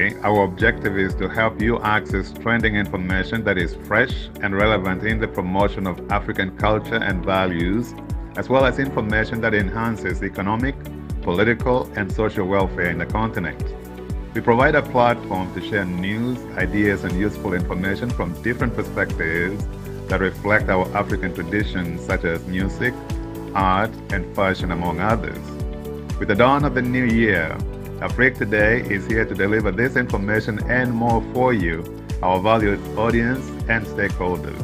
Afriquetoday, our objective is to help you access trending information that is fresh and relevant in the promotion of African culture and values, as well as information that enhances economic, political, and social welfare in the continent. We provide a platform to share news, ideas, and useful information from different perspectives that reflect our African traditions such as music, art, and fashion, among others. With the dawn of the new year, Afriquetoday is here to deliver this information and more for you, our valued audience and stakeholders.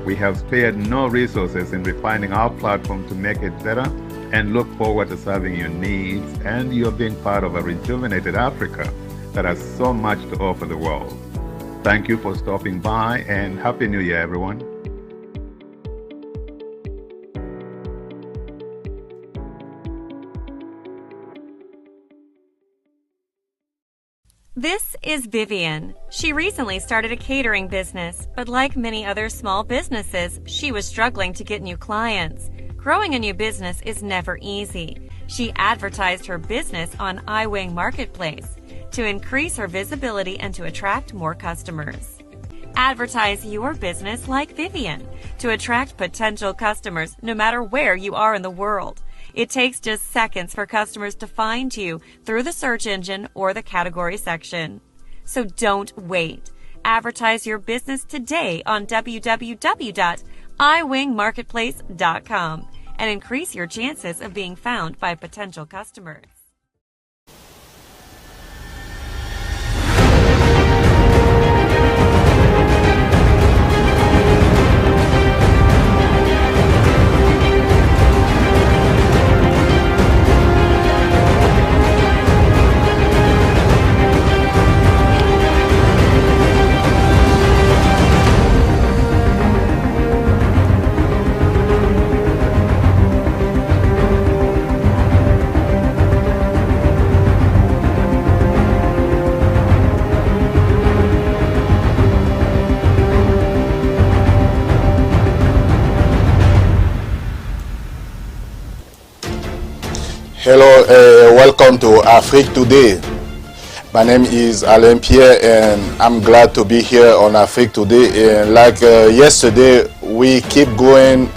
We have spared no resources in refining our platform to make it better and look forward to serving your needs and you being part of a rejuvenated Africa that has so much to offer the world. Thank you for stopping by and Happy New Year, everyone. This is Vivian. She recently started a catering business, but like many other small businesses, she was struggling to get new clients. Growing a new business is never easy. She advertised her business on iWing Marketplace to increase her visibility and to attract more customers. Advertise your business like Vivian to attract potential customers no matter where you are in the world. It takes just seconds for customers to find you through the search engine or the category section. So don't wait. Advertise your business today on www.iwingmarketplace.com and increase your chances of being found by potential customers. Hello, welcome to Afriquetoday. My name is Alain Pierre and I'm glad to be here on Afriquetoday. And like yesterday, we keep going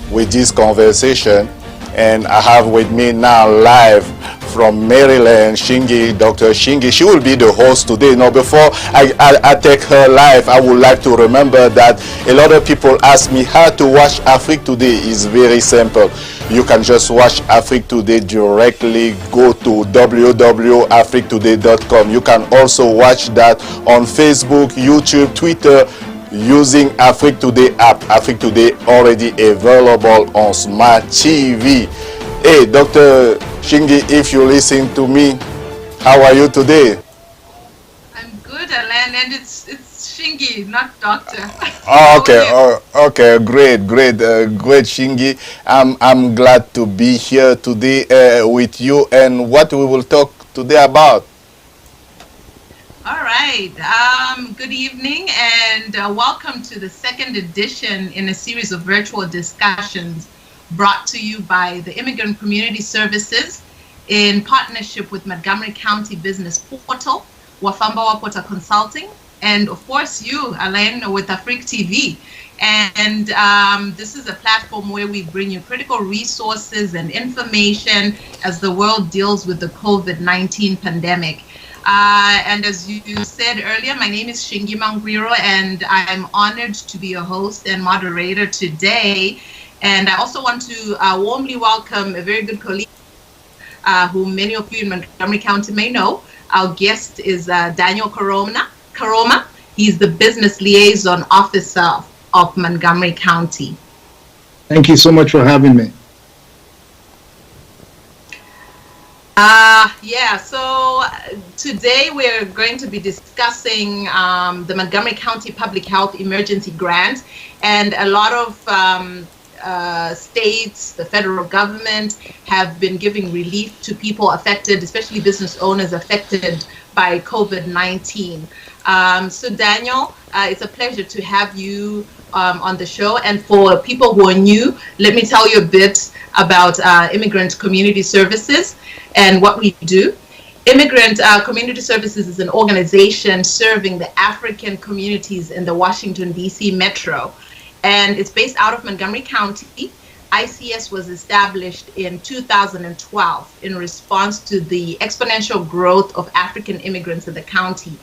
with this conversation, and I have with me now live from Maryland, Shingi, Dr. Shingi. She will be the host today. Now, before I take her live, I would like to remember that a lot of people ask me how to watch Afriquetoday. Is very simple. You can just watch Afriquetoday directly. Go to www.afriquetoday.com. You can also watch that on Facebook, YouTube, Twitter, using Afriquetoday app. Afriquetoday already available on Smart TV. Hey, Dr. Shingi, if you listen to me, how are you today? I'm good, Alain, and it's Shingi, not Doctor. Oh, okay, okay, great, Shingi. I'm glad to be here today with you, and what we will talk today about. All right. Good evening, and welcome to the second edition in a series of virtual discussions brought to you by the Immigrant Community Services in partnership with Montgomery County Business Portal, Wafamba Portal Consulting, and of course you, Alain, with Afrique TV. And this is a platform where we bring you critical resources and information as the world deals with the COVID-19 pandemic. And as you said earlier, my name is Shingi Mangriro, and I'm honored to be your host and moderator today. And I also want to warmly welcome a very good colleague who many of you in Montgomery County may know. Our guest is Daniel Karoma. He's the Business Liaison Officer of Montgomery County. Thank you so much for having me. So today we're going to be discussing the Montgomery County Public Health Emergency Grant, and a lot of states, the federal government, have been giving relief to people affected, especially business owners affected by COVID-19. So Daniel, it's a pleasure to have you on the show. And for people who are new, let me tell you a bit about Immigrant Community Services and what we do. Immigrant Community Services is an organization serving the African communities in the Washington, D.C. metro, and it's based out of Montgomery County. ICS was established in 2012 in response to the exponential growth of African immigrants in the county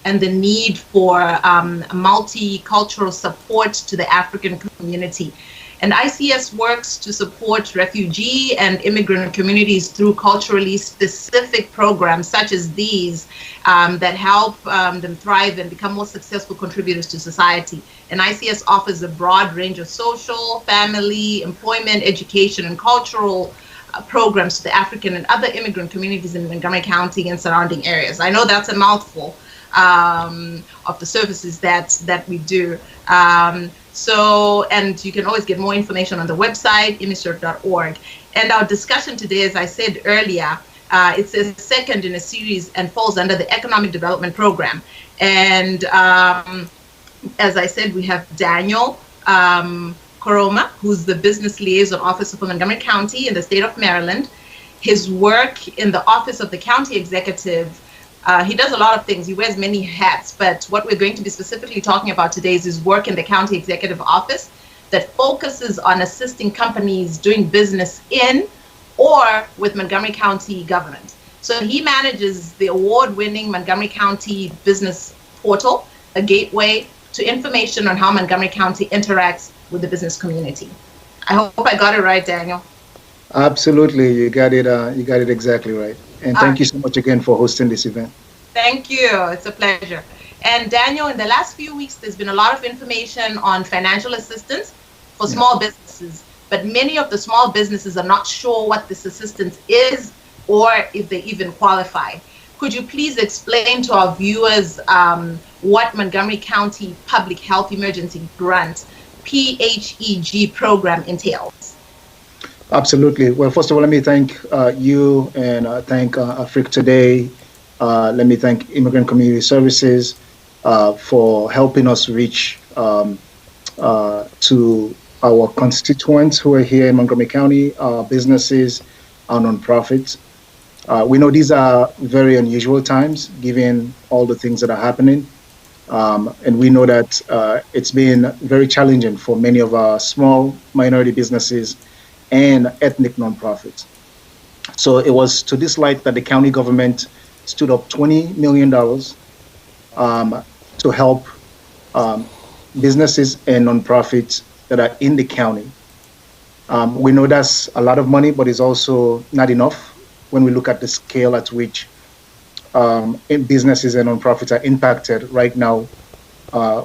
and the need for multicultural support to the African community. And ICS works to support refugee and immigrant communities through culturally specific programs such as these that help them thrive and become more successful contributors to society. And ICS offers a broad range of social, family, employment, education, and cultural programs to the African and other immigrant communities in Montgomery County and surrounding areas. I know that's a mouthful of the services that we do. So, and you can always get more information on the website, imiserve.org. And our discussion today, as I said earlier, it's a second in a series and falls under the Economic Development Program. And as I said, we have Daniel Koroma, who's the Business Liaison Officer for Montgomery County in the state of Maryland. His work in the Office of the County Executive, he does a lot of things. He wears many hats, but what we're going to be specifically talking about today is his work in the County Executive Office that focuses on assisting companies doing business in or with Montgomery County government. So he manages the award-winning Montgomery County Business Portal, a gateway to information on how Montgomery County interacts with the business community. I hope I got it right, Daniel. Absolutely, you got it exactly right. And thank you so much again for hosting this event. Thank you. It's a pleasure. And Daniel, in the last few weeks, there's been a lot of information on financial assistance for small businesses, but many of the small businesses are not sure what this assistance is or if they even qualify. Could you please explain to our viewers what Montgomery County Public Health Emergency Grant, PHEG program entails? Absolutely. Well, first of all, let me thank you and thank Afriquetoday. Let me thank Immigrant Community Services for helping us reach to our constituents who are here in Montgomery County, our businesses, our nonprofits. We know these are very unusual times, given all the things that are happening. And we know that it's been very challenging for many of our small minority businesses and ethnic nonprofits. So it was to this light that the county government stood up $20 million to help businesses and nonprofits that are in the county. We know that's a lot of money, but it's also not enough when we look at the scale at which businesses and nonprofits are impacted right now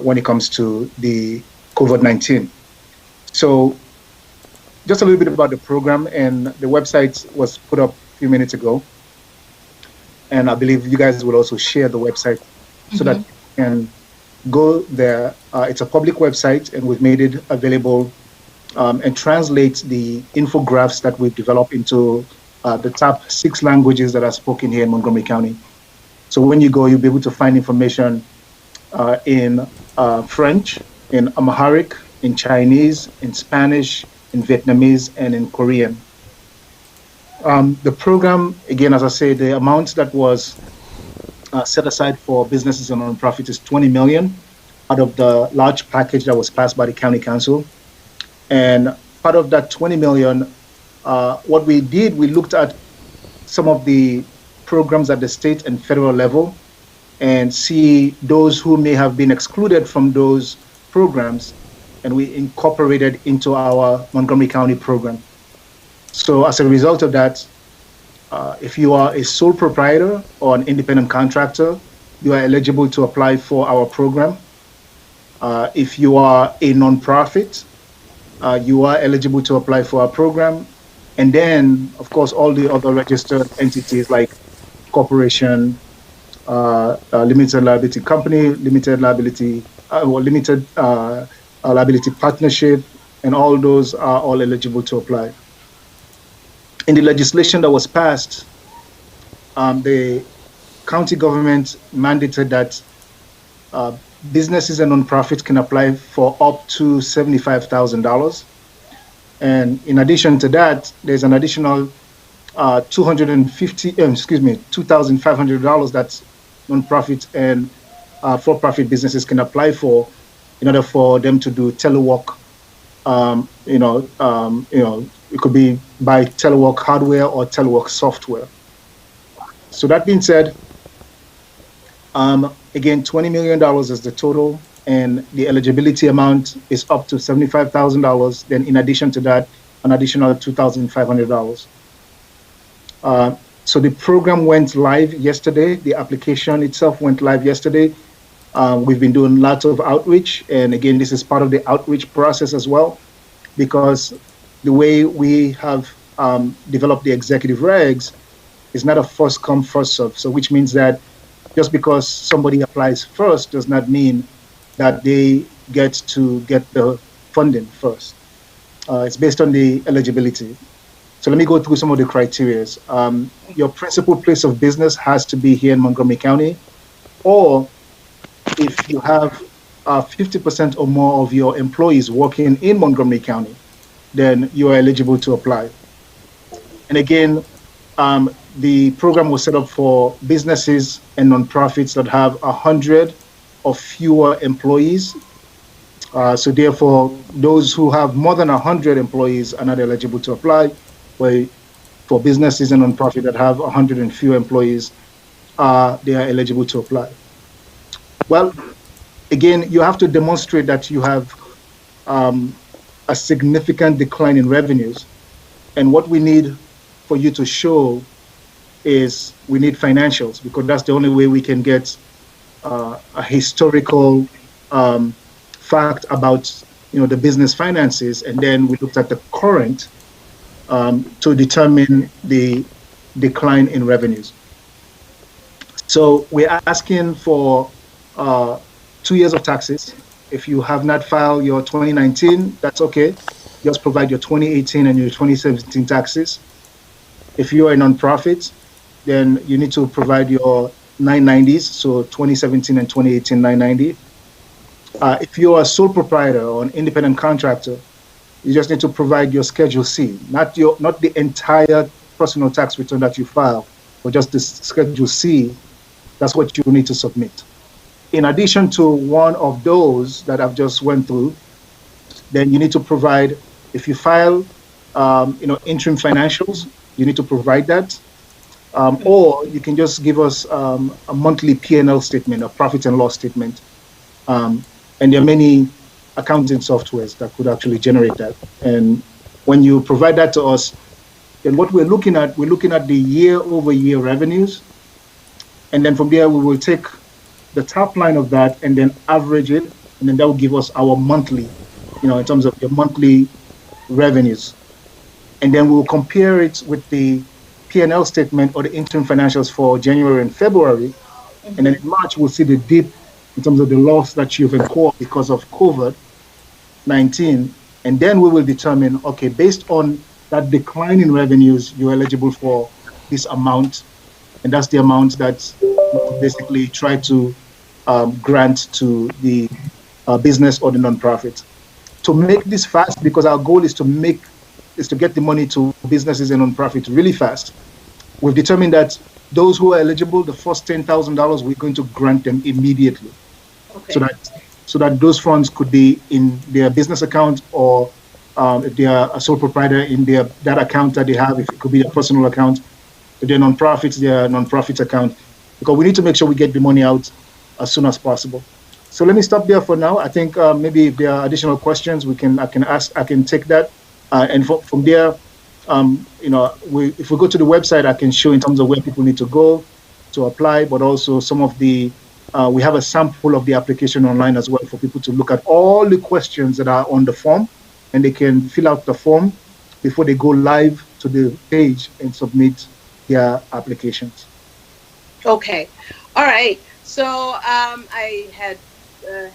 when it comes to the COVID-19. So just a little bit about the program, and the website was put up a few minutes ago. And I believe you guys will also share the website so that you can go there. It's a public website, and we've made it available and translate the infographics that we've developed into the top 6 languages that are spoken here in Montgomery County. So when you go, you'll be able to find information in French, in Amharic, in Chinese, in Spanish, in Vietnamese, and in Korean. The program, again, as I say, the amount that was set aside for businesses and nonprofits is $20 million out of the large package that was passed by the county council. And part of that $20 million, what we did, we looked at some of the programs at the state and federal level and see those who may have been excluded from those programs, and we incorporated into our Montgomery County program. So as a result of that, if you are a sole proprietor or an independent contractor, you are eligible to apply for our program. If you are a nonprofit, you are eligible to apply for our program. And then, of course, all the other registered entities like corporation, limited liability company, limited liability, limited liability partnership, and all those are all eligible to apply. In the legislation that was passed, the county government mandated that businesses and nonprofits can apply for up to $75,000. And in addition to that, there's an additional $2,500 that's nonprofit and for-profit businesses can apply for in order for them to do telework. It could be by telework hardware or telework software. So that being said, again, $20 million is the total, and the eligibility amount is up to $75,000. Then in addition to that, an additional $2,500. So the program went live yesterday. The application itself went live yesterday. We've been doing lots of outreach. And again, this is part of the outreach process as well, because the way we have developed the executive regs is not a first come, first serve. So which means that just because somebody applies first does not mean that they get to get the funding first. It's based on the eligibility. So let me go through some of the criteria. Your principal place of business has to be here in Montgomery County, or if you have 50% or more of your employees working in Montgomery County, then you are eligible to apply. And again, the program was set up for businesses and nonprofits that have 100 or fewer employees. So therefore, those who have more than 100 employees are not eligible to apply. For businesses and nonprofits that have 100 and fewer employees, they are eligible to apply. Well, again, you have to demonstrate that you have a significant decline in revenues. And what we need for you to show is we need financials, because that's the only way we can get a historical fact about the business finances. And then we looked at the current to determine the decline in revenues. So we're asking for 2 years of taxes. If you have not filed your 2019, that's okay. Just provide your 2018 and your 2017 taxes. If you are a nonprofit, then you need to provide your 990s, so 2017 and 2018 990. If you are a sole proprietor or an independent contractor, you just need to provide your Schedule C, not the entire personal tax return that you file, but just the Schedule C. That's what you need to submit. In addition to one of those that I've just went through, then you need to provide, if you file, interim financials, you need to provide that. Or you can just give us a monthly P&L statement, a profit and loss statement. And there are many accounting softwares that could actually generate that. And when you provide that to us, then what we're looking at the year-over-year revenues. And then from there, we will take the top line of that and then average it. And then that will give us our monthly, in terms of your monthly revenues. And then we'll compare it with the P&L statement or the interim financials for January and February. And then in March, we'll see the dip in terms of the loss that you've incurred because of COVID-19. And then we will determine, okay, based on that decline in revenues, you're eligible for this amount. And that's the amount that we basically try to grant to the business or the nonprofit. To make this fast, because our goal is to get the money to businesses and nonprofits really fast. We've determined that those who are eligible, the first $10,000, we're going to grant them immediately. Okay. So that those funds could be in their business account, or if they are a sole proprietor, in that account that they have. If it could be a personal account, if they're nonprofits, their nonprofit account. Because we need to make sure we get the money out as soon as possible. So let me stop there for now. I think maybe if there are additional questions, I can take that. And from there, if we go to the website, I can show in terms of where people need to go to apply, but also some of the, we have a sample of the application online as well for people to look at all the questions that are on the form, and they can fill out the form before they go live to the page and submit their applications. Okay. All right. So I had a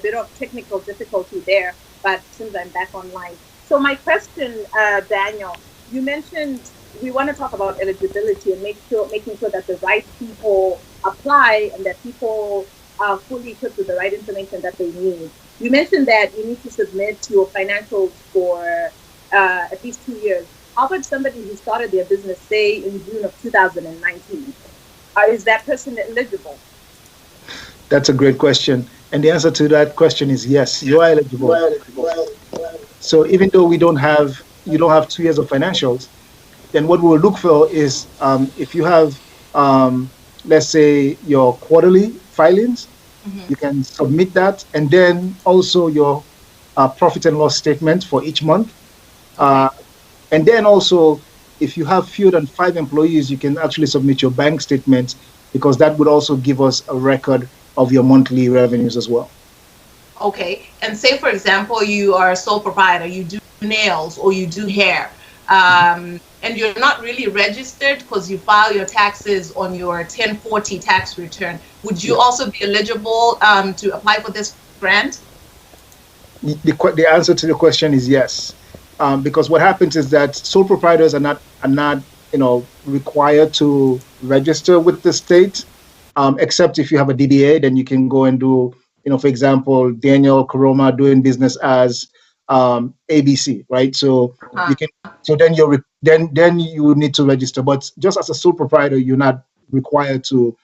bit of technical difficulty there, but since I'm back online. So my question, Daniel, you mentioned we want to talk about eligibility and making sure that the right people apply and that people are fully equipped with the right information that they need. You mentioned that you need to submit your financials for at least 2 years. how about somebody who started their business, say, in June of 2019? Is that person eligible? That's a great question. And the answer to that question is yes, you are eligible. So even though you don't have 2 years of financials, then what we'll look for is if you have, let's say, your quarterly filings, you can submit that, and then also your profit and loss statement for each month. And then also, if you have fewer than 5 employees, you can actually submit your bank statements, because that would also give us a record of your monthly revenues as well. Okay. And say, for example, you are a sole proprietor, you do nails or you do hair, and you're not really registered because you file your taxes on your 1040 tax return. Would you also be eligible to apply for this grant? The answer to the question is yes, because what happens is that sole proprietors are not required to register with the state, except if you have a DBA, then you can go and do, for example, Daniel Karoma doing business as ABC, right? So you can, so then then you need to register. But just as a sole proprietor, you're not required to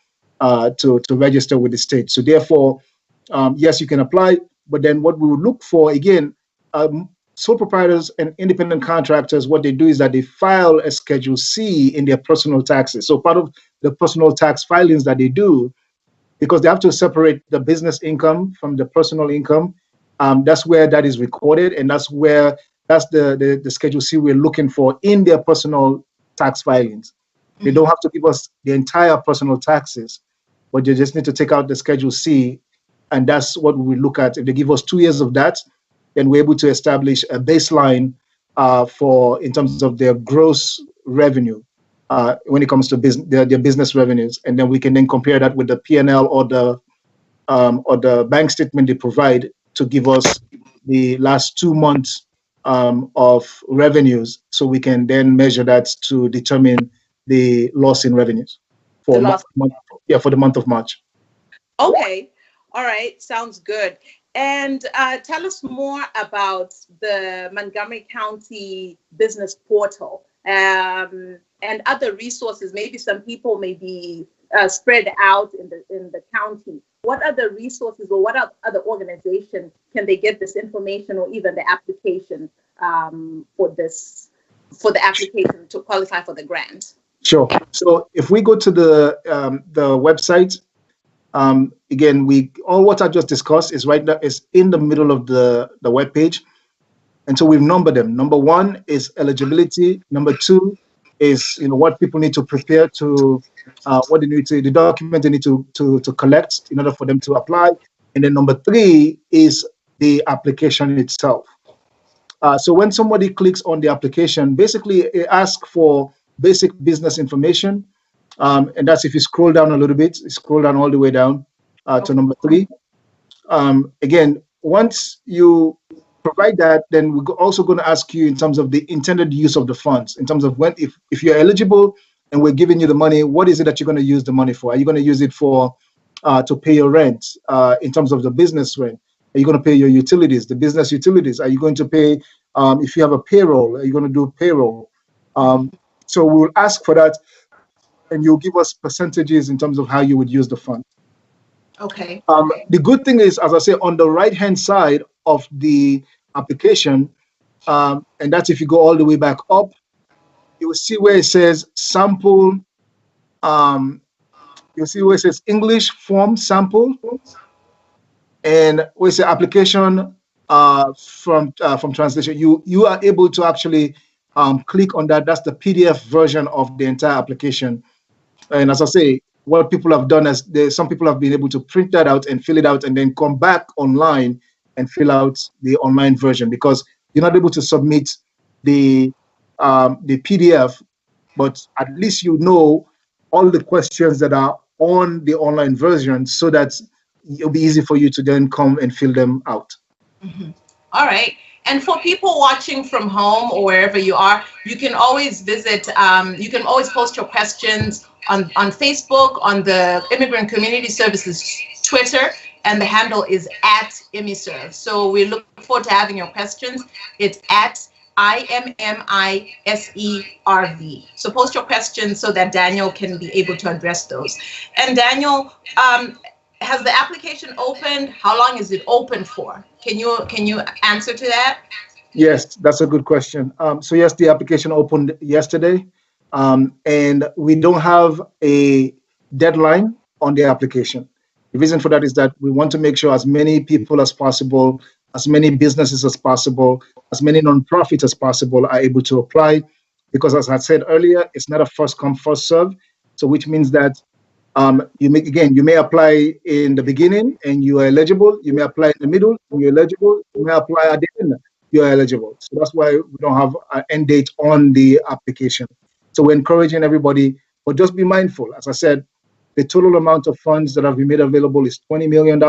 register with the state. So therefore, yes, you can apply. But then what we would look for again, sole proprietors and independent contractors, what they do is that they file a Schedule C in their personal taxes. So part of the personal tax filings that they do, because they have to separate the business income from the personal income, that's where that is recorded, and that's the Schedule C we're looking for in their personal tax filings. They don't have to give us the entire personal taxes, but they just need to take out the Schedule C, and that's what we look at. If they give us 2 years of that, then we're able to establish a baseline in terms of their gross revenue when it comes to their business revenues, and then we can then compare that with the P&L or the bank statement they provide to give us the last 2 months of revenues, so we can then measure that to determine the loss in revenues for the month of March. Okay. All right. Sounds good. And tell us more about the Montgomery County Business Portal and other resources. Maybe some people may be spread out in the county. What other resources or what other organizations can they get this information, or even the application for the application to qualify for the grant? Sure. So if we go to the website, again, all what I just discussed is right there, is in the middle of the web page, and so we've numbered them. Number 1 is eligibility. Number 2 is what people need to prepare to what they need to, the document they need to collect in order for them to apply, and then number 3 is the application itself. So when somebody clicks on the application, basically it asks for basic business information. And that's if you scroll down a little bit, scroll down all the way down to number 3. Again, once you provide that, then we're also going to ask you in terms of the intended use of the funds, in terms of if you're eligible and we're giving you the money, what is it that you're going to use the money for? Are you going to use it for to pay your rent in terms of the business rent? Are you going to pay your utilities, the business utilities? Are you going to pay, if you have a payroll, are you going to do payroll? So we'll ask for that, and you'll give us percentages in terms of how you would use the fund. Okay. The good thing is, as I say, on the right-hand side of the application, and that's if you go all the way back up, you will see where it says sample. You'll see where it says English form sample, and where it says application from translation. You are able to actually click on that. That's the PDF version of the entire application. And as I say, what people have done is some people have been able to print that out and fill it out, and then come back online and fill out the online version, because you're not able to submit the PDF, but at least you know all the questions that are on the online version, so that it'll be easy for you to then come and fill them out. All right. And for people watching from home or wherever you are, you can always visit, you can always post your questions on Facebook, on the Immigrant Community Services Twitter, and the handle is @ImmiServe. So we look forward to having your questions. It's IMMISERV. So post your questions so that Daniel can be able to address those. And Daniel, has the application opened? How long is it open for? Can you answer to that? Yes, that's a good question. So yes, the application opened yesterday, and we don't have a deadline on the application. The reason for that is that we want to make sure as many people as possible, as many businesses as possible, as many nonprofits as possible are able to apply, because as I said earlier, it's not a first come first serve. So which means that you may apply in the beginning and you are eligible. You may apply in the middle and you're eligible. You may apply at the end, you're eligible. So that's why we don't have an end date on the application. So we're encouraging everybody, but just be mindful. As I said, the total amount of funds that have been made available is $20 million.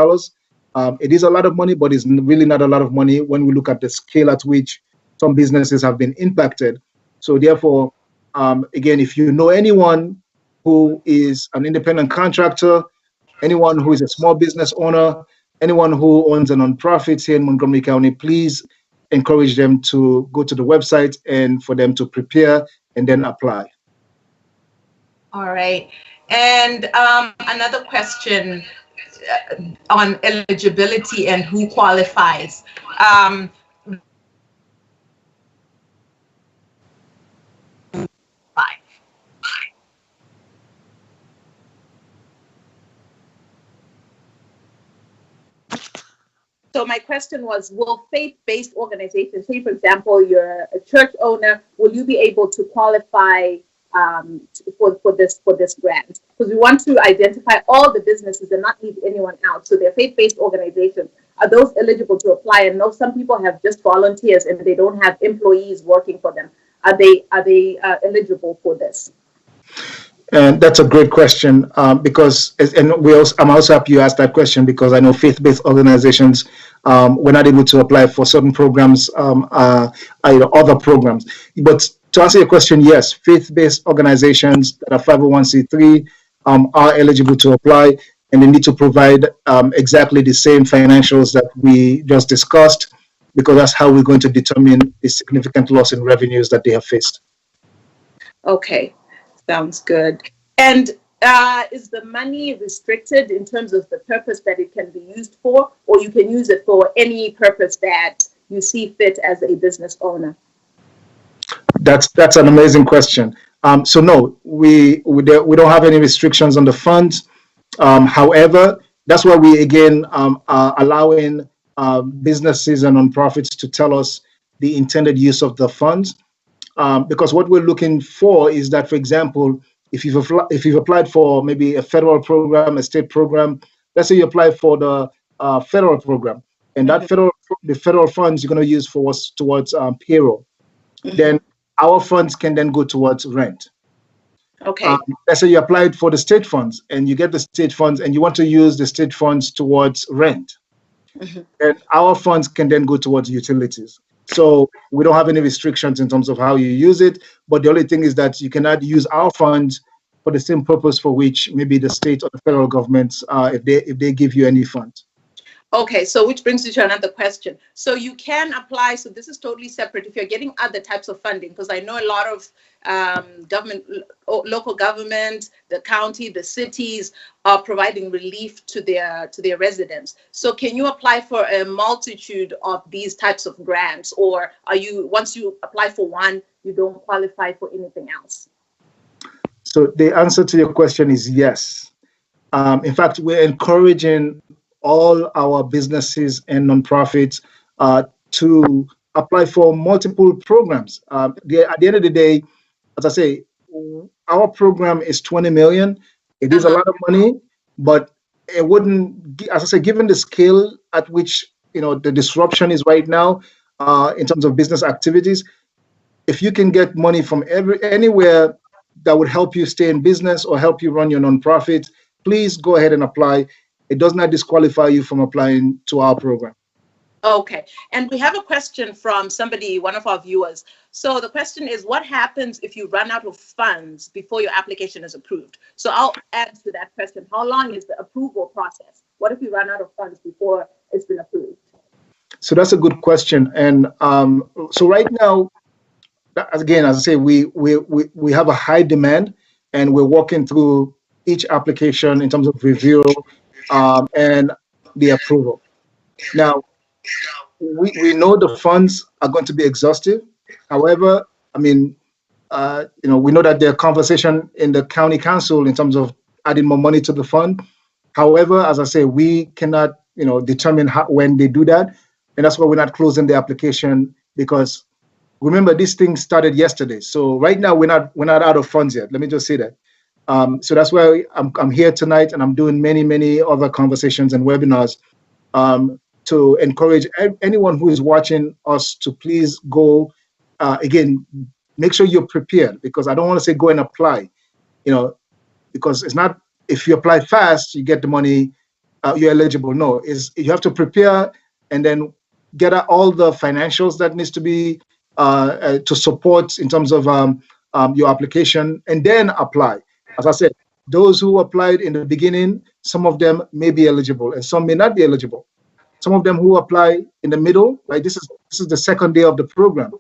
It is a lot of money, but it's really not a lot of money when we look at the scale at which some businesses have been impacted. So therefore, again, if you know anyone who is an independent contractor, anyone who is a small business owner, anyone who owns a nonprofit here in Montgomery County, please encourage them to go to the website and for them to prepare and then apply. All right. And another question on eligibility and who qualifies. So my question was, will faith-based organizations, say for example, you're a church owner, will you be able to qualify for this grant? Because we want to identify all the businesses and not leave anyone out. So they're faith-based organizations. Are those eligible to apply? And know some people have just volunteers and they don't have employees working for them. Are they eligible for this? And that's a great question, because, and I'm also happy you asked that question, because I know faith-based organizations were not able to apply for certain programs, other programs. But to answer your question, yes, faith-based organizations that are 501c3 are eligible to apply, and they need to provide exactly the same financials that we just discussed, because that's how we're going to determine the significant loss in revenues that they have faced. Okay. Sounds good. And is the money restricted in terms of the purpose that it can be used for, or you can use it for any purpose that you see fit as a business owner? That's an amazing question. So no, we don't have any restrictions on the funds. However, that's why we again are allowing businesses and nonprofits to tell us the intended use of the funds. Because what we're looking for is that, for example, if you've applied for maybe a federal program, a state program, let's say you apply for the federal program, and that the federal funds you're going to use towards payroll, then our funds can then go towards rent. Okay. Let's say you applied for the state funds and you get the state funds and you want to use the state funds towards rent, and our funds can then go towards utilities. So we don't have any restrictions in terms of how you use it, but the only thing is that you cannot use our funds for the same purpose for which maybe the state or the federal governments, if they give you any funds. Okay, so which brings me to another question. So you can apply, so this is totally separate if you're getting other types of funding, because I know a lot of local government, the county, the cities are providing relief to their residents. So can you apply for a multitude of these types of grants, or once you apply for one, you don't qualify for anything else? So the answer to your question is yes. In fact, we're encouraging all our businesses and nonprofits to apply for multiple programs. At the end of the day, as I say, our program is 20 million. It is a lot of money, but it wouldn't, as I say, given the scale at which the disruption is right now in terms of business activities, if you can get money from anywhere that would help you stay in business or help you run your nonprofit, please go ahead and apply. It does not disqualify you from applying to our program. Okay, and we have a question from somebody, one of our viewers. So the question is, what happens if you run out of funds before your application is approved? So I'll add to that question. How long is the approval process? What if you run out of funds before it's been approved? So that's a good question. And so right now, again, as I say, we have a high demand, and we're working through each application in terms of review and the approval. Now, we know the funds are going to be exhaustive. However, I mean, we know that there are conversation in the county council in terms of adding more money to the fund. However, as I say, we cannot, determine when they do that, and that's why we're not closing the application, because remember, this thing started yesterday. So right now we're not out of funds yet. Let me just say that. So that's why I'm here tonight, and I'm doing many other conversations and webinars to encourage anyone who is watching us to please go again. Make sure you're prepared, because I don't want to say go and apply, because it's not, if you apply fast, you get the money, you're eligible. No, you have to prepare and then get out all the financials that needs to be to support in terms of your application, and then apply. As I said, those who applied in the beginning, some of them may be eligible and some may not be eligible. Some of them who apply in the middle, like this is the second day of the program.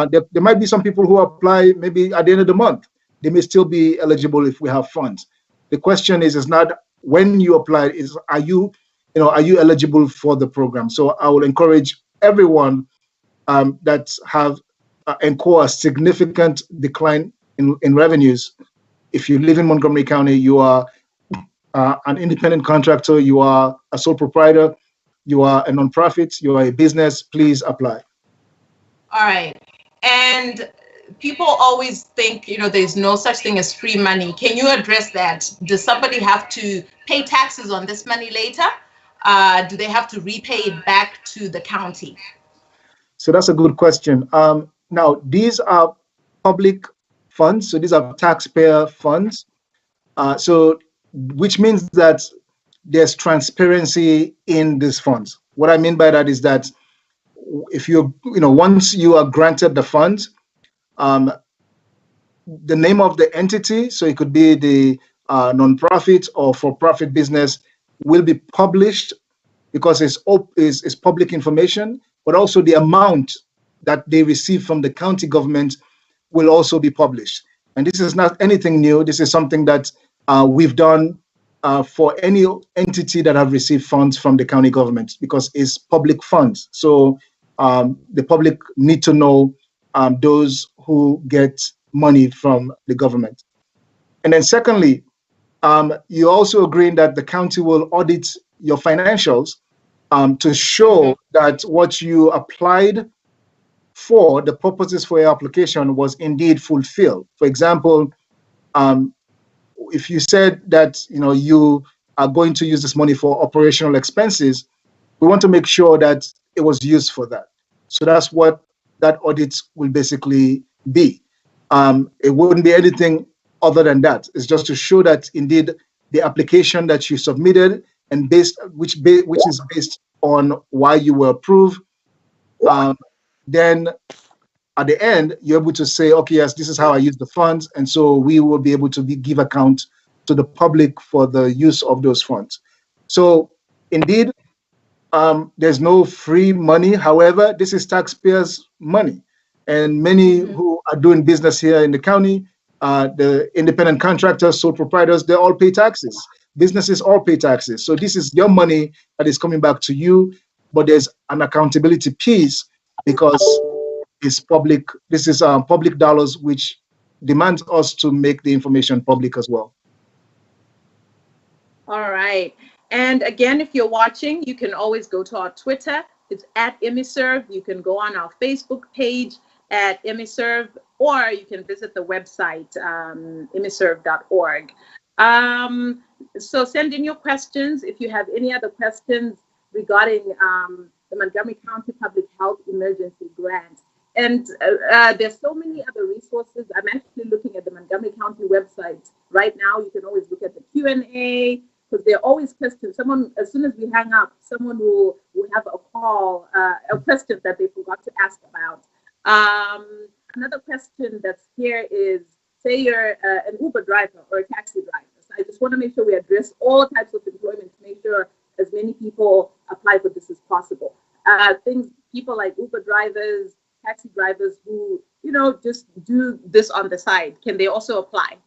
There might be some people who apply maybe at the end of the month. They may still be eligible if we have funds. The question is not when you apply, is are you eligible for the program? So I will encourage everyone that have incur a significant decline in revenues. If you live in Montgomery County, you are an independent contractor, you are a sole proprietor, you are a nonprofit, you are a business, please apply. All right. And people always think, there's no such thing as free money. Can you address that? Does somebody have to pay taxes on this money later? Do they have to repay it back to the county? So that's a good question. Now, these are public funds. So these are taxpayer funds. So which means that there's transparency in these funds. What I mean by that is that if once you are granted the funds, the name of the entity, so it could be the nonprofit or for-profit business, will be published, because it's public information, but also the amount that they receive from the county government will also be published. And this is not anything new. This is something that we've done for any entity that have received funds from the county government, because it's public funds. So the public need to know those who get money from the government. And then secondly, you're also agreeing that the county will audit your financials to show that what you applied for, the purposes for your application, was indeed fulfilled. For example, if you said that you are going to use this money for operational expenses, we want to make sure that it was used for that. So that's what that audit will basically be. It wouldn't be anything other than that. It's just to show that indeed the application that you submitted, and which is based on why you were approved, then at the end you're able to say, okay, yes, this is how I use the funds, and so we will be able to give account to the public for the use of those funds. So indeed, there's no free money. However, this is taxpayers' money, and many who are doing business here in the county, the independent contractors, sole proprietors, they all pay taxes. Businesses all pay taxes. So this is your money that is coming back to you, but there's an accountability piece, because it's public. This is public dollars, which demands us to make the information public as well. All right. And again, if you're watching, you can always go to our Twitter. It's at Imiserve. You can go on our Facebook page at Imiserve, or you can visit the website, imiserve.org. So send in your questions if you have any other questions regarding the Montgomery County Public Health Emergency Grant. And there's so many other resources. I'm actually looking at the Montgomery County website right now. You can always look at the Q&A, because there are always questions. Someone, as soon as we hang up, someone will have a call, a question that they forgot to ask about. Another question that's here is, say you're an Uber driver or a taxi driver. So I just want to make sure we address all types of employment to make sure as many people apply for this as possible. People like Uber drivers, taxi drivers who, just do this on the side, can they also apply?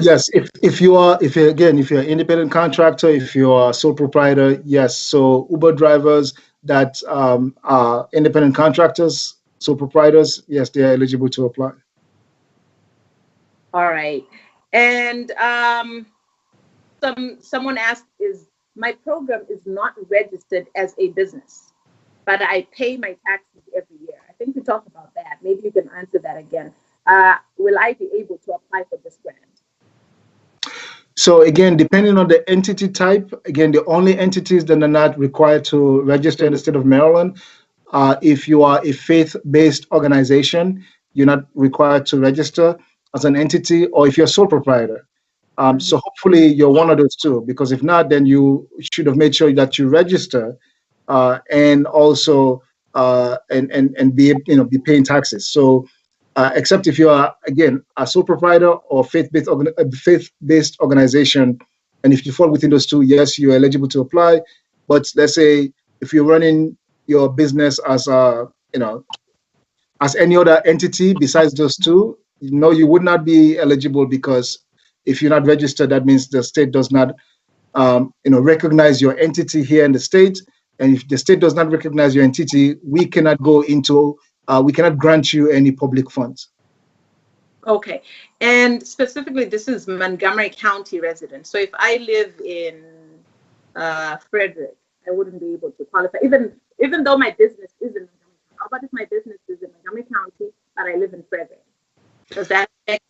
Yes, if you're an independent contractor, if you're a sole proprietor, yes. So Uber drivers that are independent contractors, sole proprietors, yes, they are eligible to apply. All right. And someone asked, is my program is not registered as a business, but I pay my taxes every year. I think we talked about that. Maybe you can answer that again. Will I be able to apply for this grant? So again, depending on the entity type, again, the only entities that are not required to register in the state of Maryland, if you are a faith-based organization, you're not required to register as an entity, or if you're a sole proprietor. So hopefully you're one of those two, because if not, then you should have made sure that you register and also and be paying taxes. So except if you are, again, a sole proprietor or faith-based organization, and if you fall within those two, yes, you're eligible to apply. But let's say if you're running your business as as any other entity besides those two, no, you would not be eligible, because if you're not registered, that means the state does not recognize your entity here in the state. And if the state does not recognize your entity, we cannot we cannot grant you any public funds. Okay. And specifically, this is Montgomery County resident. So if I live in Frederick, I wouldn't be able to qualify, even though my business is in Montgomery County. How about if my business is in Montgomery County, but I live in Frederick? Does that affect?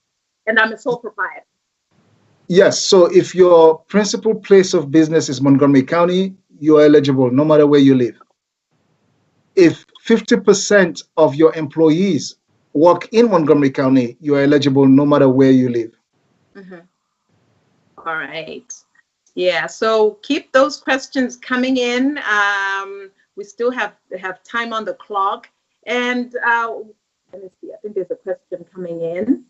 And I'm a sole proprietor. Yes. So if your principal place of business is Montgomery County, you are eligible no matter where you live. If 50% of your employees work in Montgomery County, you are eligible no matter where you live. All right. Yeah. So keep those questions coming in. We still have time on the clock. And let me see. I think there's a question coming in.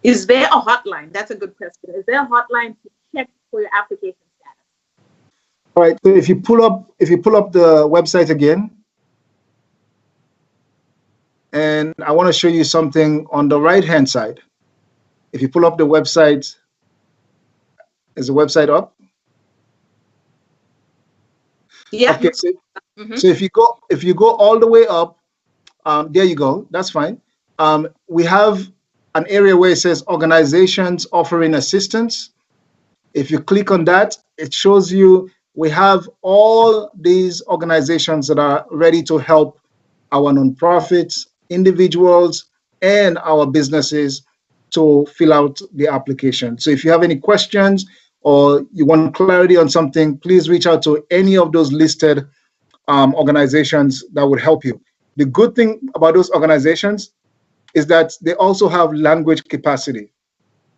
Is there a hotline? That's a good question. Is there a hotline to check for your application status? All right. So if you pull up the website again, and I want to show you something on the right-hand side. If you pull up the website, is the website up? Yeah. Okay. So if you go all the way up, there you go. That's fine. We have an area where it says organizations offering assistance. If you click on that, it shows you we have all these organizations that are ready to help our nonprofits, individuals, and our businesses to fill out the application. So if you have any questions or you want clarity on something, please reach out to any of those listed organizations that would help you. The good thing about those organizations is that they also have language capacity.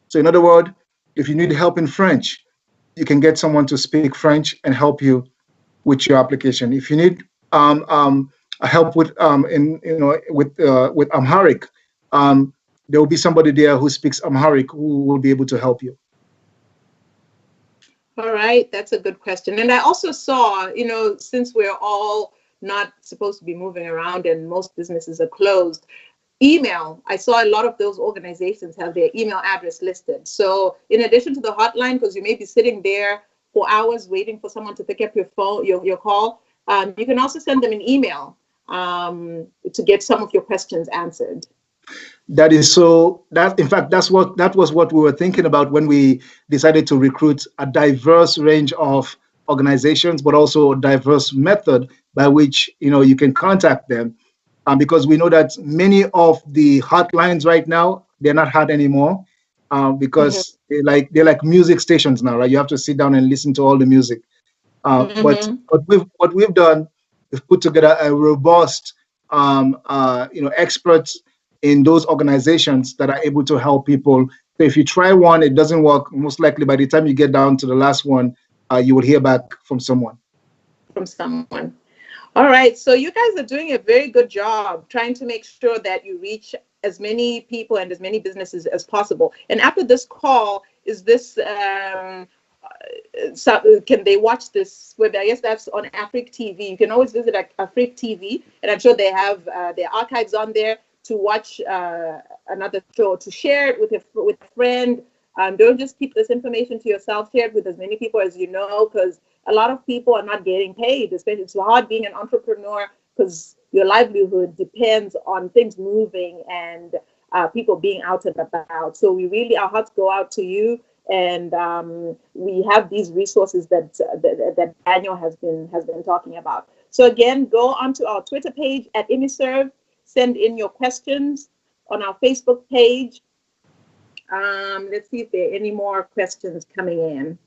So in other words, if you need help in French, you can get someone to speak French and help you with your application. If you need help with with Amharic, there will be somebody there who speaks Amharic who will be able to help you. All right, that's a good question. And I also saw, since we're all not supposed to be moving around and most businesses are closed, email. I saw a lot of those organizations have their email address listed. So in addition to the hotline, because you may be sitting there for hours waiting for someone to pick up your phone, your call, you can also send them an email to get some of your questions answered. That is so. In fact, that was what we were thinking about when we decided to recruit a diverse range of organizations, but also a diverse method by which you can contact them, because we know that many of the hotlines right now, they're not hot anymore, because they're like music stations now, right? You have to sit down and listen to all the music. But what we've done is put together a robust, experts in those organizations that are able to help people. So if you try one, it doesn't work, most likely by the time you get down to the last one, you will hear back from someone. All right, so you guys are doing a very good job trying to make sure that you reach as many people and as many businesses as possible. And after this call, is this, can they watch this web? I guess that's on Afrique TV. You can always visit Afrique TV, and I'm sure they have their archives on there. to watch another show, to share it with a friend. Don't just keep this information to yourself. Share it with as many people as you know, because a lot of people are not getting paid. Especially, it's hard being an entrepreneur because your livelihood depends on things moving and people being out and about. So our hearts go out to you, and we have these resources that Daniel has been talking about. So again, go onto our Twitter page at IMISERV, send in your questions on our Facebook page. Let's see if there are any more questions coming in.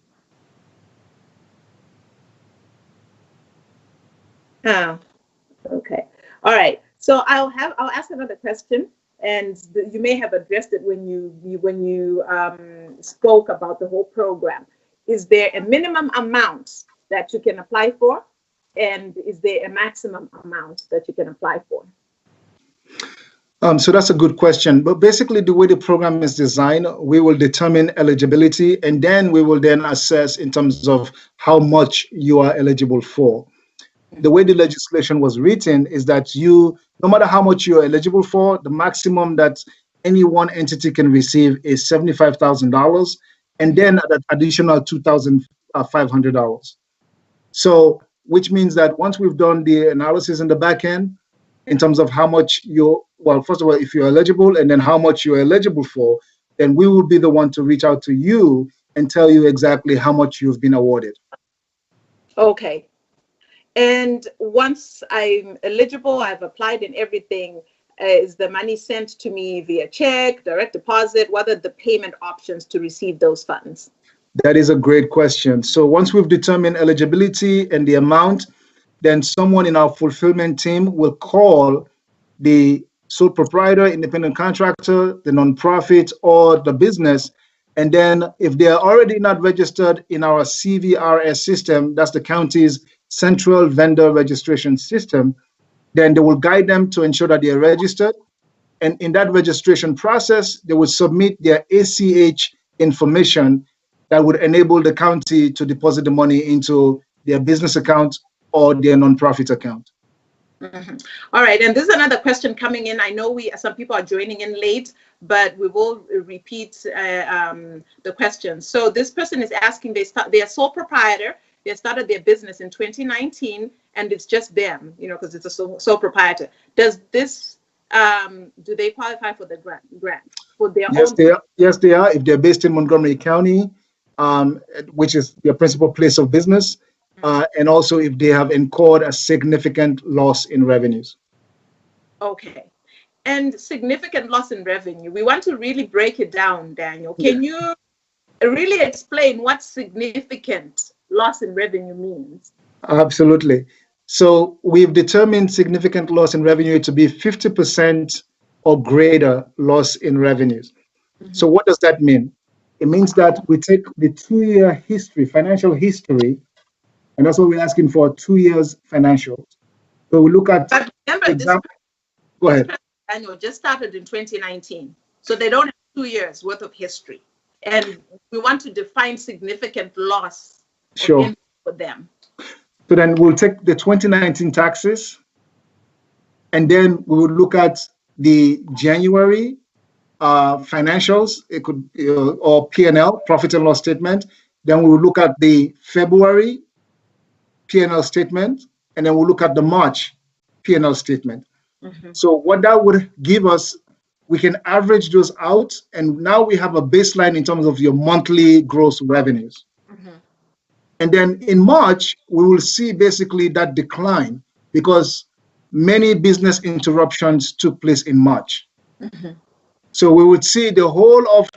Oh, okay. All right. So I'll ask another question, and you may have addressed it when you spoke about the whole program. Is there a minimum amount that you can apply for, and is there a maximum amount that you can apply for? So that's a good question. But basically, the way the program is designed, we will determine eligibility, and then we will then assess in terms of how much you are eligible for. The way the legislation was written is that no matter how much you're eligible for, the maximum that any one entity can receive is $75,000, and then an additional $2,500. So, which means that once we've done the analysis in the back end, in terms of how much first of all, if you're eligible, and then how much you're eligible for, then we will be the one to reach out to you and tell you exactly how much you've been awarded. Okay. And once I'm eligible, I've applied and everything, is the money sent to me via check, direct deposit? What are the payment options to receive those funds? That is a great question. So once we've determined eligibility and the amount, then someone in our fulfillment team will call the sole proprietor, independent contractor, the nonprofit, or the business. And then if they are already not registered in our CVRS system, that's the county's central vendor registration system, then they will guide them to ensure that they are registered. And in that registration process, they will submit their ACH information that would enable the county to deposit the money into their business account or their nonprofit account. Mm-hmm. All right, and there's another question coming in. I know some people are joining in late, but we will repeat the question. So this person is asking, they are sole proprietor. They started their business in 2019, and it's just them, because it's a sole proprietor. Does this do they qualify for the grant for their Yes, own? Yes, they are. If they're based in Montgomery County, which is their principal place of business. And also if they have incurred a significant loss in revenues. Okay. And significant loss in revenue. We want to really break it down, Daniel. Can you really explain what significant loss in revenue means? Absolutely. So we've determined significant loss in revenue to be 50% or greater loss in revenues. Mm-hmm. So what does that mean? It means that we take the 2-year history, financial history, and that's what we're asking for, 2 years financials. So we look at, but remember, go ahead. Daniel just started in 2019. So they don't have 2 years worth of history. And we want to define significant loss for them. So then we'll take the 2019 taxes, and then we will look at the January financials, it could, or P&L, profit and loss statement. Then we will look at the February P&L statement, and then we'll look at the March P&L statement. Mm-hmm. So what that would give us, we can average those out, and now we have a baseline in terms of your monthly gross revenues. Mm-hmm. And then in March, we will see basically that decline because many business interruptions took place in March. Mm-hmm. So we would see the whole of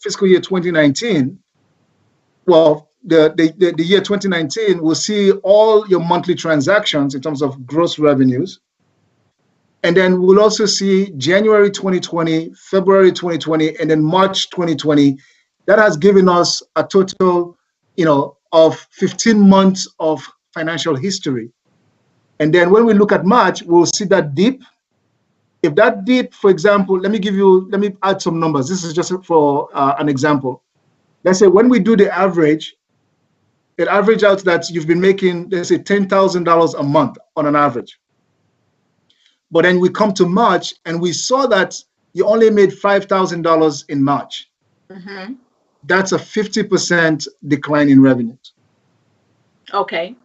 fiscal year 2019, well, the year 2019, we'll see all your monthly transactions in terms of gross revenues. And then we'll also see January 2020, February 2020, and then March 2020. That has given us a total, of 15 months of financial history. And then when we look at March, we'll see that dip. If that dip, for example, let me add some numbers. This is just for an example. Let's say when we do the average, it averages out that you've been making, let's say, $10,000 a month on an average. But then we come to March and we saw that you only made $5,000 in March. Mm-hmm. That's a 50% decline in revenues. Okay.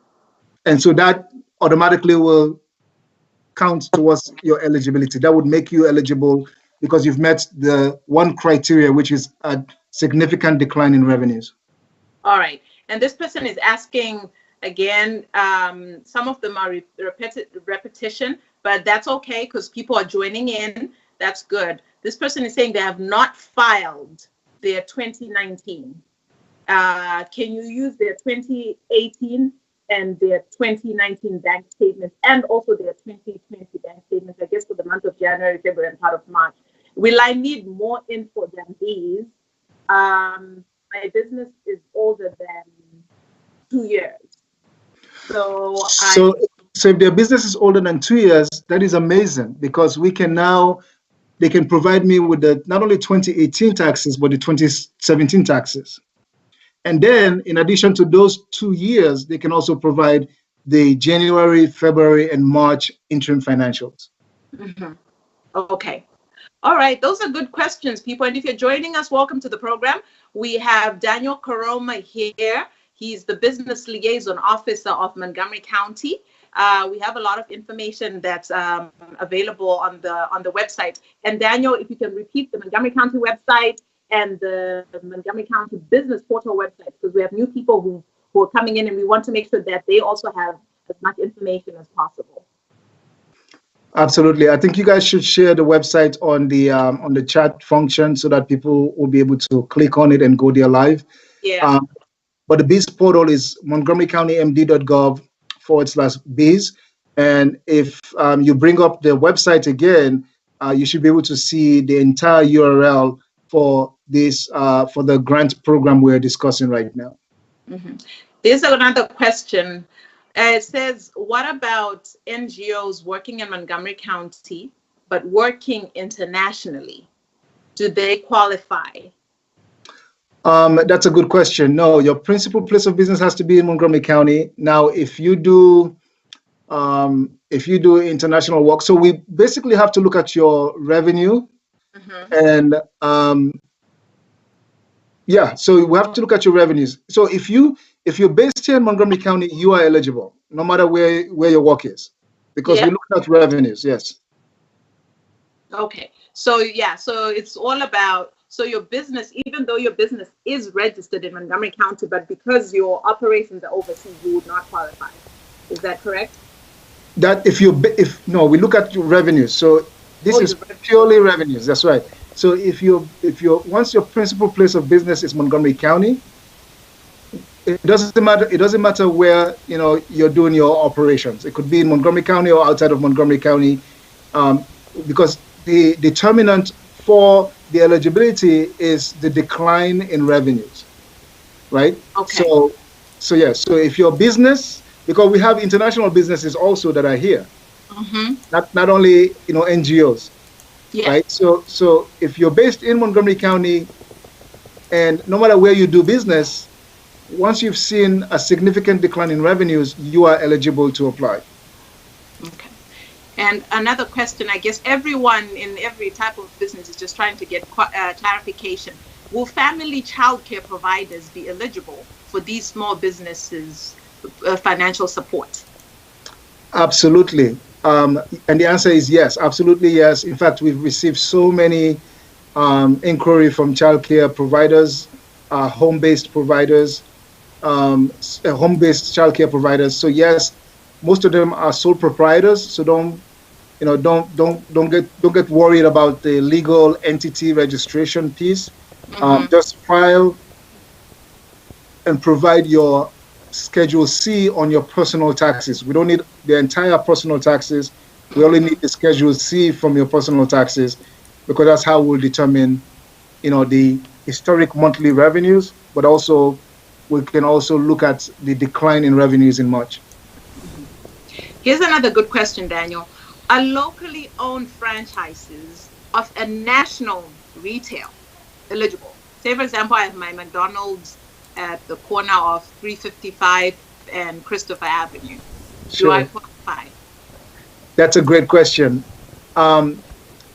And so that automatically will count towards your eligibility. That would make you eligible because you've met the one criteria, which is a significant decline in revenues. All right. And this person is asking again, some of them are repetition, but that's okay because people are joining in. That's good. This person is saying they have not filed their 2019. Can you use their 2018 and their 2019 bank statements and also their 2020 bank statements, I guess, for the month of January, February, and part of March? Will I need more info than these? My business is older than 2 years. So if their business is older than 2 years, that is amazing because they can provide me with the not only 2018 taxes, but the 2017 taxes. And then in addition to those 2 years, they can also provide the January, February, and March interim financials. Mm-hmm. Okay. All right. Those are good questions, people. And if you're joining us, welcome to the program. We have Daniel Koroma here. He's the Business Liaison Officer of Montgomery County. We have a lot of information that's available on the website. And Daniel, if you can repeat the Montgomery County website and the Montgomery County Business Portal website, because we have new people who are coming in and we want to make sure that they also have as much information as possible. Absolutely. I think you guys should share the website on the chat function so that people will be able to click on it and go there live. Yeah. But the Biz portal is montgomerycountymd.gov/biz. And if you bring up the website again, you should be able to see the entire URL for this for the grant program we're discussing right now. Mm-hmm. There's another question. It says, what about NGOs working in Montgomery County but working internationally? Do they qualify? That's a good question. No, your principal place of business has to be in Montgomery County. Now, if you do international work, so we basically have to look at your revenue. Mm-hmm. And so we have to look at your revenues. So if you're based here in Montgomery County, you are eligible, no matter where your work is, because we look at revenues. Yes. Okay. So it's all about, so your business, even though your business is registered in Montgomery County, but because your operations are overseas, you would not qualify. Is that correct? That we look at your revenues. So this is purely revenues. That's right. So once your principal place of business is Montgomery County, it doesn't matter where you're doing your operations. It could be in Montgomery County or outside of Montgomery County, because the determinant for the eligibility is the decline in revenues, right? Okay. So if your business, because we have international businesses also that are here, mm-hmm. not only NGOs. Yeah. Right. So if you're based in Montgomery County, and no matter where you do business, once you've seen a significant decline in revenues, you are eligible to apply. Okay. And another question, I guess everyone in every type of business is just trying to get clarification. Will family childcare providers be eligible for these small businesses' financial support? Absolutely. And the answer is yes, absolutely yes. In fact, we've received so many inquiry from childcare providers, home-based providers, home-based childcare providers. So yes, most of them are sole proprietors. So don't get worried about the legal entity registration piece. Mm-hmm. Just file and provide your Schedule C on your personal taxes. We don't need the entire personal taxes. We only need the Schedule C from your personal taxes, because that's how we'll determine, the historic monthly revenues, but also we can also look at the decline in revenues in March. Here's another good question, Daniel. Are locally owned franchises of a national retail eligible? Say, for example, I have my McDonald's at the corner of 355 and Christopher Avenue. Sure. Do I qualify? That's a great question.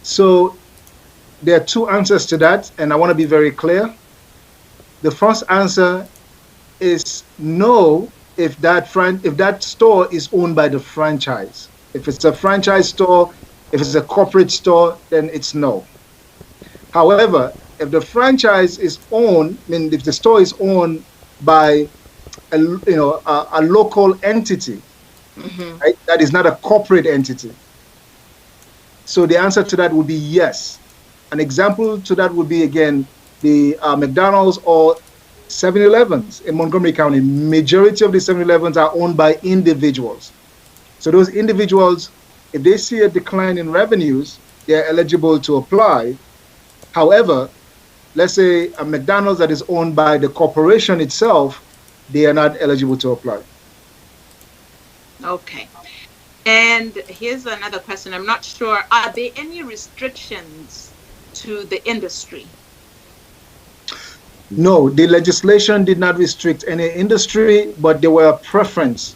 So there are two answers to that, and I want to be very clear. The first answer is no if that store is owned by the franchise. If it's a franchise store, if it's a corporate store, then it's no. However, if the franchise is owned, I mean, if the store is owned by a local entity, right, that is not a corporate entity. So the answer to that would be yes. An example to that would be, again, the McDonald's or 7-Elevens in Montgomery County. Majority of the 7-Elevens are owned by individuals. So those individuals, if they see a decline in revenues, they're eligible to apply. However, let's say a McDonald's that is owned by the corporation itself, they are not eligible to apply. Okay. And here's another question. I'm not sure. Are there any restrictions to the industry? No, the legislation did not restrict any industry, but there were preferences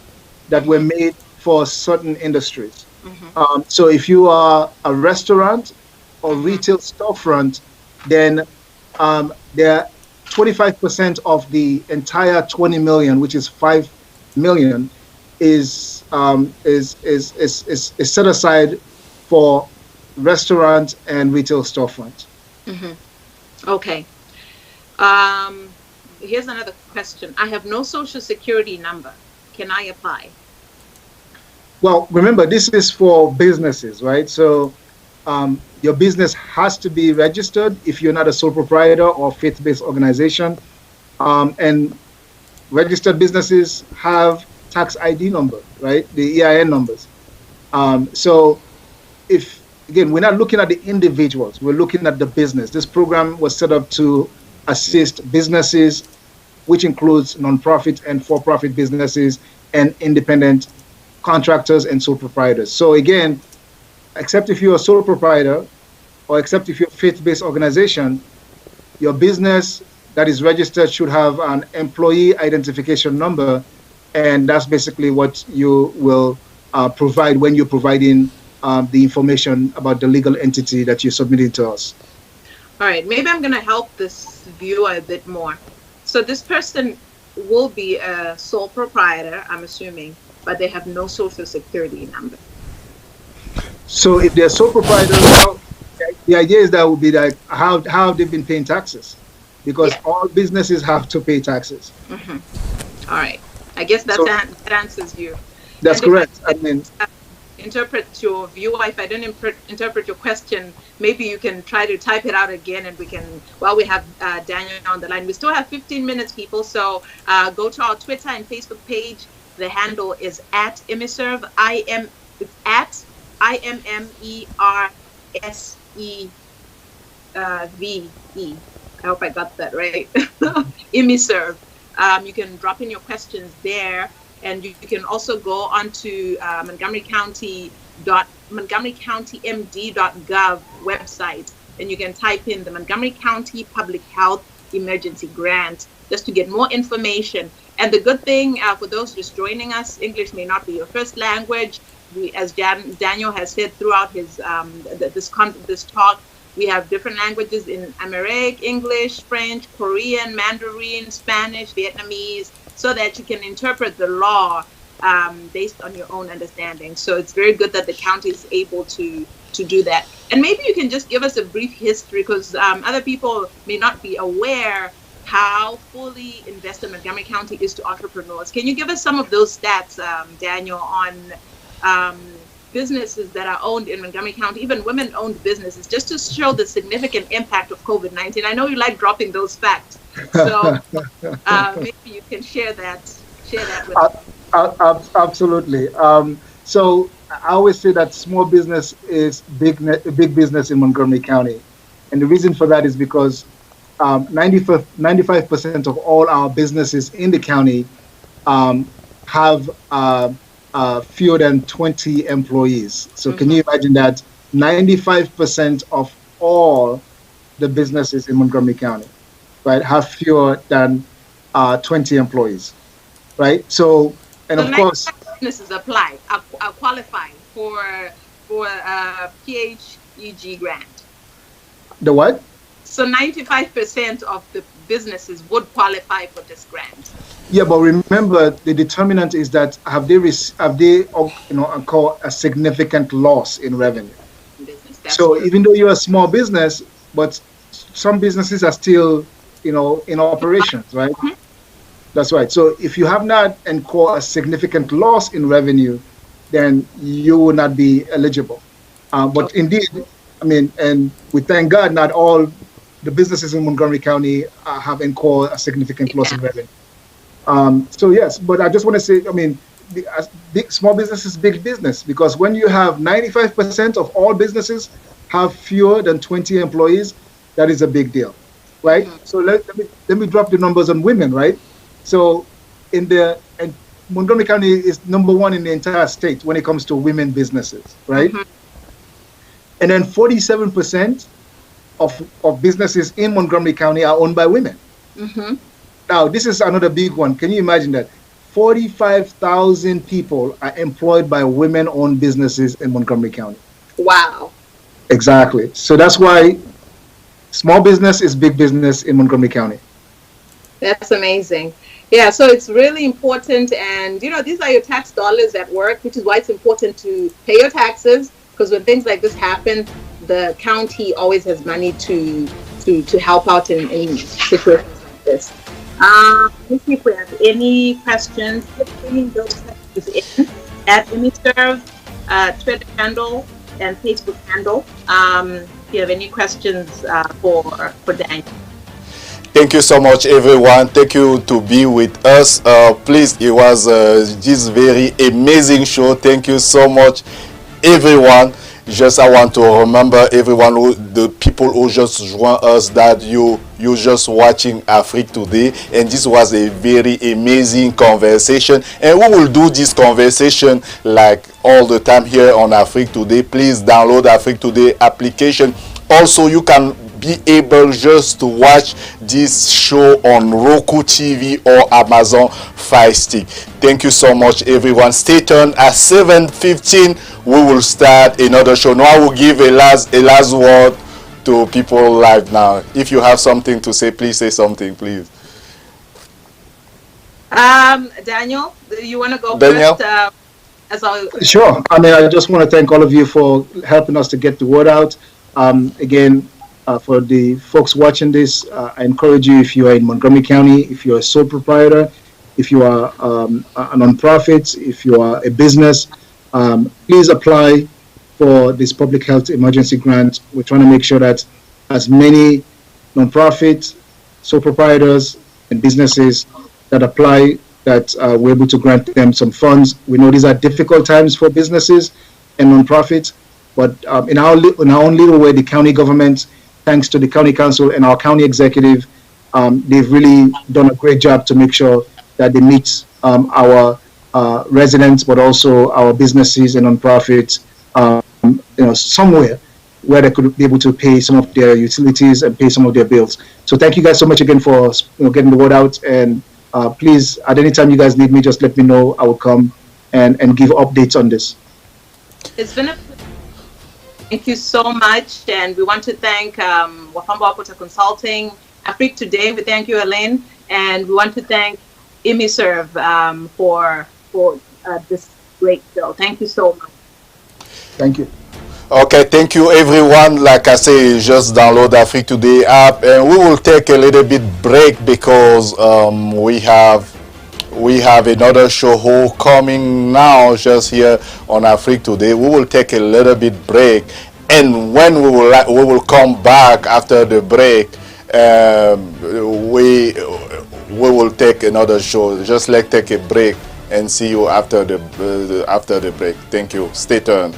that were made for certain industries. So if you are a restaurant or retail storefront, then there are 25% of the entire 20 million, which is 5 million, is set aside for restaurant and retail storefront. Okay. Here's another question. I have no social security number. Can I apply? Well, remember, this is for businesses, right? So your business has to be registered if you're not a sole proprietor or faith-based organization. And registered businesses have tax ID number, right? The EIN numbers. So if, again, we're not looking at the individuals, we're looking at the business. This program was set up to assist businesses, which includes nonprofit and for-profit businesses and independent contractors and sole proprietors. So again, except if you're a sole proprietor or except if you're a faith-based organization, your business that is registered should have an employee identification number, and that's basically what you will provide when you're providing the information about the legal entity that you're submitting to us. All right, maybe I'm going to help this viewer a bit more. So this person will be a sole proprietor, I'm assuming, but they have no social security number. So if they're sole proprietors, the idea is that would be like how they've been paying taxes, because all businesses have to pay taxes. All right, I guess that answers you. That's correct. I mean, interpret your viewer. If I didn't interpret your question, maybe you can try to type it out again, and we can, while we have Daniel on the line. We still have 15 minutes, people, so go to our Twitter and Facebook page. The handle is at Imiserve, it's at IMMERSEVE. I hope I got that right. Imiserve. You can drop in your questions there, and you can also go onto montgomerycountymd.gov website, and you can type in the Montgomery County Public Health Emergency Grant just to get more information. And the good thing for those just joining us, English may not be your first language. As Daniel has said throughout his this talk, we have different languages in Amharic, English, French, Korean, Mandarin, Spanish, Vietnamese, so that you can interpret the law based on your own understanding. So it's very good that the county is able to do that. And maybe you can just give us a brief history, because other people may not be aware how fully invested Montgomery County is to entrepreneurs. Can you give us some of those stats, Daniel, on businesses that are owned in Montgomery County, even women-owned businesses, just to show the significant impact of COVID-19? I know you like dropping those facts, so maybe you can share that with us. Absolutely. So I always say that small business is big business in Montgomery County, and the reason for that is because 95% of all our businesses in the county have fewer than 20 employees. So can you imagine that 95% of all the businesses in Montgomery County, right, have fewer than 20 employees, right? So, and of course, businesses apply, are qualifying for for a PHEG grant. The what? So 95% of the businesses would qualify for this grant. Yeah, but remember the determinant is that have they incurred a significant loss in revenue? So true. even though you're a small business, but some businesses are still in operations, right? Mm-hmm. That's right. So if you have not incurred a significant loss in revenue, then you will not be eligible. But indeed, I mean, and we thank God not all the businesses in Montgomery County have incurred a significant loss in revenue. So yes, but I just want to say, I mean, small business is big business, because when you have 95% of all businesses have fewer than 20 employees, that is a big deal, right? Mm-hmm. So let me drop the numbers on women, right? So and Montgomery County is #1 in the entire state when it comes to women businesses, right? Mm-hmm. And then 47% of businesses in Montgomery County are owned by women. Mm-hmm. Now, this is another big one. Can you imagine that? 45,000 people are employed by women-owned businesses in Montgomery County. Wow. Exactly. So that's why small business is big business in Montgomery County. That's amazing. Yeah, so it's really important. And, these are your tax dollars at work, which is why it's important to pay your taxes, because when things like this happen, the county always has money to help out in situations like this. Let's see if we have any questions. Let's bring those questions in at ImiServe, Twitter handle and Facebook handle. If you have any questions for Daniel. Thank you so much, everyone. Thank you to be with us. Please, it was this very amazing show. Thank you so much, everyone. Just I want to remember everyone, the people who just joined us, that you just watching Afriquetoday, and this was a very amazing conversation, and we will do this conversation like all the time here on Afriquetoday. Please download Afriquetoday application. Also, you can be able just to watch this show on Roku TV or Amazon Fire Stick. Thank you so much, everyone. Stay tuned. At 7:15 we will start another show. Now I will give a last word to people live now. If you have something to say, please say something, please. Daniel, you want to go Daniel? first? Sure. I mean, I just want to thank all of you for helping us to get the word out. Again, for the folks watching this, I encourage you, if you are in Montgomery County, if you're a sole proprietor, if you are a nonprofit, if you are a business, please apply for this public health emergency grant. We're trying to make sure that as many nonprofits, sole proprietors, and businesses that apply, that we're able to grant them some funds. We know these are difficult times for businesses and nonprofits, but in our own little way, the county government, thanks to the county council and our county executive, they've really done a great job to make sure that they meet our residents, but also our businesses and nonprofits, somewhere where they could be able to pay some of their utilities and pay some of their bills. So thank you guys so much again for getting the word out. And please, at any time you guys need me, just let me know. I will come and give updates on this. It's been Thank you so much, and we want to thank Wafamba Akota Consulting, Afriquetoday. We thank you, Elaine, and we want to thank ImiServe for this great show. Thank you so much. Thank you. Okay, thank you, everyone. Like I say, just download the Afriquetoday app, and we will take a little bit break because we have another show coming now just here on Afriquetoday. We will take a little bit break, and when we will come back after the break, we will take another show. Just take a break and see you after the break. Thank you. Stay tuned.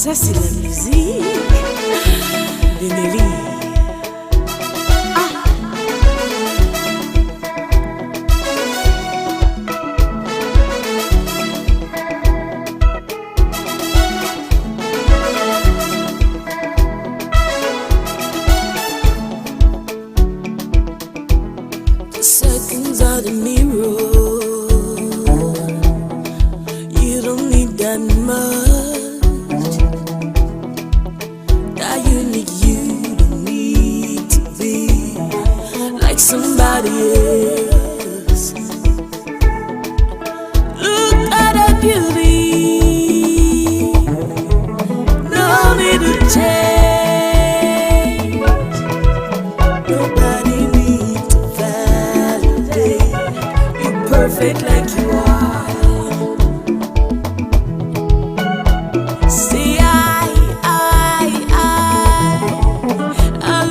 Ça c'est la musique de Nelly. The seconds are the mirror. You don't need that much. Somebody else. Look at her beauty. No need to change. Nobody needs to validate. You're perfect like you are. See, I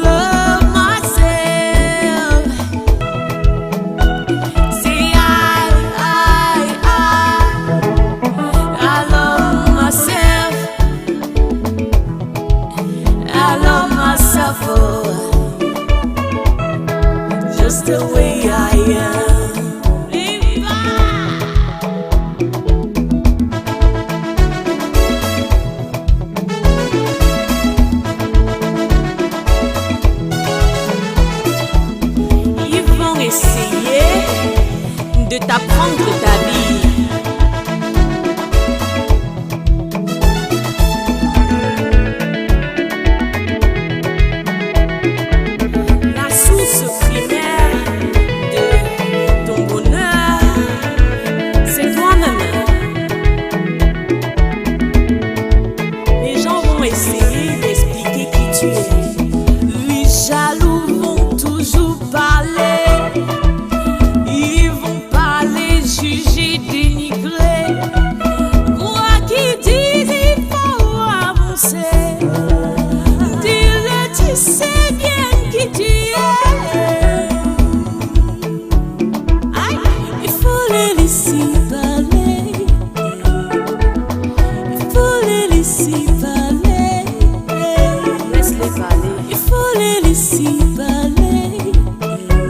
love myself. See, I love myself. I love myself, oh, just the way I am. Ils vont essayer de t'apprendre ta vie. La source primaire de ton bonheur, c'est toi-même. Les gens vont essayer d'expliquer qui tu es. Les jaloux vont toujours parler. Ils vont parler, juger, dénigrer. Quoi qu'ils disent, il faut avancer. Dis-le, tu sais bien qui tu es. Aïe, il faut les laisser parler. Il faut les laisser parler. Laisse-les parler. Il faut les laisser parler.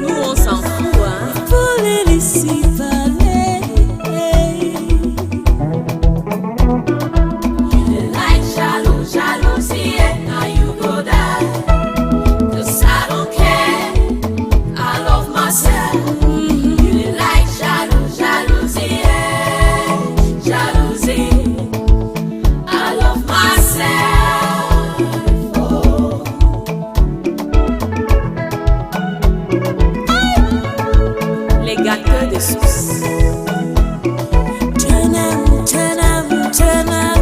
Nous on s'en fout, hein. Il faut les laisser parler. You like jalousie, now you go die. 'Cause I don't care, I love myself. You like jalousie, I love myself. Oh. Les gâteurs de sauce. Turn 'em, turn 'em, turn 'em,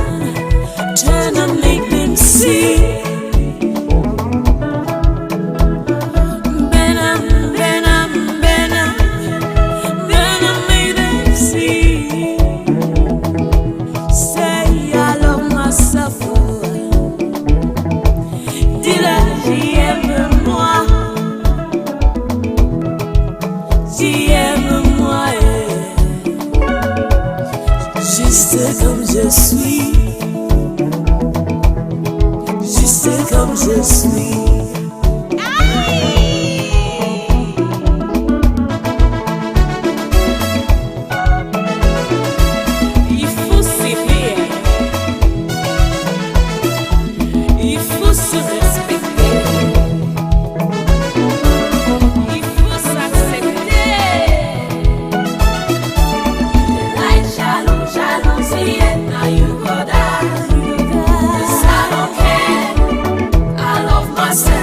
turn 'em, make them see. Bend 'em, bend 'em, bend 'em, bend 'em, make them see. Say I love myself, oh. Dis-le, j'y aime moi. J'y aime moi, juste comme je suis. Juste comme je suis. Il faut s'aimer. Il faut se respecter. Il faut s'accepter. Like jalousie, now you go die. 'Cause I don't care, I love myself.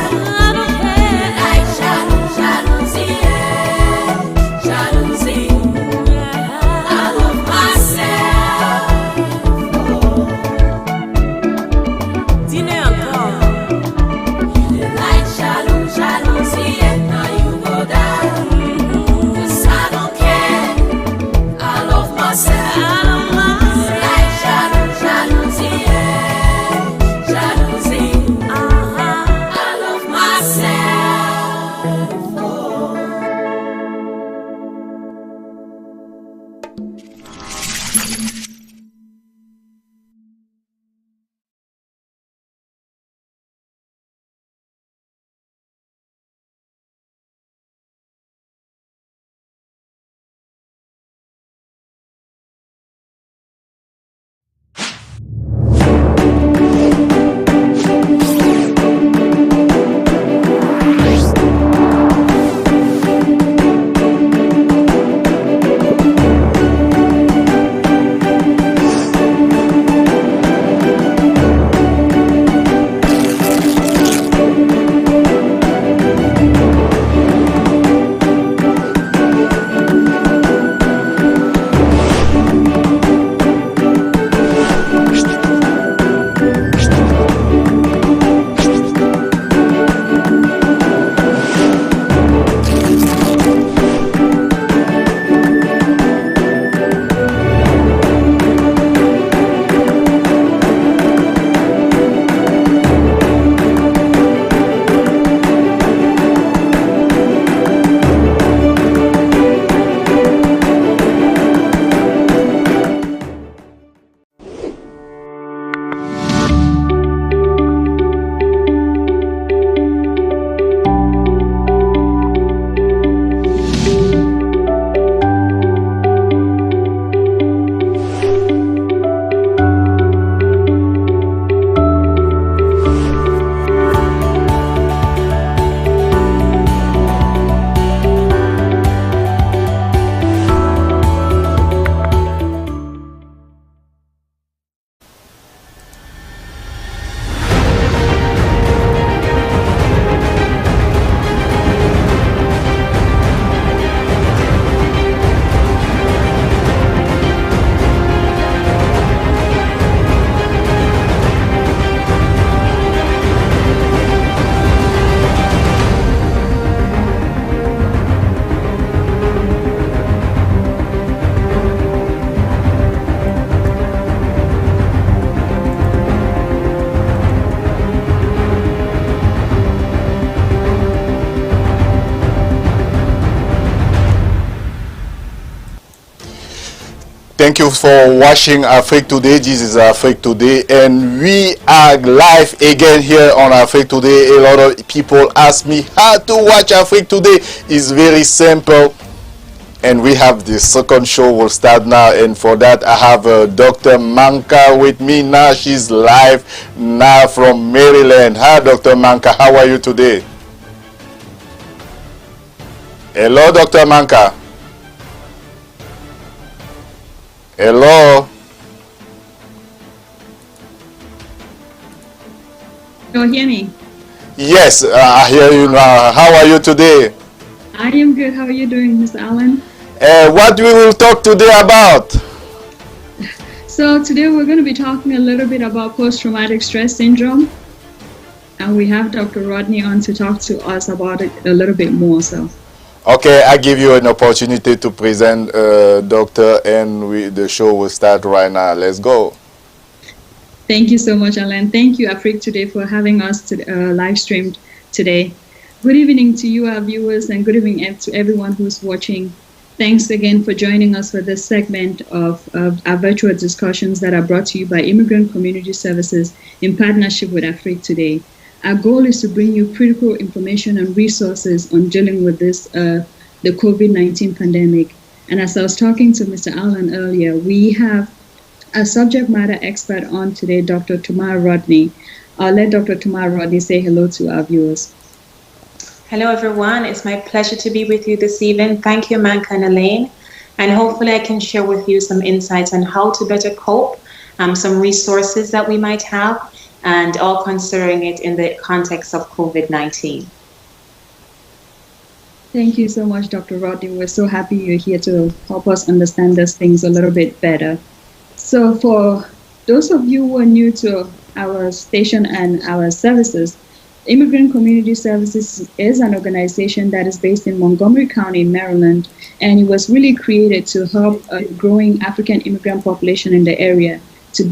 thank you for watching Afrique Today. This is Afrique Today, and we are live again here on Afrique Today. A lot of people ask me how to watch Afrique Today. It's very simple, and we have the second show will start now, and for that I have Dr. Manka with me now. She's live now from Maryland. Hi, Dr. Manka. How are you today? Hello, Dr. Manka. Hello. You hear me? Yes, I hear you now. How are you today? I am good. How are you doing, Mr. Allen? What we will talk today about? So today we're going to be talking a little bit about post-traumatic stress syndrome, and we have Dr. Rodney on to talk to us about it a little bit more. So. Okay, I give you an opportunity to present, doctor, and the show will start right now. Let's go. Thank you so much, Alan. Thank you, Afriquetoday, for having us to live streamed today. Good evening to you, our viewers, and good evening to everyone who's watching. Thanks again for joining us for this segment of our virtual discussions that are brought to you by Immigrant Community Services in partnership with Afriquetoday. Our goal is to bring you critical information and resources on dealing with this, the COVID-19 pandemic. And as I was talking to Mr. Allen earlier, we have a subject matter expert on today, Dr. Tamar Rodney. I'll let Dr. Tamar Rodney say hello to our viewers. Hello, everyone. It's my pleasure to be with you this evening. Thank you, Manka and Elaine. And hopefully I can share with you some insights on how to better cope, some resources that we might have, and all considering it in the context of COVID-19. Thank you so much, Dr. Rodney. We're so happy you're here to help us understand these things a little bit better. So for those of you who are new to our station and our services, Immigrant Community Services is an organization that is based in Montgomery County, Maryland, and it was really created to help a growing African immigrant population in the area to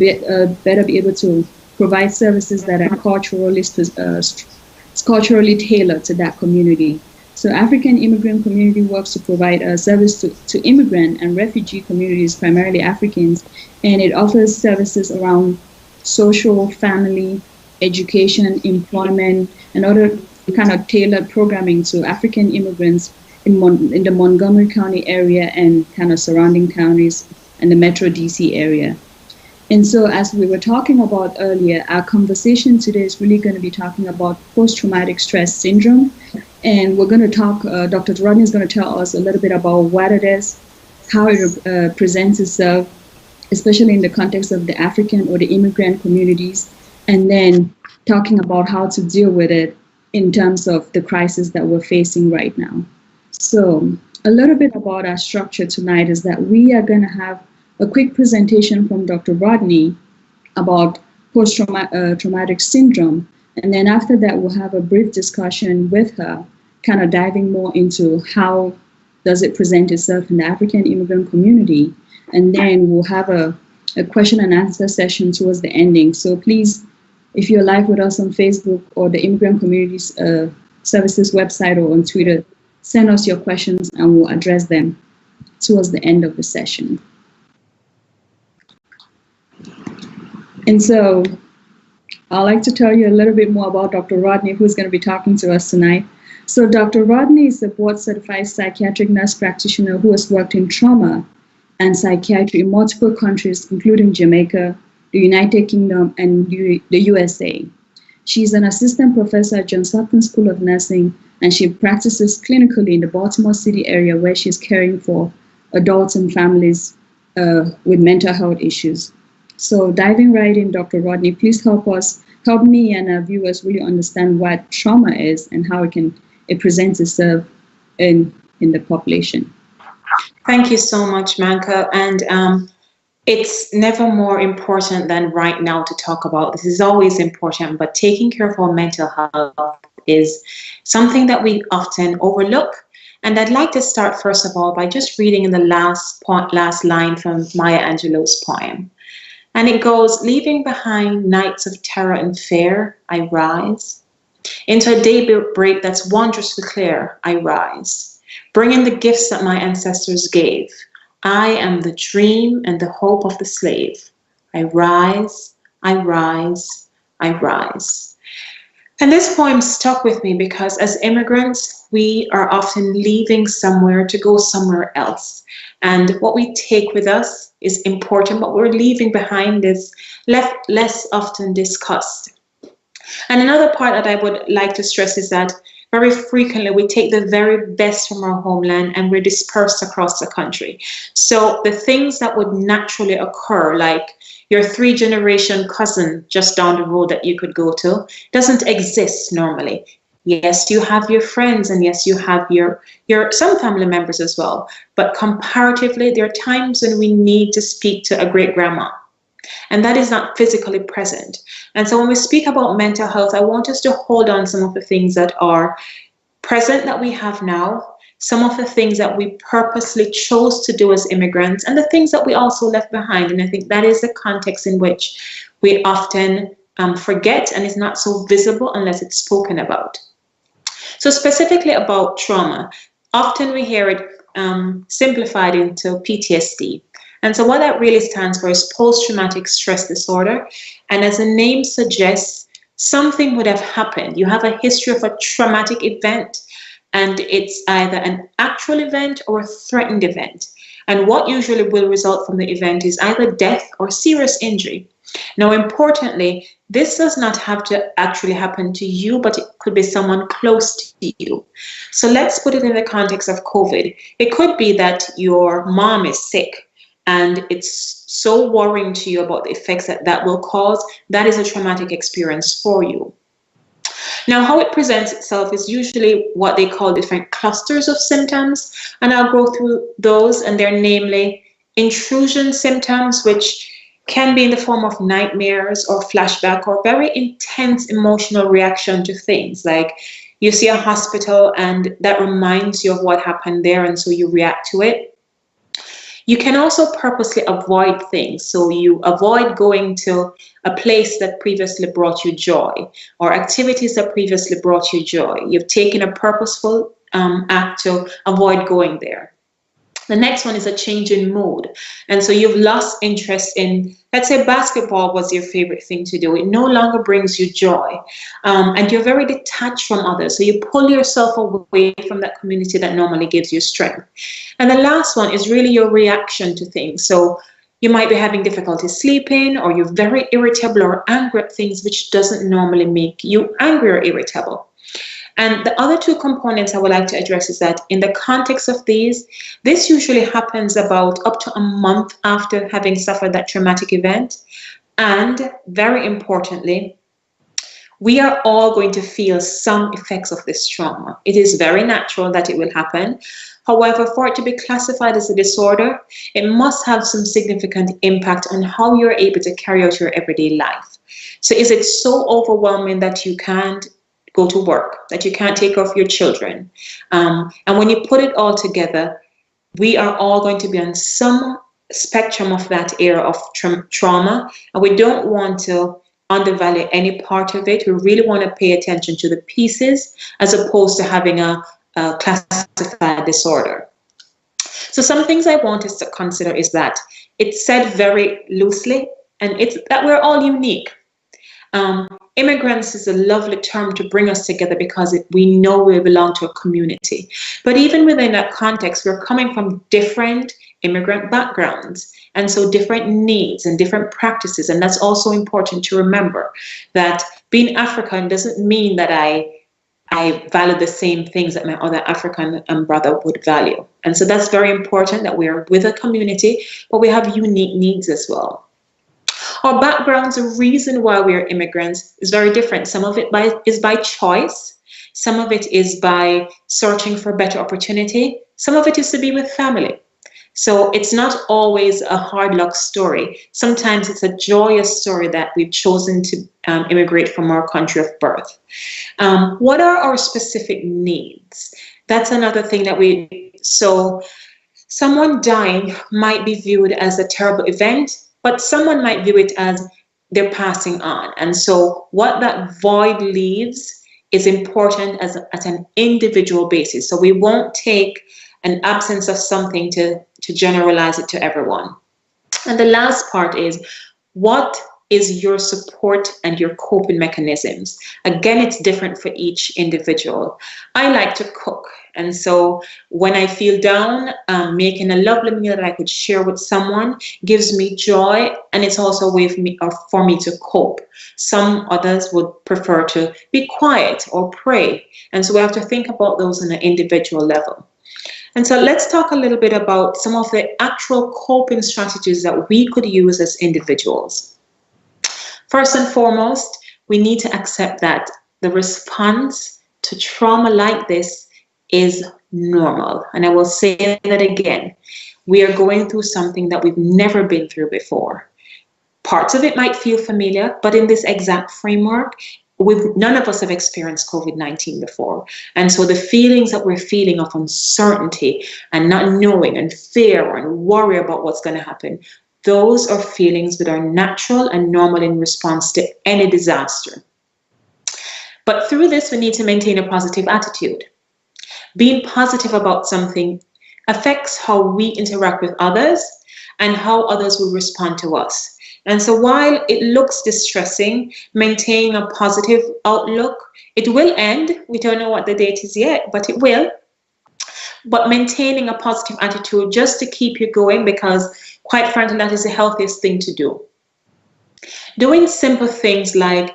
better be able to provide services that are culturally tailored to that community. So African immigrant community works to provide a service to immigrant and refugee communities, primarily Africans, and it offers services around social, family, education, employment, and other kind of tailored programming to African immigrants in the Montgomery County area and kind of surrounding counties and the Metro DC area. And so as we were talking about earlier, our conversation today is really going to be talking about post-traumatic stress syndrome. And we're going to talk, Dr. Rodney is going to tell us a little bit about what it is, how it presents itself, especially in the context of the African or the immigrant communities, and then talking about how to deal with it in terms of the crisis that we're facing right now. So a little bit about our structure tonight is that we are going to have a quick presentation from Dr. Rodney about post-traumatic syndrome. And then after that, we'll have a brief discussion with her, kind of diving more into how does it present itself in the African immigrant community. And then we'll have a question and answer session towards the ending. So please, if you're live with us on Facebook or the Immigrant Community Services website or on Twitter, send us your questions and we'll address them towards the end of the session. And so I'd like to tell you a little bit more about Dr. Rodney, who's going to be talking to us tonight. So Dr. Rodney is a board-certified psychiatric nurse practitioner who has worked in trauma and psychiatry in multiple countries, including Jamaica, the United Kingdom, and the USA. She's an assistant professor at Johns Hopkins School of Nursing, and she practices clinically in the Baltimore City area where she's caring for adults and families with mental health issues. So diving right in, Dr. Rodney, please help me and our viewers really understand what trauma is and how it presents itself in the population. Thank you so much, Manka. And it's never more important than right now to talk about. This is always important, but taking care of our mental health is something that we often overlook. And I'd like to start, first of all, by just reading the last line from Maya Angelou's poem. And it goes, leaving behind nights of terror and fear, I rise. Into a daybreak that's wondrously clear, I rise. Bringing the gifts that my ancestors gave, I am the dream and the hope of the slave. I rise, I rise, I rise. And this poem stuck with me because as immigrants, we are often leaving somewhere to go somewhere else. And what we take with us is important, but what we're leaving behind is less often discussed. And another part that I would like to stress is that very frequently we take the very best from our homeland and we're dispersed across the country. So the things that would naturally occur, like your 3-generation cousin just down the road that you could go to, doesn't exist normally. Yes, you have your friends, and yes, you have your some family members as well. But comparatively, there are times when we need to speak to a great grandma, and that is not physically present. And so when we speak about mental health, I want us to hold on some of the things that are present that we have now, some of the things that we purposely chose to do as immigrants, and the things that we also left behind. And I think that is the context in which we often forget, and is not so visible unless it's spoken about. So specifically about trauma, often we hear it simplified into PTSD. And so what that really stands for is post-traumatic stress disorder. And as the name suggests, something would have happened. You have a history of a traumatic event, and it's either an actual event or a threatened event. And what usually will result from the event is either death or serious injury. Now, importantly, this does not have to actually happen to you, but it could be someone close to you. So let's put it in the context of COVID. It could be that your mom is sick and it's so worrying to you about the effects that that will cause. That is a traumatic experience for you. Now, how it presents itself is usually what they call different clusters of symptoms, and I'll go through those, and they're namely intrusion symptoms, which can be in the form of nightmares or flashback or very intense emotional reaction to things. Like you see a hospital and that reminds you of what happened there, and so you react to it. You can also purposely avoid things. So you avoid going to a place that previously brought you joy or activities that previously brought you joy. You've taken a purposeful act to avoid going there. The next one is a change in mood. And so you've lost interest in, let's say basketball was your favorite thing to do. It no longer brings you joy. And you're very detached from others. So you pull yourself away from that community that normally gives you strength. And the last one is really your reaction to things. So you might be having difficulty sleeping, or you're very irritable or angry at things which doesn't normally make you angry or irritable. And the other two components I would like to address is that in the context of these, this usually happens about up to a month after having suffered that traumatic event. And very importantly, we are all going to feel some effects of this trauma. It is very natural that it will happen. However, for it to be classified as a disorder, it must have some significant impact on how you're able to carry out your everyday life. So is it so overwhelming that you can't go to work, that you can't take care of your children? And when you put it all together, we are all going to be on some spectrum of that area of trauma, and we don't want to undervalue any part of it. We really want to pay attention to the pieces as opposed to having a classified disorder. So some things I want us to consider is that it's said very loosely, and it's that we're all unique. Immigrants is a lovely term to bring us together because we know we belong to a community. But even within that context, we're coming from different immigrant backgrounds, and so different needs and different practices. And that's also important to remember, that being African doesn't mean that I value the same things that my other African brother would value. And so that's very important, that we're with a community, but we have unique needs as well. Our backgrounds, the reason why we are immigrants is very different. Some of it is by choice. Some of it is by searching for better opportunity. Some of it is to be with family. So it's not always a hard luck story. Sometimes it's a joyous story that we've chosen to immigrate from our country of birth. What are our specific needs? That's another thing that so someone dying might be viewed as a terrible event, but someone might view it as they're passing on. And so what that void leaves is important at an individual basis. So we won't take an absence of something to to generalize it to everyone. And the last part is, what is your support and your coping mechanisms? Again, it's different for each individual. I like to cook. And so when I feel down, making a lovely meal that I could share with someone gives me joy. And it's also a way for me to cope. Some others would prefer to be quiet or pray. And so we have to think about those on an individual level. And so let's talk a little bit about some of the actual coping strategies that we could use as individuals. First and foremost, we need to accept that the response to trauma like this is normal. And I will say that again. We are going through something that we've never been through before. Parts of it might feel familiar, but in this exact framework, none of us have experienced COVID-19 before. And so the feelings that we're feeling of uncertainty and not knowing and fear and worry about what's going to happen, those are feelings that are natural and normal in response to any disaster. But through this, we need to maintain a positive attitude. Being positive about something affects how we interact with others and how others will respond to us. And so while it looks distressing, maintaining a positive outlook, it will end. We don't know what the date is yet, but it will. But maintaining a positive attitude just to keep you going, because quite frankly, that is the healthiest thing to do. Doing simple things like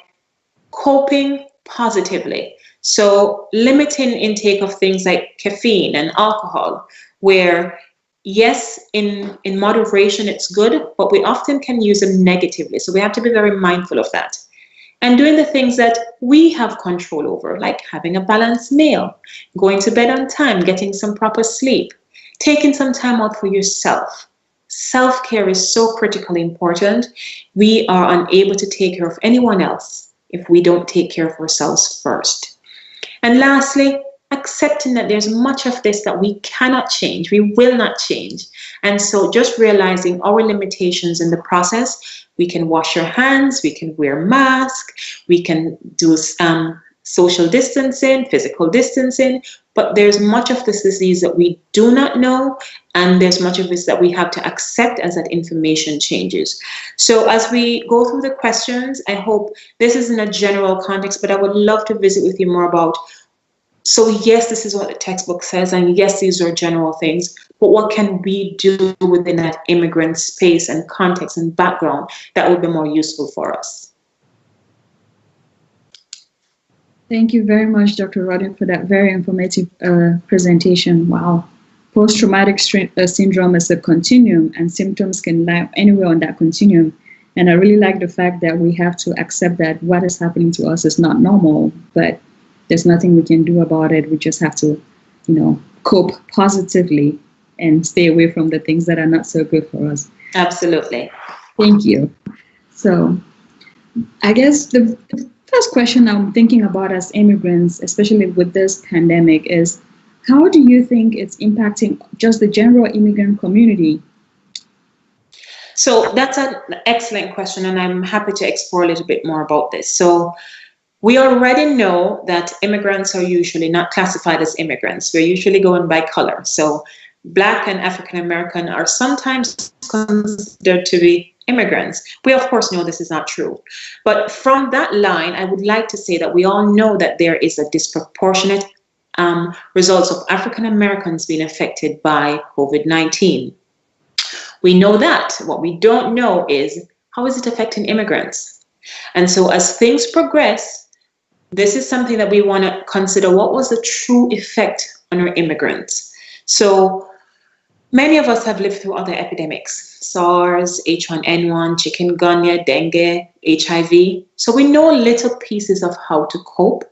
coping positively. So limiting intake of things like caffeine and alcohol, where yes, in moderation, it's good, but we often can use them negatively. So we have to be very mindful of that. And doing the things that we have control over, like having a balanced meal, going to bed on time, getting some proper sleep, taking some time out for yourself. Self-care is so critically important. We are unable to take care of anyone else if we don't take care of ourselves first. And lastly, accepting that there's much of this that we cannot change, we will not change. And so just realizing our limitations in the process. We can wash our hands, we can wear masks, we can do social distancing, physical distancing, but there's much of this disease that we do not know, and there's much of this that we have to accept as that information changes. So as we go through the questions, I hope this is in a general context, but I would love to visit with you more about, so yes, this is what the textbook says, and yes, these are general things, but what can we do within that immigrant space and context and background that would be more useful for us? Thank you very much, Dr. Rodden, for that very informative presentation. Wow. Post-traumatic syndrome is a continuum, and symptoms can lie anywhere on that continuum. And I really like the fact that we have to accept that what is happening to us is not normal, but there's nothing we can do about it. We just have to, cope positively and stay away from the things that are not so good for us. Absolutely. Thank you. So I guess the first question I'm thinking about as immigrants, especially with this pandemic, is how do you think it's impacting just the general immigrant community? So that's an excellent question, and I'm happy to explore a little bit more about this. So we already know that immigrants are usually not classified as immigrants. We're usually going by color. So Black and African American are sometimes considered to be immigrants. We of course know this is not true. But from that line, I would like to say that we all know that there is a disproportionate results of African Americans being affected by COVID-19. We know that. What we don't know is, how is it affecting immigrants? And so as things progress, this is something that we want to consider. What was the true effect on our immigrants? So many of us have lived through other epidemics: SARS, H1N1, chikungunya, dengue, HIV. So we know little pieces of how to cope.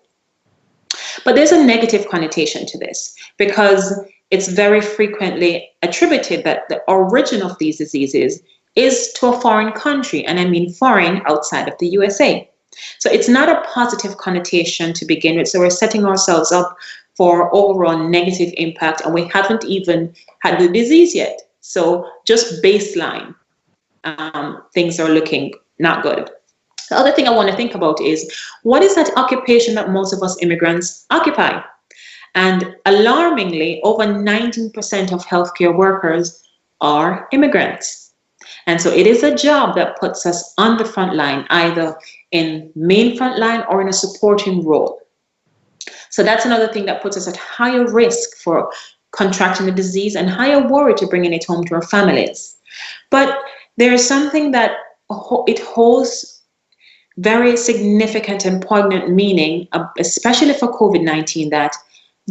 But there's a negative connotation to this, because it's very frequently attributed that the origin of these diseases is to a foreign country, and I mean foreign outside of the USA. So it's not a positive connotation to begin with. So we're setting ourselves up for overall negative impact, and we haven't even had the disease yet. So just baseline, things are looking not good. The other thing I want to think about is, what is that occupation that most of us immigrants occupy? And alarmingly, over 19% of healthcare workers are immigrants. And so it is a job that puts us on the front line, either in main front line or in a supporting role. So that's another thing that puts us at higher risk for contracting the disease and higher worry to bringing it home to our families. But there is something that it holds very significant and poignant meaning, especially for COVID-19, that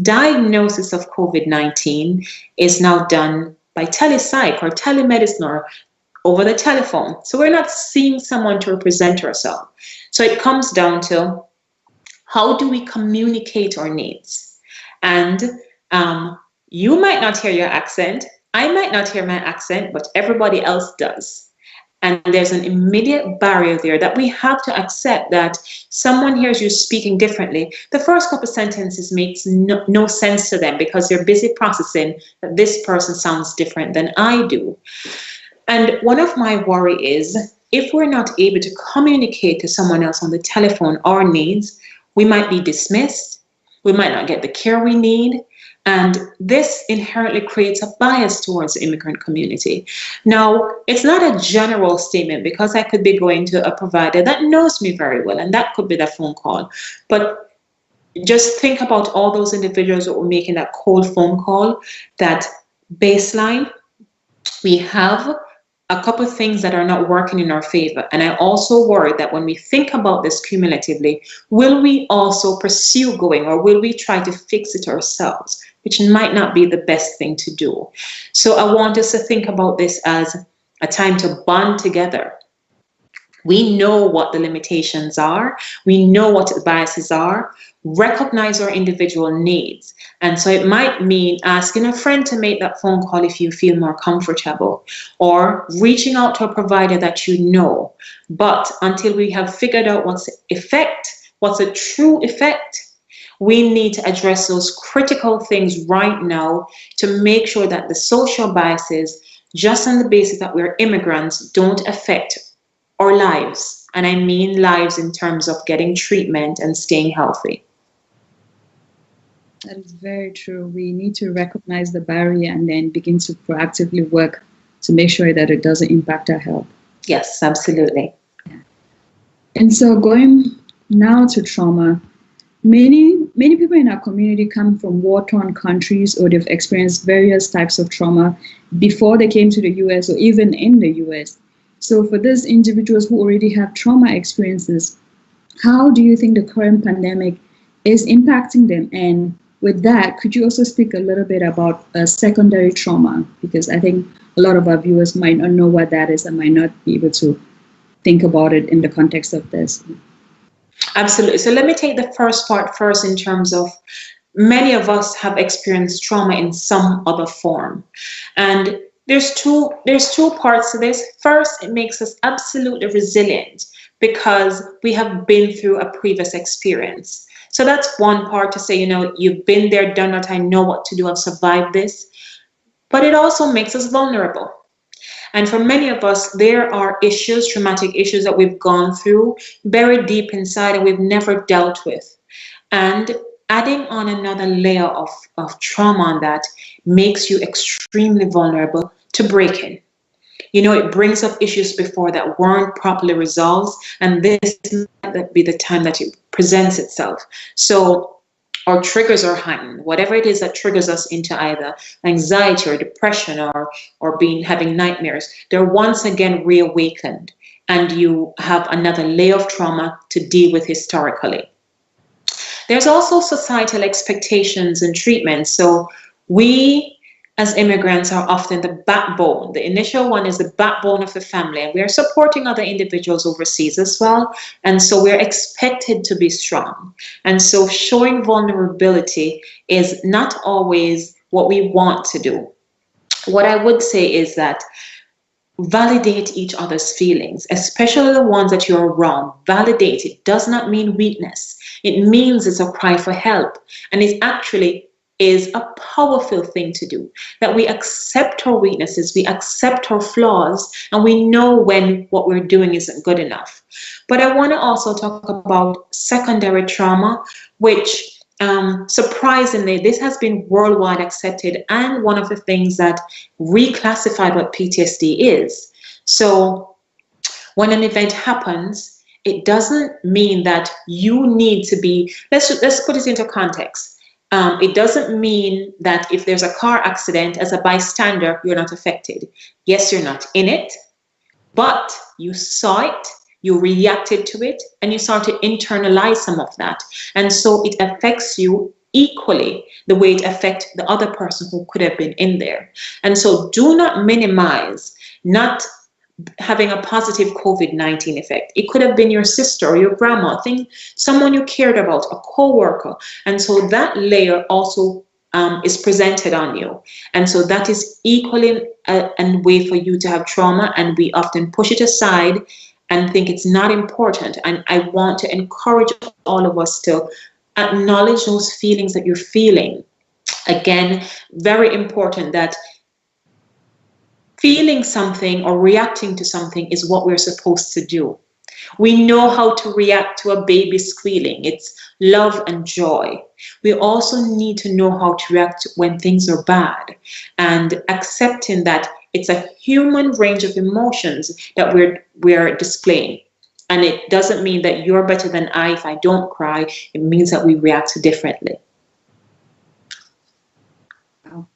diagnosis of COVID-19 is now done by telepsych or telemedicine or over the telephone. So we're not seeing someone to represent ourselves. So it comes down to, how do we communicate our needs? And you might not hear your accent, I might not hear my accent, but everybody else does. And there's an immediate barrier there that we have to accept, that someone hears you speaking differently. The first couple sentences makes no sense to them because they're busy processing that this person sounds different than I do. And one of my worry is, if we're not able to communicate to someone else on the telephone our needs, we might be dismissed, we might not get the care we need, and this inherently creates a bias towards the immigrant community. Now, it's not a general statement, because I could be going to a provider that knows me very well, and that could be the phone call. But just think about all those individuals that were making that cold phone call, that baseline. We have a couple of things that are not working in our favor. And I also worry that when we think about this cumulatively, will we also pursue going, or will we try to fix it ourselves, which might not be the best thing to do. So I want us to think about this as a time to bond together. We know what the limitations are. We know what the biases are. Recognize our individual needs. And so it might mean asking a friend to make that phone call if you feel more comfortable, or reaching out to a provider that you know. But until we have figured out what's a true effect, we need to address those critical things right now to make sure that the social biases, just on the basis that we're immigrants, don't affect our lives. And I mean lives in terms of getting treatment and staying healthy. That is very true. We need to recognize the barrier and then begin to proactively work to make sure that it doesn't impact our health. Yes, absolutely. Yeah. And so going now to trauma, many people in our community come from war-torn countries, or they've experienced various types of trauma before they came to the US or even in the US. So for these individuals who already have trauma experiences, how do you think the current pandemic is impacting them? And with that, could you also speak a little bit about secondary trauma? Because I think a lot of our viewers might not know what that is and might not be able to think about it in the context of this. Absolutely. So let me take the first part first, in terms of many of us have experienced trauma in some other form. And there's two parts to this. First, it makes us absolutely resilient because we have been through a previous experience. So that's one part, to say, you've been there, done that, I know what to do, I've survived this. But it also makes us vulnerable. And for many of us, there are issues, traumatic issues that we've gone through, buried deep inside, and we've never dealt with. And adding on another layer of trauma on that makes you extremely vulnerable to break-in. It brings up issues before that weren't properly resolved, and this might be the time that it presents itself. So our triggers are heightened. Whatever it is that triggers us into either anxiety or depression or having nightmares, they're once again reawakened, and you have another layer of trauma to deal with historically. There's also societal expectations and treatment. So we, as immigrants, are often the backbone. The initial one is the backbone of the family, and we are supporting other individuals overseas as well. And so we're expected to be strong. And so showing vulnerability is not always what we want to do. What I would say is that validate each other's feelings, especially the ones that you're wrong. Validate. It does not mean weakness. It means it's a cry for help. And it actually is a powerful thing to do, that we accept our weaknesses, we accept our flaws, and we know when what we're doing isn't good enough. But I want to also talk about secondary trauma, which surprisingly, this has been worldwide accepted and one of the things that reclassified what PTSD is. So when an event happens, it doesn't mean that you need to be, let's put it into context. It doesn't mean that if there's a car accident, as a bystander, you're not affected. Yes, you're not in it, but you saw it, you reacted to it, and you start to internalize some of that. And so it affects you equally the way it affects the other person who could have been in there. And so do not minimize not having a positive COVID-19 effect. It could have been your sister or your grandma, someone you cared about, a co-worker. And so that layer also is presented on you. And so that is equally a way for you to have trauma, and we often push it aside and think it's not important. And I want to encourage all of us to acknowledge those feelings that you're feeling. Again, very important that feeling something or reacting to something is what we're supposed to do. We know how to react to a baby squealing. It's love and joy. We also need to know how to react when things are bad, and accepting that it's a human range of emotions that we're displaying. And it doesn't mean that you're better than I if I don't cry. It means that we react differently. Wow.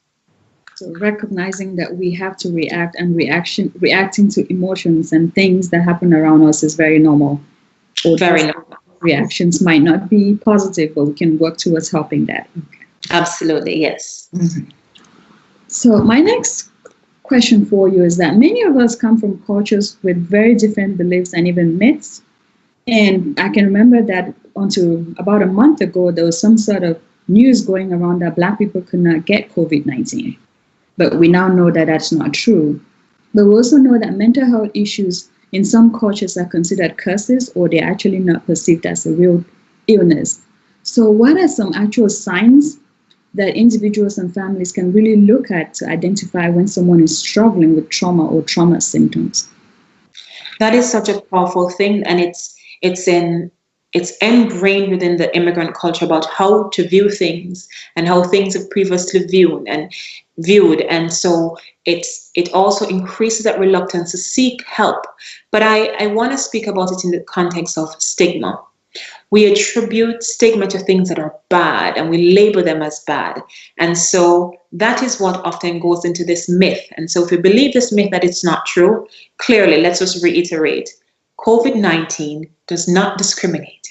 So recognizing that we have to react, and reacting to emotions and things that happen around us is very normal. Very normal. Reactions might not be positive, but we can work towards helping that. Okay. Absolutely, yes. Mm-hmm. So my next question for you is that many of us come from cultures with very different beliefs and even myths. And I can remember that until about a month ago, there was some sort of news going around that Black people could not get COVID-19. But we now know that that's not true. But we also know that mental health issues in some cultures are considered curses, or they're actually not perceived as a real illness. So what are some actual signs that individuals and families can really look at to identify when someone is struggling with trauma or trauma symptoms? That is such a powerful thing, and it's ingrained within the immigrant culture about how to view things and how things have previously viewed. And so it also increases that reluctance to seek help. But I want to speak about it in the context of stigma. We attribute stigma to things that are bad, and we label them as bad. And so that is what often goes into this myth. And so if we believe this myth that it's not true, clearly, let's just reiterate, COVID-19 does not discriminate.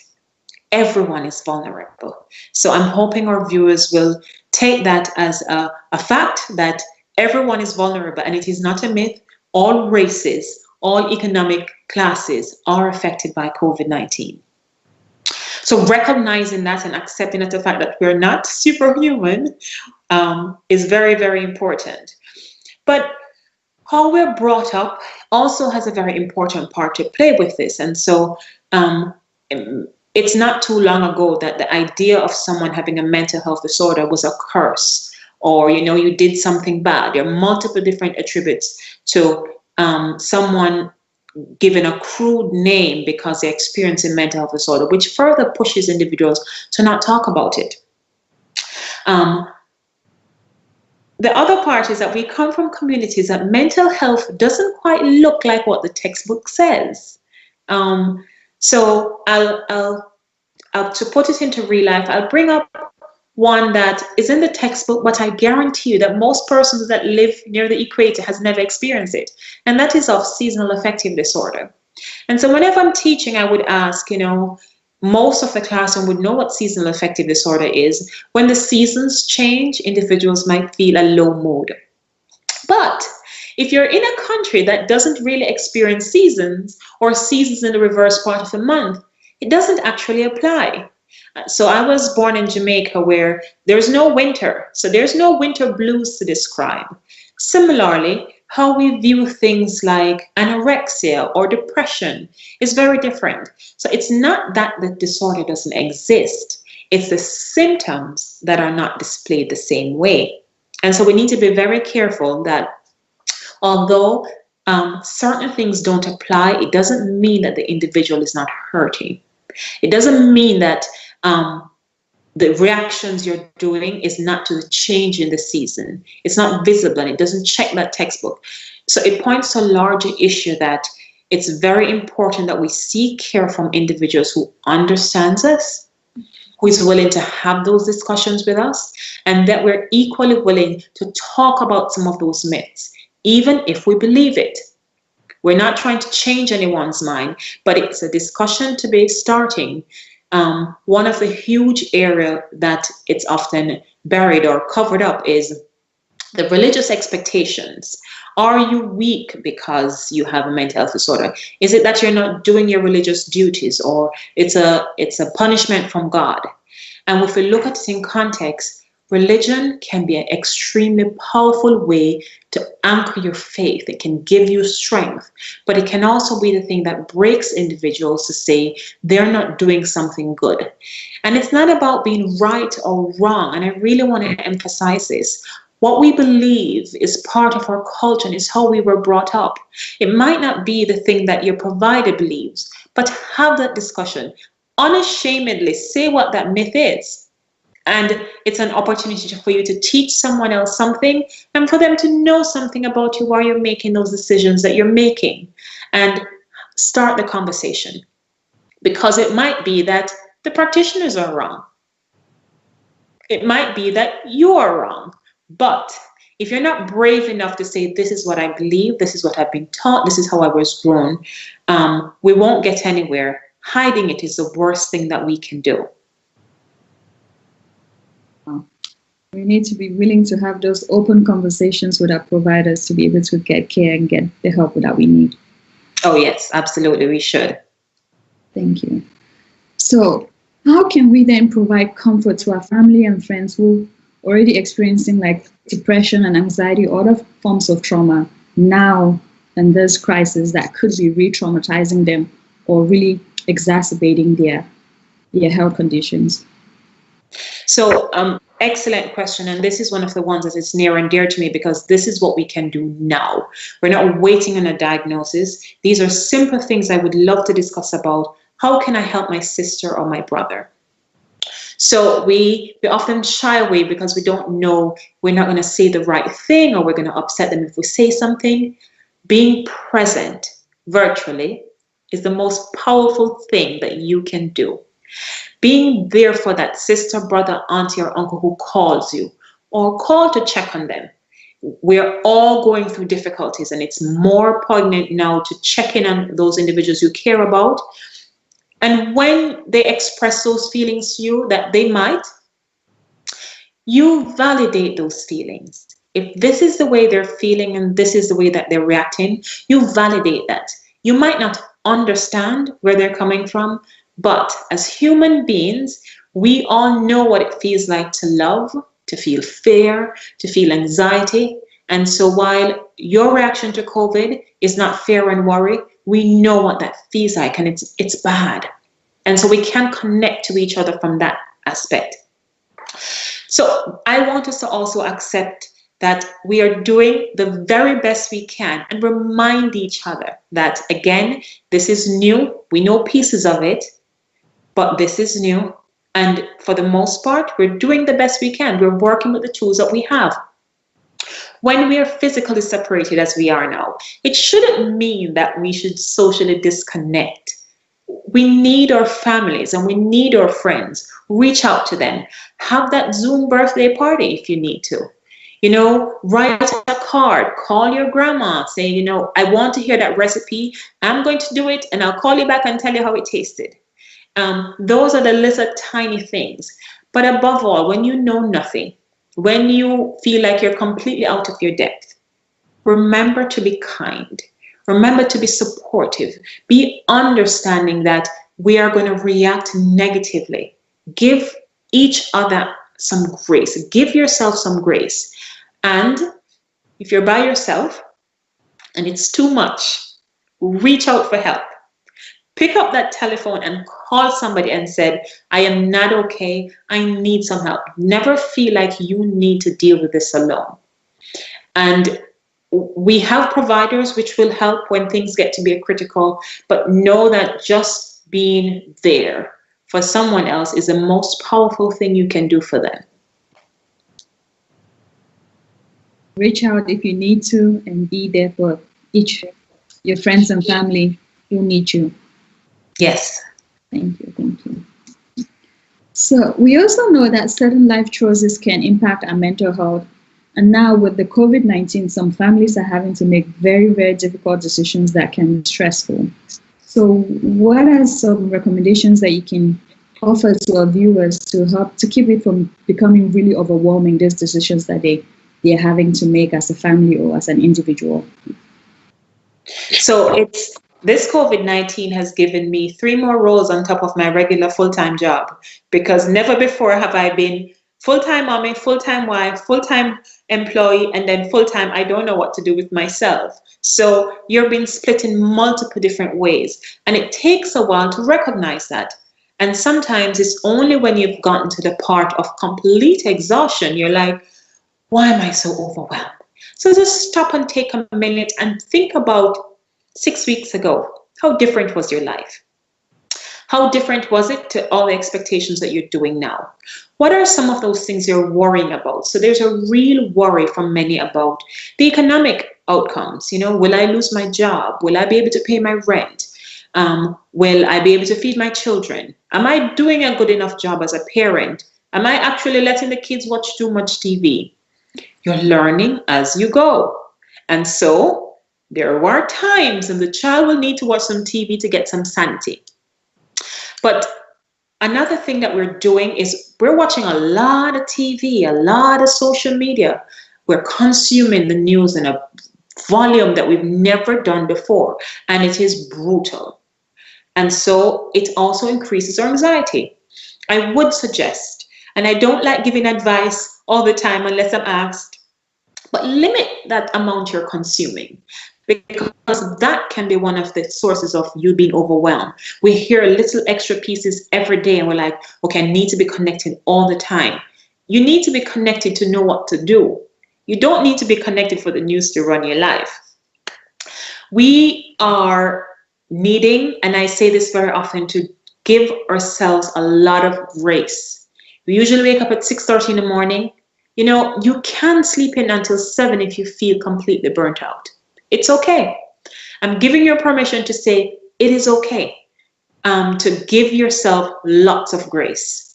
Everyone is vulnerable. So I'm hoping our viewers will take that as a fact that everyone is vulnerable, and it is not a myth. All races, all economic classes are affected by COVID-19. So recognizing that and accepting that the fact that we're not superhuman is very, very important. But how we're brought up also has a very important part to play with this. And so it's not too long ago that the idea of someone having a mental health disorder was a curse, or, you did something bad. There are multiple different attributes to someone given a crude name because they're experiencing mental health disorder, which further pushes individuals to not talk about it. The other part is that we come from communities that mental health doesn't quite look like what the textbook says. So I'll to put it into real life, I'll bring up one that is in the textbook, but I guarantee you that most persons that live near the equator has never experienced it. And that is of seasonal affective disorder. And so whenever I'm teaching, I would ask, most of the classroom would know what seasonal affective disorder is. When the seasons change, individuals might feel a low mood. But if you're in a country that doesn't really experience seasons, or seasons in the reverse part of the month, it doesn't actually apply. So I was born in Jamaica, where there's no winter. So there's no winter blues to describe. Similarly, how we view things like anorexia or depression is very different. So it's not that the disorder doesn't exist. It's the symptoms that are not displayed the same way. And so we need to be very careful that although certain things don't apply, it doesn't mean that the individual is not hurting. It doesn't mean that the reactions you're doing is not to the change in the season. It's not visible and it doesn't check that textbook. So it points to a larger issue that it's very important that we seek care from individuals who understands us, who is willing to have those discussions with us, and that we're equally willing to talk about some of those myths, even if we believe it. We're not trying to change anyone's mind, but it's a discussion to be starting. One of the huge area that it's often buried or covered up is the religious expectations. Are you weak because you have a mental health disorder? Is it that you're not doing your religious duties, or it's a punishment from God? And if we look at it in context, religion can be an extremely powerful way to anchor your faith. It can give you strength, but it can also be the thing that breaks individuals to say they're not doing something good. And it's not about being right or wrong. And I really want to emphasize this. What we believe is part of our culture and is how we were brought up. It might not be the thing that your provider believes, but have that discussion. Unashamedly say what that myth is. And it's an opportunity for you to teach someone else something and for them to know something about you while you're making those decisions that you're making. And start the conversation. Because it might be that the practitioners are wrong. It might be that you are wrong. But if you're not brave enough to say, this is what I believe, this is what I've been taught, this is how I was grown, we won't get anywhere. Hiding it is the worst thing that we can do. We need to be willing to have those open conversations with our providers to be able to get care and get the help that we need. Oh, yes, absolutely. We should. Thank you. So how can we then provide comfort to our family and friends who are already experiencing like depression and anxiety or other forms of trauma now in this crisis that could be re-traumatizing them or really exacerbating their health conditions? So excellent question. And this is one of the ones that is near and dear to me because this is what we can do now. We're not waiting on a diagnosis. These are simple things I would love to discuss about. How can I help my sister or my brother? So we often shy away because we don't know, we're not going to say the right thing or we're going to upset them if we say something. Being present virtually is the most powerful thing that you can do. Being there for that sister, brother, auntie, or uncle who calls you or call to check on them. We're all going through difficulties and it's more poignant now to check in on those individuals you care about. And when they express those feelings to you that they might, you validate those feelings. If this is the way they're feeling and this is the way that they're reacting, you validate that. You might not understand where they're coming from, but as human beings, we all know what it feels like to love, to feel fear, to feel anxiety. And so while your reaction to COVID is not fear and worry, we know what that feels like and it's bad. And so we can connect to each other from that aspect. So I want us to also accept that we are doing the very best we can and remind each other that, again, this is new. We know pieces of it, but this is new. And for the most part, we're doing the best we can. We're working with the tools that we have. When we are physically separated as we are now, it shouldn't mean that we should socially disconnect. We need our families and we need our friends. Reach out to them. Have that Zoom birthday party if you need to. Write a card, call your grandma, say, I want to hear that recipe. I'm going to do it and I'll call you back and tell you how it tasted. Those are the little tiny things. But above all, when you know nothing, when you feel like you're completely out of your depth, remember to be kind. Remember to be supportive. Be understanding that we are going to react negatively. Give each other some grace. Give yourself some grace. And if you're by yourself and it's too much, reach out for help. Pick up that telephone and call somebody and said, I am not okay. I need some help. Never feel like you need to deal with this alone. And we have providers which will help when things get to be critical, but know that just being there for someone else is the most powerful thing you can do for them. Reach out if you need to and be there for your friends and family who need you. Yes. Thank you. Thank you. So we also know that certain life choices can impact our mental health. And now with the COVID-19, some families are having to make very, very difficult decisions that can be stressful. So what are some recommendations that you can offer to our viewers to help to keep it from becoming really overwhelming, these decisions that they're having to make as a family or as an individual? So this COVID-19 has given me 3 more roles on top of my regular full-time job, because never before have I been full-time mommy, full-time wife, full-time employee, and then full-time I don't know what to do with myself. So you're being split in multiple different ways, and it takes a while to recognize that. And sometimes it's only when you've gotten to the part of complete exhaustion, you're like, why am I so overwhelmed? So just stop and take a minute and think about 6 weeks ago. How different was your life? How different was it to all the expectations that you're doing now? What are some of those things you're worrying about? So there's a real worry from many about the economic outcomes. You know, will I lose my job? Will I be able to pay my rent? Will I be able to feed my children? Am I doing a good enough job as a parent? Am I actually letting the kids watch too much TV? You're learning as you go. And so there are times when the child will need to watch some TV to get some sanity. But another thing that we're doing is we're watching a lot of TV, a lot of social media. We're consuming the news in a volume that we've never done before, and it is brutal. And so it also increases our anxiety. I would suggest, and I don't like giving advice all the time unless I'm asked, but limit that amount you're consuming, because that can be one of the sources of you being overwhelmed. We hear little extra pieces every day and we're like, okay, I need to be connected all the time. You need to be connected to know what to do. You don't need to be connected for the news to run your life. We are needing, and I say this very often, to give ourselves a lot of grace. We usually wake up at 6:30 in the morning. You know, you can sleep in until 7 if you feel completely burnt out. It's okay. I'm giving you permission to say it is okay, to give yourself lots of grace.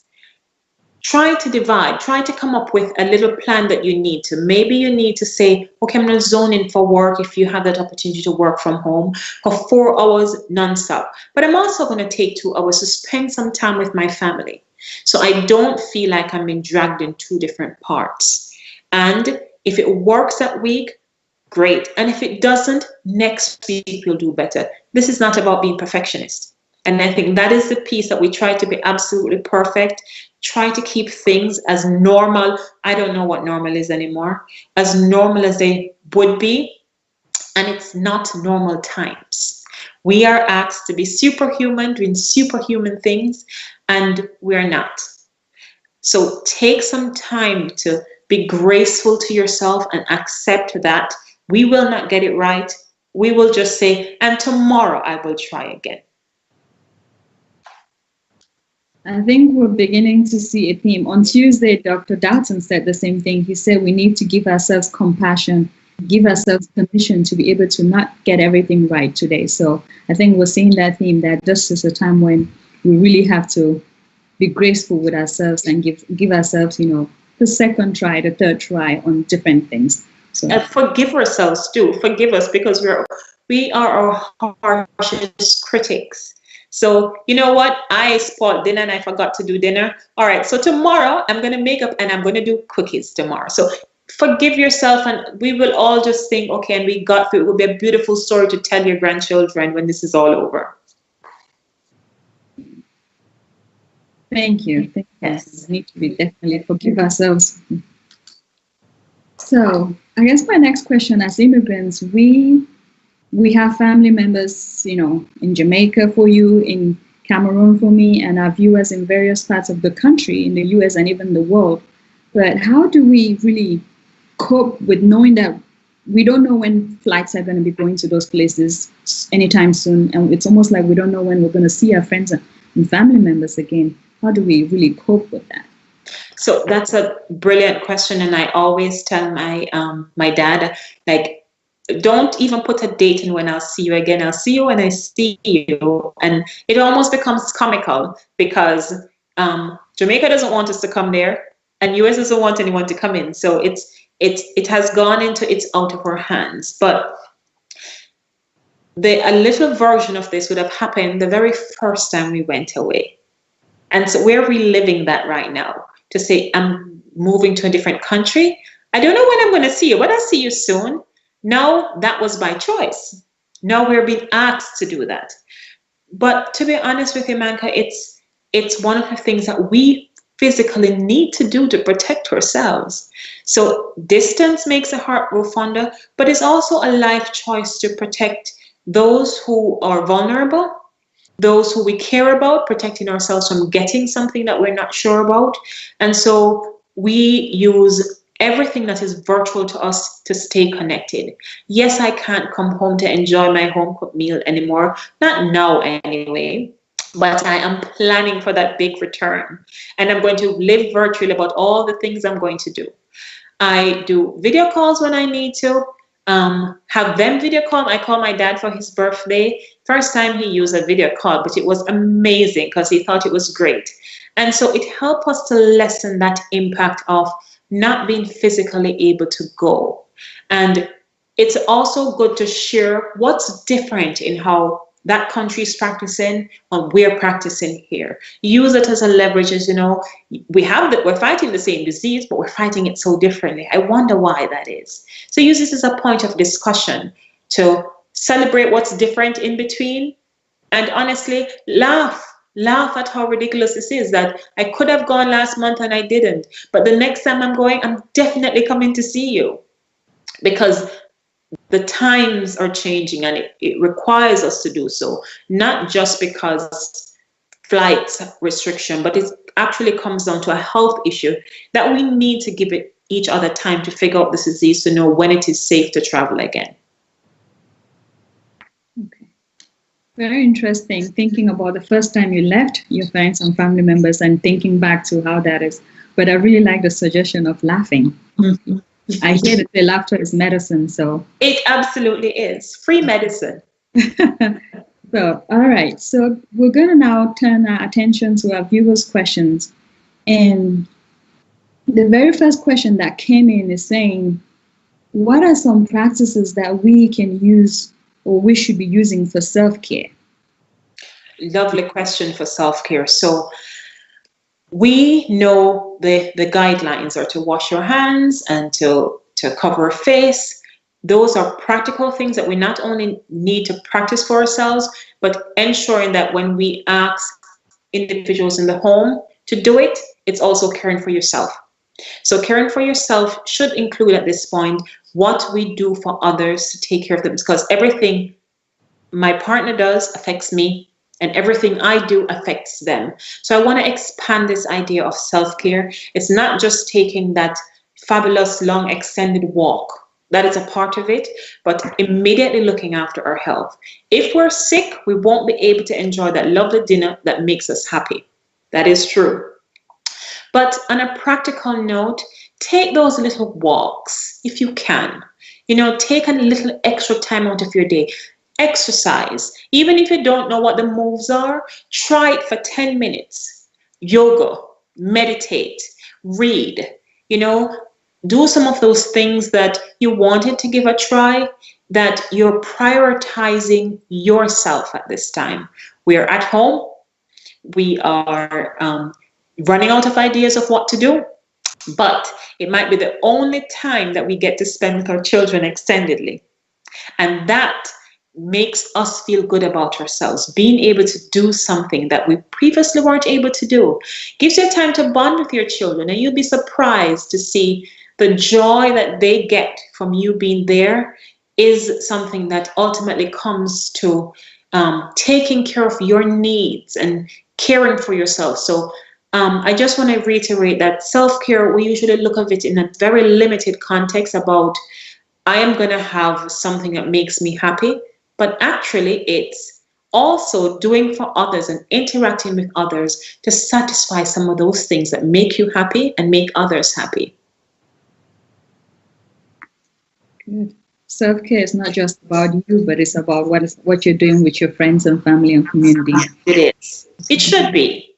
Try to divide, try to come up with a little plan that you need to. Maybe you need to say, okay, I'm going to zone in for work if you have that opportunity to work from home for 4 hours nonstop. But I'm also going to take 2 hours to spend some time with my family, so I don't feel like I'm being dragged in 2 different parts. And if it works that week, great. And if it doesn't, next week we'll do better. This is not about being perfectionist. And I think that is the piece that we try to be absolutely perfect, try to keep things as normal. I don't know what normal is anymore, as normal as they would be. And it's not normal times. We are asked to be superhuman, doing superhuman things, and we're not. So take some time to be graceful to yourself and accept that we will not get it right. We will just say, and tomorrow I will try again. I think we're beginning to see a theme. On Tuesday, Dr. Dalton said the same thing. He said we need to give ourselves compassion, give ourselves permission to be able to not get everything right today. So I think we're seeing that theme, that this is a time when we really have to be graceful with ourselves and give ourselves, you know, the second try, the third try on different things. So forgive ourselves too. Forgive us, because we are our harshest critics. So you know what? I spoiled dinner and I forgot to do dinner. All right, so tomorrow I'm going to make up and I'm going to do cookies tomorrow. So forgive yourself, and we will all just think, okay, and we got through. It will be a beautiful story to tell your grandchildren when this is all over. Thank you. Yes. We need to be definitely forgive ourselves. So I guess my next question, as immigrants, we have family members, you know, in Jamaica for you, in Cameroon for me, and our viewers in various parts of the country, in the US and even the world. But how do we really cope with knowing that we don't know when flights are going to be going to those places anytime soon? And it's almost like we don't know when we're going to see our friends and and family members again? How do we really cope with that? So that's a brilliant question, and I always tell my my dad, like, don't even put a date in when I'll see you again. I'll see you when I see you, and it almost becomes comical because Jamaica doesn't want us to come there, and US doesn't want anyone to come in. So it has gone into it's out of our hands. But a little version of this would have happened the very first time we went away, and so we're reliving that right now. To say I'm moving to a different country, I don't know when I'm going to see you, but I'll see you soon. No, that was by choice. Now we're being asked to do that. But to be honest with you, Manka, it's one of the things that we physically need to do to protect ourselves. So distance makes the heart grow fonder, but it's also a life choice to protect those who are vulnerable, those who we care about, protecting ourselves from getting something that we're not sure about. And so we use everything that is virtual to us to stay connected. Yes, I can't come home to enjoy my home cooked meal anymore, not now anyway, but I am planning for that big return. And I'm going to live virtually about all the things I'm going to do. I do video calls when I need to. Have them video call. I call my dad for his birthday. First time he used a video call, but it was amazing because he thought it was great. And so it helped us to lessen that impact of not being physically able to go. And it's also good to share what's different in how that country is practicing and we're practicing here. Use it as a leverage, as you know, we're fighting the same disease, but we're fighting it so differently. I wonder why that is. So use this as a point of discussion to celebrate what's different in between, and honestly, laugh at how ridiculous this is, that I could have gone last month and I didn't, but the next time I'm going, I'm definitely coming to see you, because the times are changing and it requires us to do so, not just because flight restriction, but it actually comes down to a health issue that we need to give it each other time to figure out this disease, to know when it is safe to travel again. Okay. Very interesting, thinking about the first time you left your friends and family members and thinking back to how that is. But I really like the suggestion of laughing. Mm-hmm. I hear that the laughter is medicine, so. It absolutely is. Free medicine. So, all right. So we're going to now turn our attention to our viewers' questions. And the very first question that came in is saying, what are some practices that we can use or we should be using for self-care? Lovely question for self-care. So we know the guidelines are to wash your hands and to cover a face. Those are practical things that we not only need to practice for ourselves, but ensuring that when we ask individuals in the home to do it, it's also caring for yourself. So caring for yourself should include at this point what we do for others to take care of them, because everything my partner does affects me, and everything I do affects them. So I want to expand this idea of self-care. It's not just taking that fabulous long extended walk. That is a part of it, but immediately looking after our health. If we're sick, we won't be able to enjoy that lovely dinner that makes us happy. That is true. But on a practical note, take those little walks if you can. You know, take a little extra time out of your day. Exercise. Even if you don't know what the moves are, try it for 10 minutes. Yoga, meditate, read, you know, do some of those things that you wanted to give a try, that you're prioritizing yourself at this time. We are at home. We are running out of ideas of what to do, but it might be the only time that we get to spend with our children extendedly. And that makes us feel good about ourselves. Being able to do something that we previously weren't able to do gives you time to bond with your children, and you'll be surprised to see the joy that they get from you being there is something that ultimately comes to taking care of your needs and caring for yourself. So I just want to reiterate that self-care, we usually look at it in a very limited context about, I am going to have something that makes me happy. But actually, it's also doing for others and interacting with others to satisfy some of those things that make you happy and make others happy. Good. Self-care is not just about you, but it's about what you're doing with your friends and family and community. It is. It should be.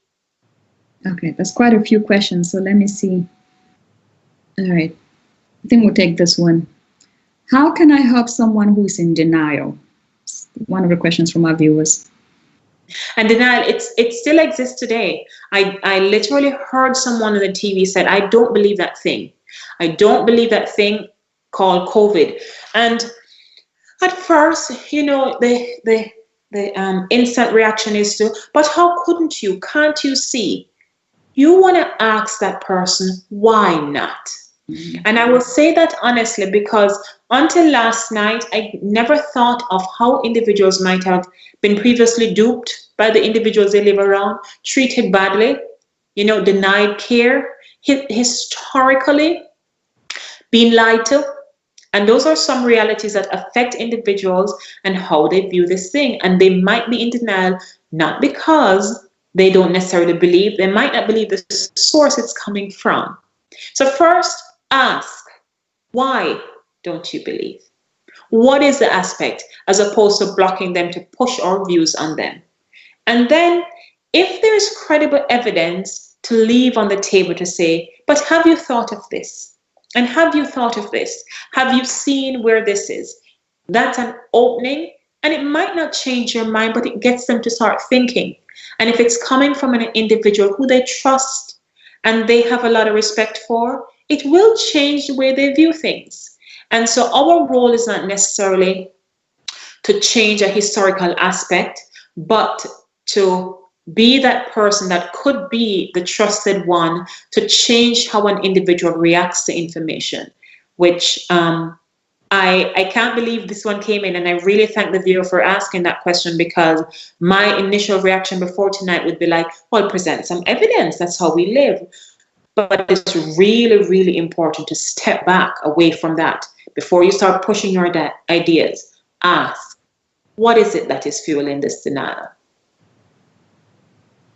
Okay, that's quite a few questions, so let me see. All right, I think we'll take this one. How can I help someone who's in denial? One of the questions from our viewers. And denial, it still exists today. I literally heard someone on the TV said, I don't believe that thing. I don't believe that thing called COVID. And at first, you know, the instant reaction is to, but how couldn't you? Can't you see? You want to ask that person, why not? Mm-hmm. And I will say that honestly, because until last night, I never thought of how individuals might have been previously duped by the individuals they live around, treated badly, you know, denied care, historically being lied to. And those are some realities that affect individuals and how they view this thing. And they might be in denial, not because they don't necessarily believe, they might not believe the source it's coming from. So first, ask, why don't you believe? What is the aspect, as opposed to blocking them to push our views on them? And then, if there is credible evidence, to leave on the table to say, but have you thought of this? And have you thought of this? Have you seen where this is? That's an opening, and it might not change your mind, but it gets them to start thinking. And if it's coming from an individual who they trust and they have a lot of respect for, it will change the way they view things. And so our role is not necessarily to change a historical aspect, but to be that person that could be the trusted one to change how an individual reacts to information, which I can't believe this one came in, and I really thank the viewer for asking that question, because my initial reaction before tonight would be like, well, present some evidence, that's how we live. But it's really, really important to step back away from that. Before you start pushing your ideas, ask, what is it that is fueling this denial?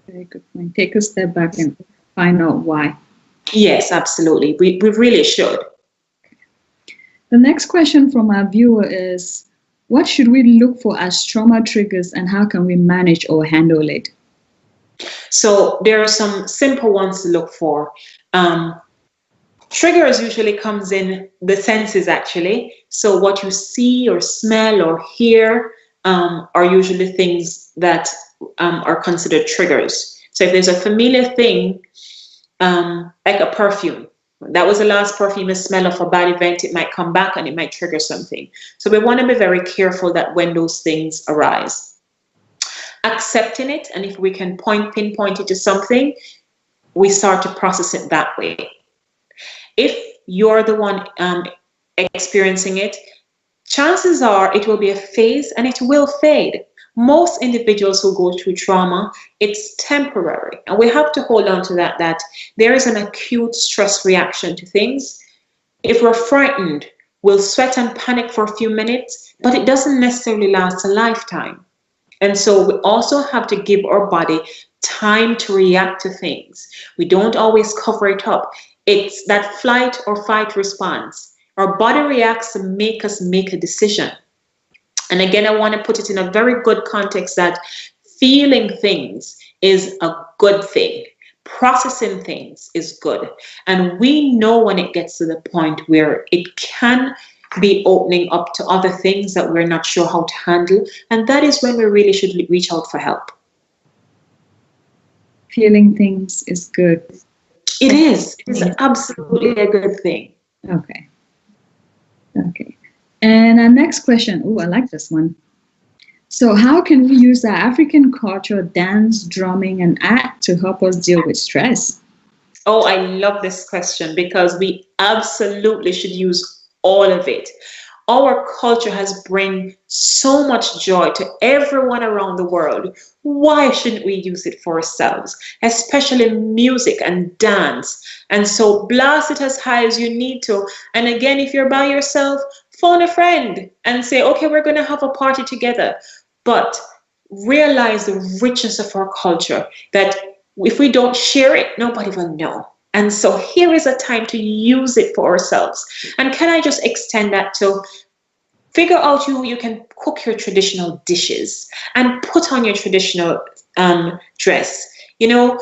Very good point. Take a step back and find out why. Yes, absolutely. We really should. The next question from our viewer is, what should we look for as trauma triggers, and how can we manage or handle it? So there are some simple ones to look for. Triggers usually comes in the senses, actually. So what you see or smell or hear are usually things that are considered triggers. So if there's a familiar thing, like a perfume, that was the last perfume you smell of a bad event, it might come back and it might trigger something. So we want to be very careful that when those things arise, accepting it, and if we can pinpoint it to something, we start to process it that way. If you're the one experiencing it, chances are it will be a phase and it will fade. Most individuals who go through trauma, it's temporary. And we have to hold on to that there is an acute stress reaction to things. If we're frightened, we'll sweat and panic for a few minutes, but it doesn't necessarily last a lifetime. And so we also have to give our body time to react to things. We don't always cover it up. It's that flight or fight response. Our body reacts to make us make a decision. And again, I want to put it in a very good context that feeling things is a good thing. Processing things is good. And we know when it gets to the point where it can be opening up to other things that we're not sure how to handle. And that is when we really should reach out for help. Feeling things is good. It is. It is absolutely a good thing. Okay. And our next question. Oh, I like this one. So how can we use our African culture, dance, drumming, and act to help us deal with stress? Oh, I love this question, because we absolutely should use all of it. Our culture has bring so much joy to everyone around the world. Why shouldn't we use it for ourselves, especially music and dance? And so blast it as high as you need to. And again, if you're by yourself, phone a friend and say, okay, we're going to have a party together. But realize the richness of our culture, that if we don't share it, nobody will know. And so here is a time to use it for ourselves. And can I just extend that to figure out you can cook your traditional dishes and put on your traditional dress. You know,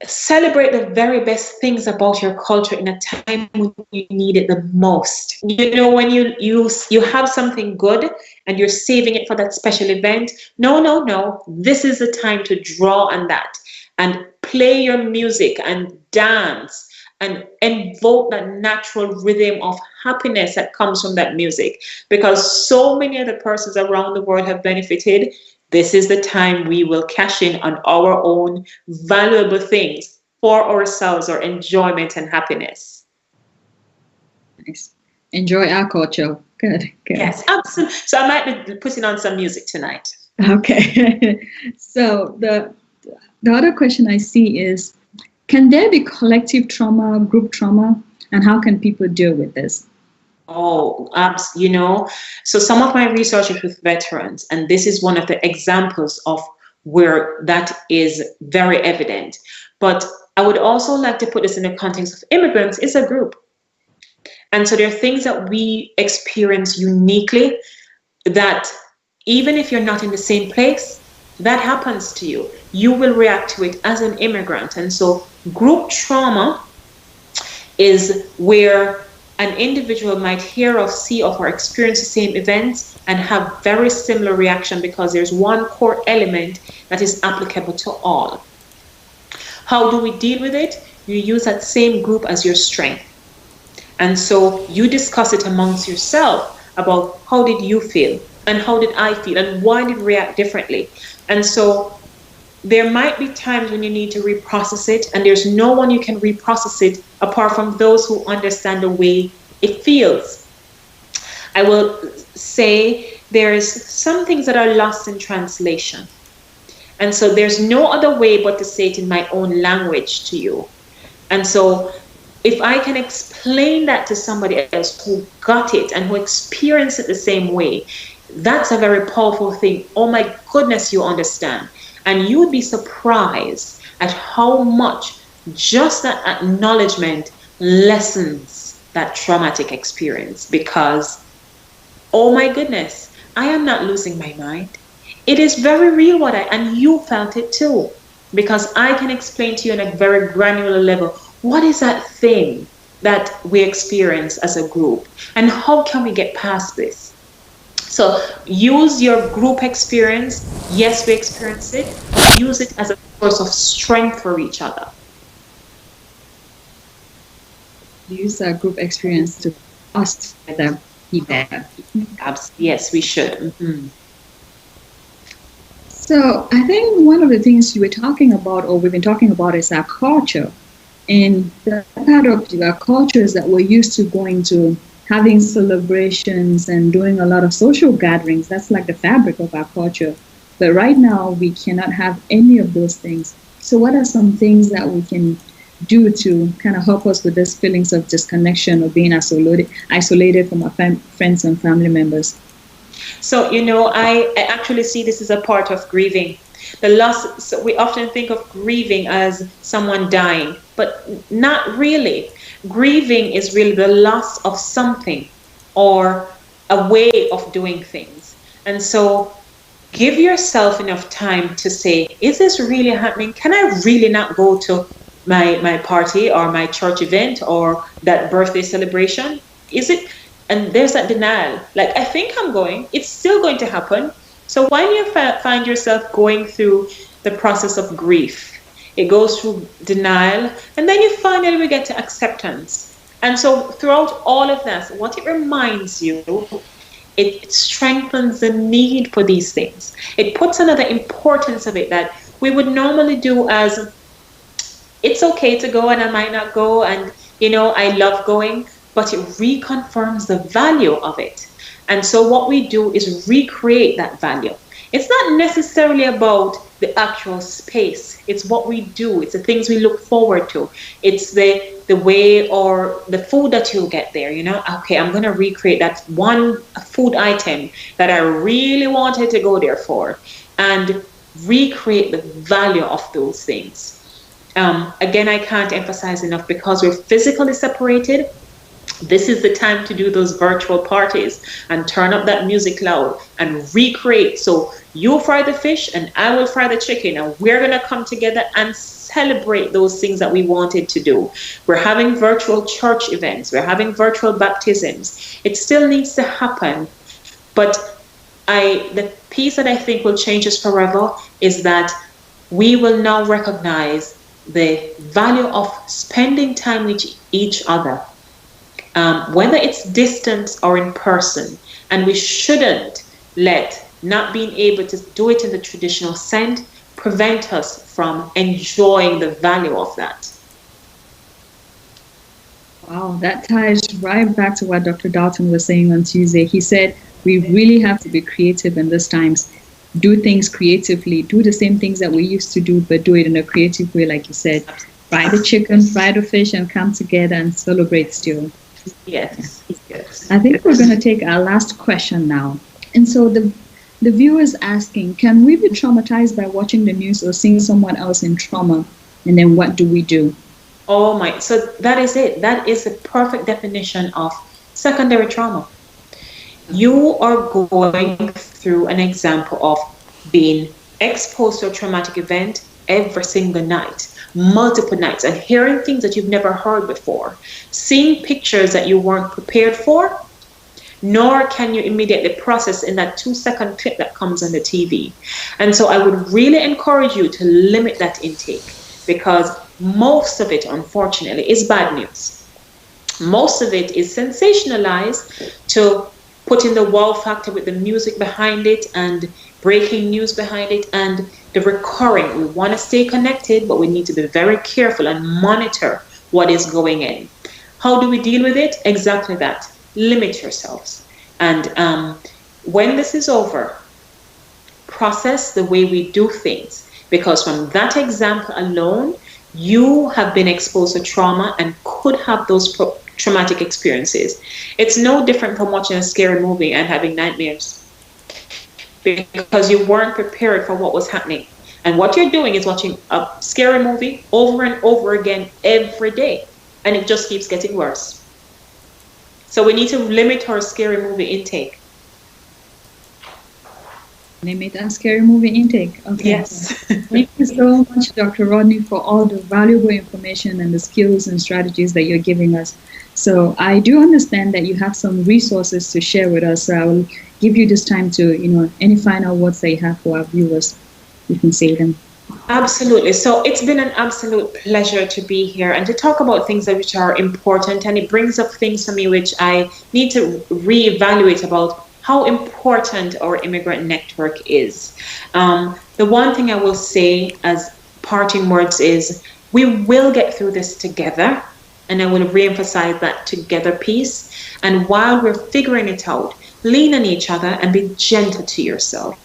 celebrate the very best things about your culture in a time when you need it the most. You know, when you have something good and you're saving it for that special event. No. This is the time to draw on that and play your music and dance and invoke that natural rhythm of happiness that comes from that music. Because so many other persons around the world have benefited. This is the time we will cash in on our own valuable things for ourselves, our enjoyment and happiness. Nice. Enjoy our culture. Good. Yes, absolutely. So I might be putting on some music tonight. Okay. So the other question I see is, can there be collective trauma, group trauma, and how can people deal with this? Oh, you know, so some of my research is with veterans, and this is one of the examples of where that is very evident. But I would also like to put this in the context of immigrants. It's a group. And so there are things that we experience uniquely that even if you're not in the same place, that happens to you. You will react to it as an immigrant. And so group trauma is where an individual might hear of, see of, or experience the same events and have very similar reaction because there's one core element that is applicable to all. How do we deal with it? You use that same group as your strength. And so you discuss it amongst yourself about how did you feel and how did I feel and why did we react differently. And so there might be times when you need to reprocess it, and there's no one you can reprocess it apart from those who understand the way it feels. I will say there's some things that are lost in translation. And so there's no other way but to say it in my own language to you. And so if I can explain that to somebody else who got it and who experienced it the same way, that's a very powerful thing. Oh my goodness, you understand. And you would be surprised at how much just that acknowledgement lessens that traumatic experience, because, oh my goodness, I am not losing my mind. It is very real and you felt it too, because I can explain to you on a very granular level, what is that thing that we experience as a group and how can we get past this? So use your group experience. Yes, we experience it. Use it as a source of strength for each other. Use our group experience to us together be better. Yes, we should. Mm-hmm. So I think one of the things you were talking about, or we've been talking about, is our culture. And the part of our culture is that we're used to going to having celebrations and doing a lot of social gatherings. That's like the fabric of our culture. But right now, we cannot have any of those things. So what are some things that we can do to kind of help us with these feelings of disconnection or being isolated from our friends and family members? So, you know, I actually see this as a part of grieving. The loss, so we often think of grieving as someone dying, but not really. Grieving is really the loss of something or a way of doing things. And so give yourself enough time to say, is this really happening? Can I really not go to my party or my church event or that birthday celebration? Is it? And there's that denial. Like, I think I'm going. It's still going to happen. So why do you find yourself going through the process of grief? It goes through denial, and then you finally will get to acceptance. And so throughout all of that, what it reminds you, it strengthens the need for these things. It puts another importance of it that we would normally do as, it's okay to go and I might not go, and you know, I love going, but it reconfirms the value of it. And so what we do is recreate that value. It's not necessarily about the actual space. It's what we do. It's the things we look forward to. It's the way or the food that you'll get there, you know? Okay, I'm going to recreate that one food item that I really wanted to go there for. and recreate the value of those things. Again, I can't emphasize enough, because we're physically separated, this is the time to do those virtual parties and turn up that music loud and recreate. So you fry the fish and I will fry the chicken, and we're going to come together and celebrate those things that we wanted to do. We're having virtual church events. We're having virtual baptisms. It still needs to happen. But the piece that I think will change us forever is that we will now recognize the value of spending time with each other, whether it's distant or in person. And we shouldn't let not being able to do it in the traditional sense prevent us from enjoying the value of that. Wow, that ties right back to what Dr. Dalton was saying on Tuesday. He said we really have to be creative in these times. Do things creatively, do the same things that we used to do, but do it in a creative way, like you said. Fry the chicken, fry the fish, and come together and celebrate still. Yes, yes. I think we're going to take our last question now. And so the viewer is asking, can we be traumatized by watching the news or seeing someone else in trauma? And then what do we do? Oh my, so that is it. That is the perfect definition of secondary trauma. You are going through an example of being exposed to a traumatic event every single night, multiple nights, and hearing things that you've never heard before, seeing pictures that you weren't prepared for, nor can you immediately process in that 2-second clip that comes on the TV. And so I would really encourage you to limit that intake, because most of it, unfortunately, is bad news. Most of it is sensationalized to put in the wow factor with the music behind it and breaking news behind it and the recurring. We want to stay connected, but we need to be very careful and monitor what is going in. How do we deal with it? Exactly that. Limit yourselves. And when this is over, process the way we do things, because from that example alone, you have been exposed to trauma and could have those traumatic experiences. It's no different from watching a scary movie and having nightmares, because you weren't prepared for what was happening. And what you're doing is watching a scary movie over and over again every day, and it just keeps getting worse. So we need to limit our scary movie intake. Limit our scary movie intake. Okay. Yes. Thank you so much, Dr. Rodney, for all the valuable information and the skills and strategies that you're giving us. So I do understand that you have some resources to share with us. So I will give you this time to, any final words that you have for our viewers. You can say them. Absolutely. So it's been an absolute pleasure to be here and to talk about things which are important. And it brings up things for me which I need to reevaluate about how important our immigrant network is. The one thing I will say as parting words is we will get through this together. And I will reemphasize that together piece. And while we're figuring it out, lean on each other and be gentle to yourself.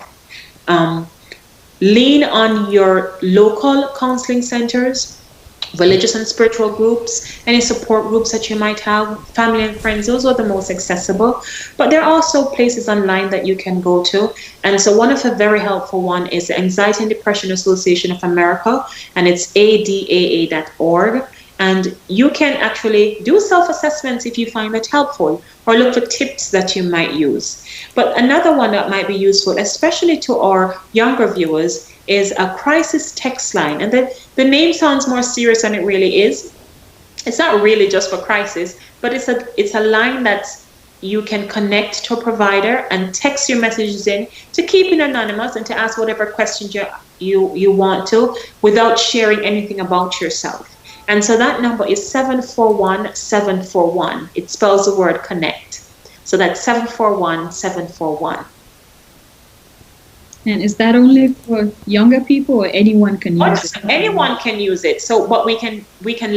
Lean on your local counseling centers, religious and spiritual groups, any support groups that you might have, family and friends. Those are the most accessible. But there are also places online that you can go to. And so one of the very helpful one is the Anxiety and Depression Association of America, and it's adaa.org. And you can actually do self-assessments if you find that helpful, or look for tips that you might use. But another one that might be useful, especially to our younger viewers, is a crisis text line. And the name sounds more serious than it really is. It's not really just for crisis, but it's a line that you can connect to a provider and text your messages in to keep it anonymous and to ask whatever questions you want to without sharing anything about yourself. And so that number is 741-741. It spells the word connect. So that's 741-741. And is that only for younger people, or anyone can use it? Anyone can use it. So but we can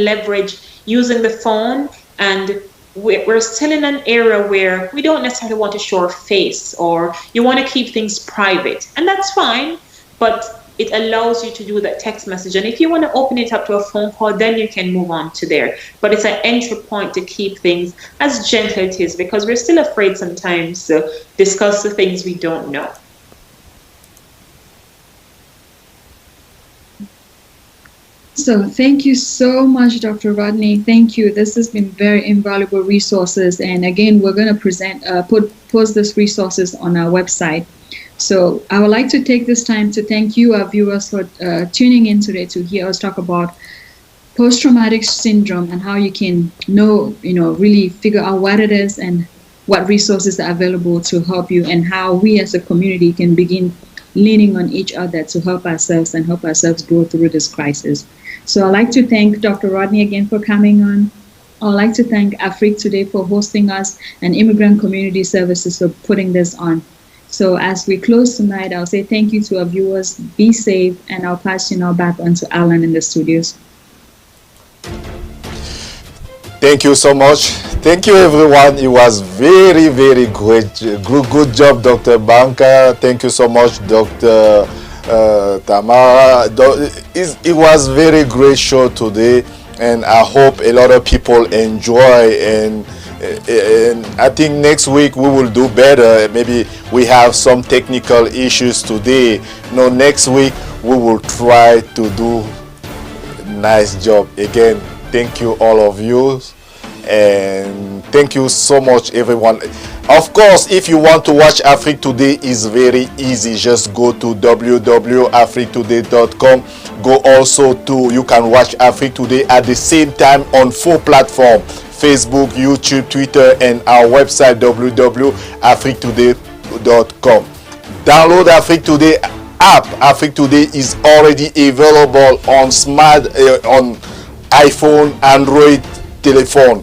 leverage using the phone, and we're still in an era where we don't necessarily want to show our face, or you want to keep things private, and that's fine. But it allows you to do that text message. And if you want to open it up to a phone call, then you can move on to there. But it's an entry point to keep things as gentle as it is, because we're still afraid sometimes to discuss the things we don't know. So thank you so much, Dr. Rodney. Thank you. This has been very invaluable resources. And again, we're going to post these resources on our website. So I would like to take this time to thank you, our viewers, for tuning in today to hear us talk about post-traumatic syndrome and how you can really figure out what it is and what resources are available to help you, and how we as a community can begin leaning on each other to help ourselves and help ourselves grow through this crisis. So I'd like to thank Dr. Rodney again for coming on. I'd like to thank Afriquetoday for hosting us, and Immigrant Community Services for putting this on. So as we close tonight, I'll say thank you to our viewers. Be safe, and I'll pass you now back on to Alan in the studios. Thank you so much. Thank you, everyone. It was very, very great. Good job, Dr. Banka. Thank you so much, Dr. Tamara. It was very great show today, and I hope a lot of people enjoy. And I think next week we will do better. Maybe we have some technical issues today. Next week we will try to do a nice job again. Thank you, all of you, and thank you so much, everyone. Of course, if you want to watch Afriquetoday, it's very easy. Just go to www.afriquetoday.com. Go also to, you can watch Afriquetoday at the same time on 4 platforms: Facebook, YouTube, Twitter, and our website www.afriquetoday.com. Download Afriquetoday app. Afriquetoday is already available on on iPhone, Android telephone.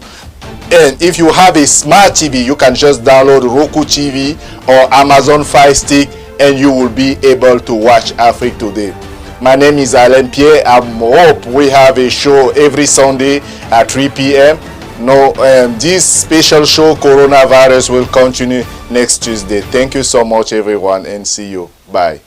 And if you have a smart TV, you can just download Roku TV or Amazon Fire Stick, and you will be able to watch Afriquetoday. My name is Alain Pierre. I hope we have a show every Sunday at 3 p.m. This special show, Coronavirus, will continue next Tuesday. Thank you so much, everyone, and see you. Bye.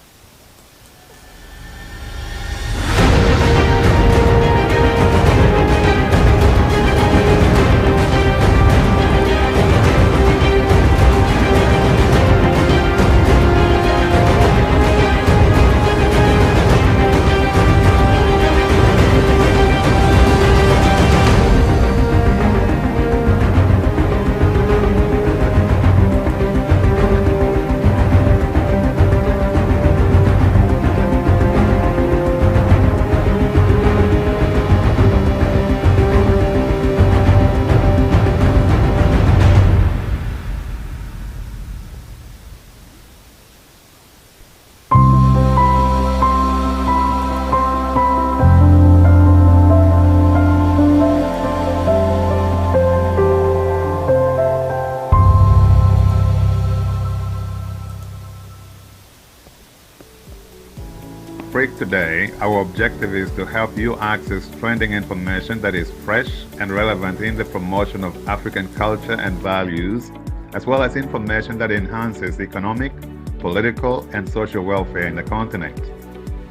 Today, our objective is to help you access trending information that is fresh and relevant in the promotion of African culture and values, as well as information that enhances economic, political, and social welfare in the continent.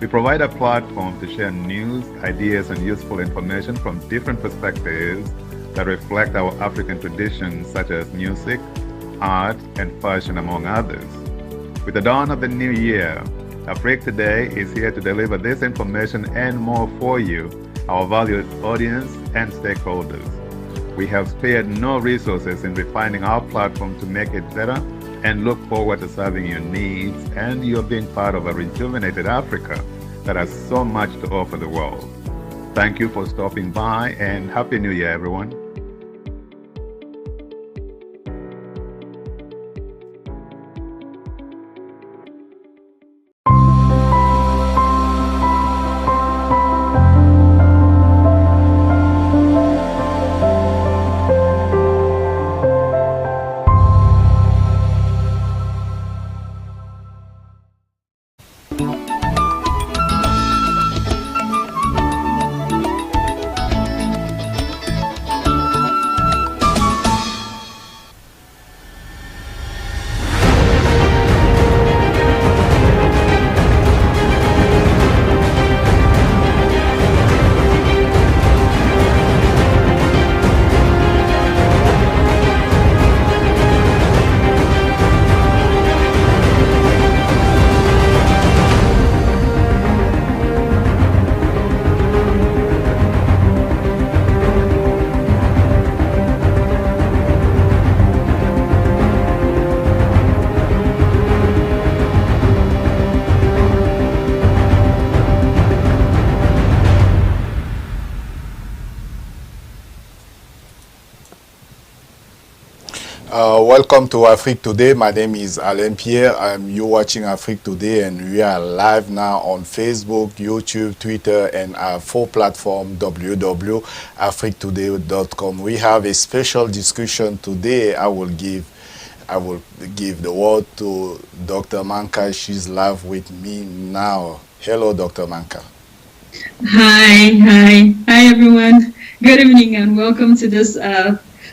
We provide a platform to share news, ideas, and useful information from different perspectives that reflect our African traditions, such as music, art, and fashion, among others. With the dawn of the new year, Afriquetoday is here to deliver this information and more for you, our valued audience and stakeholders. We have spared no resources in refining our platform to make it better, and look forward to serving your needs and you being part of a rejuvenated Africa that has so much to offer the world. Thank you for stopping by, and Happy New Year, everyone. Welcome to Afriquetoday. My name is Alain Pierre. You're watching Afriquetoday, and we are live now on Facebook, YouTube, Twitter, and our full platform www.afriquetoday.com. We have a special discussion today. I will give the word to Dr. Manka. She's live with me now. Hello, Dr. Manka. Hi everyone. Good evening and welcome to this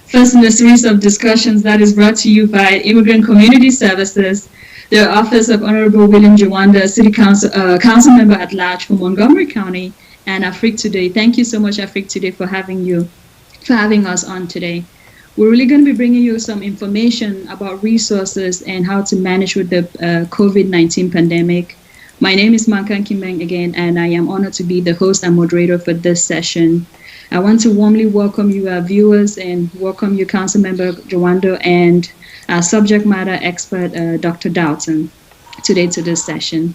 first in a series of discussions that is brought to you by Immigrant Community Services, the Office of Honorable William Jawanda, City Council Council Member at Large for Montgomery County, and Afriquetoday. Thank you so much, Afriquetoday, for having us on today. We're really going to be bringing you some information about resources and how to manage with the COVID-19 pandemic. My name is Mankan Kimbeng again, and I am honored to be the host and moderator for this session. I want to warmly welcome you, our viewers, and welcome you, Council Member Jawando, and our subject matter expert, Dr. Doughton, today to this session.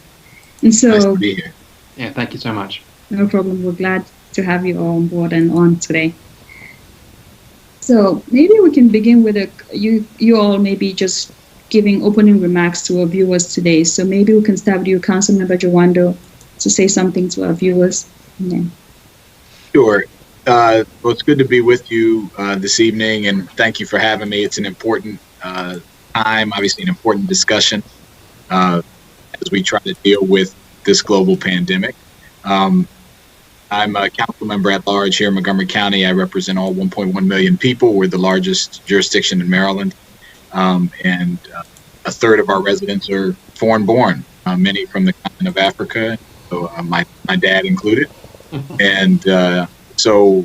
And so, nice to be here. Yeah, thank you so much. No problem. We're glad to have you all on board and on today. So maybe we can begin with you all maybe just giving opening remarks to our viewers today. So maybe we can start with you, Council Member Jawando, to say something to our viewers. Yeah. Sure. Well, it's good to be with you this evening, and thank you for having me. It's an important time, obviously an important discussion as we try to deal with this global pandemic. I'm a council member at large here in Montgomery County. I represent all 1.1 million people. We're the largest jurisdiction in Maryland, and a third of our residents are foreign-born, many from the continent of Africa, so my dad included. And so